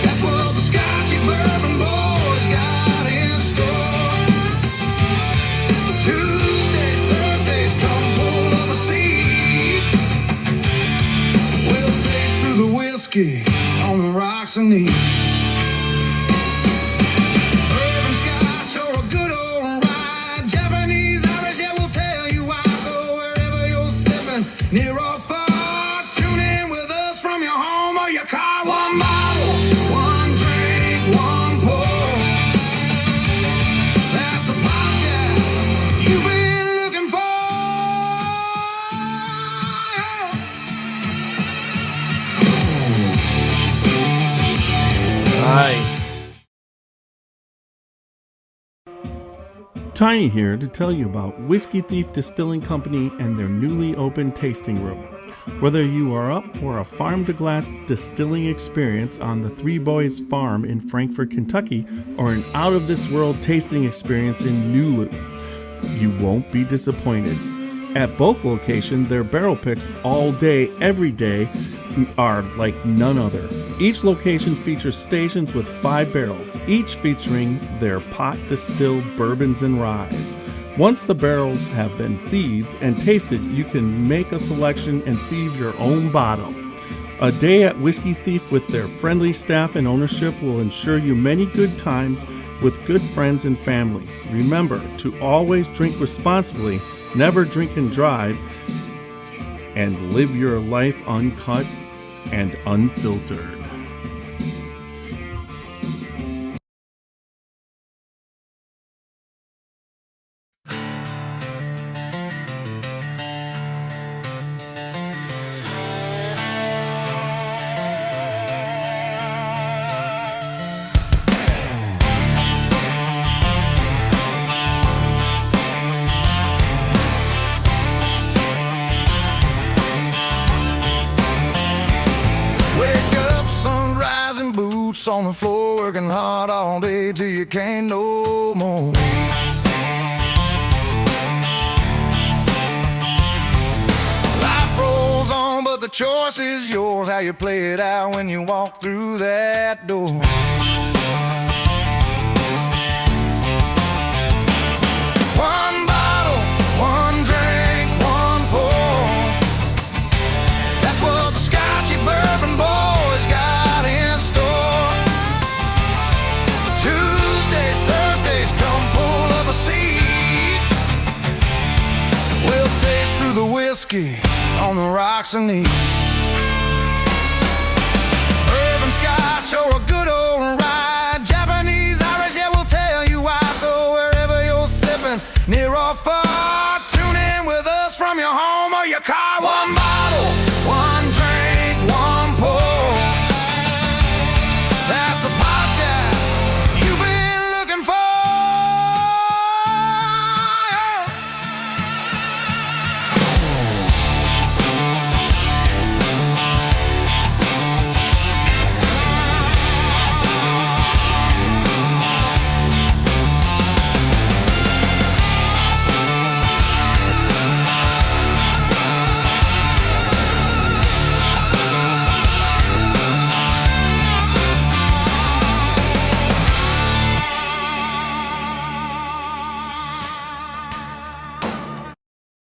That's what the Scotchy Bourbon Boys got in store. Tuesdays, Thursdays, come pull up a seat. We'll taste through the whiskey on the rocks and eat. Bourbon Scotch or a good old rye. Japanese, Irish, yeah, we'll tell you why. So wherever you're sipping, near or far, tune in with us from your home or your car. One bottle, one drink, one pour. That's the podcast you've been looking for. Hi. Tiny here to tell you about Whiskey Thief Distilling Company and their newly opened tasting room. Whether you are up for a farm-to-glass distilling experience on the Three Boys Farm in Frankfort, Kentucky, or an out-of-this-world tasting experience in Nulu, you won't be disappointed. At both locations, their barrel picks all day, every day are like none other. Each location features stations with 5 barrels, each featuring their pot-distilled bourbons and ryes. Once the barrels have been thieved and tasted, you can make a selection and thieve your own bottom. A day at Whiskey Thief with their friendly staff and ownership will ensure you many good times with good friends and family. Remember to always drink responsibly, never drink and drive, and live your life uncut and unfiltered. On the floor working hard all day till you can't no more. Life rolls on, but the choice is yours, how you play it out when you walk through that door. One bottle, one drink, one pour. That's what the Scotchy Bourbon boys got in store. Tuesdays, Thursdays, come pull up a seat. We'll taste through the whiskey on the rocks and eat.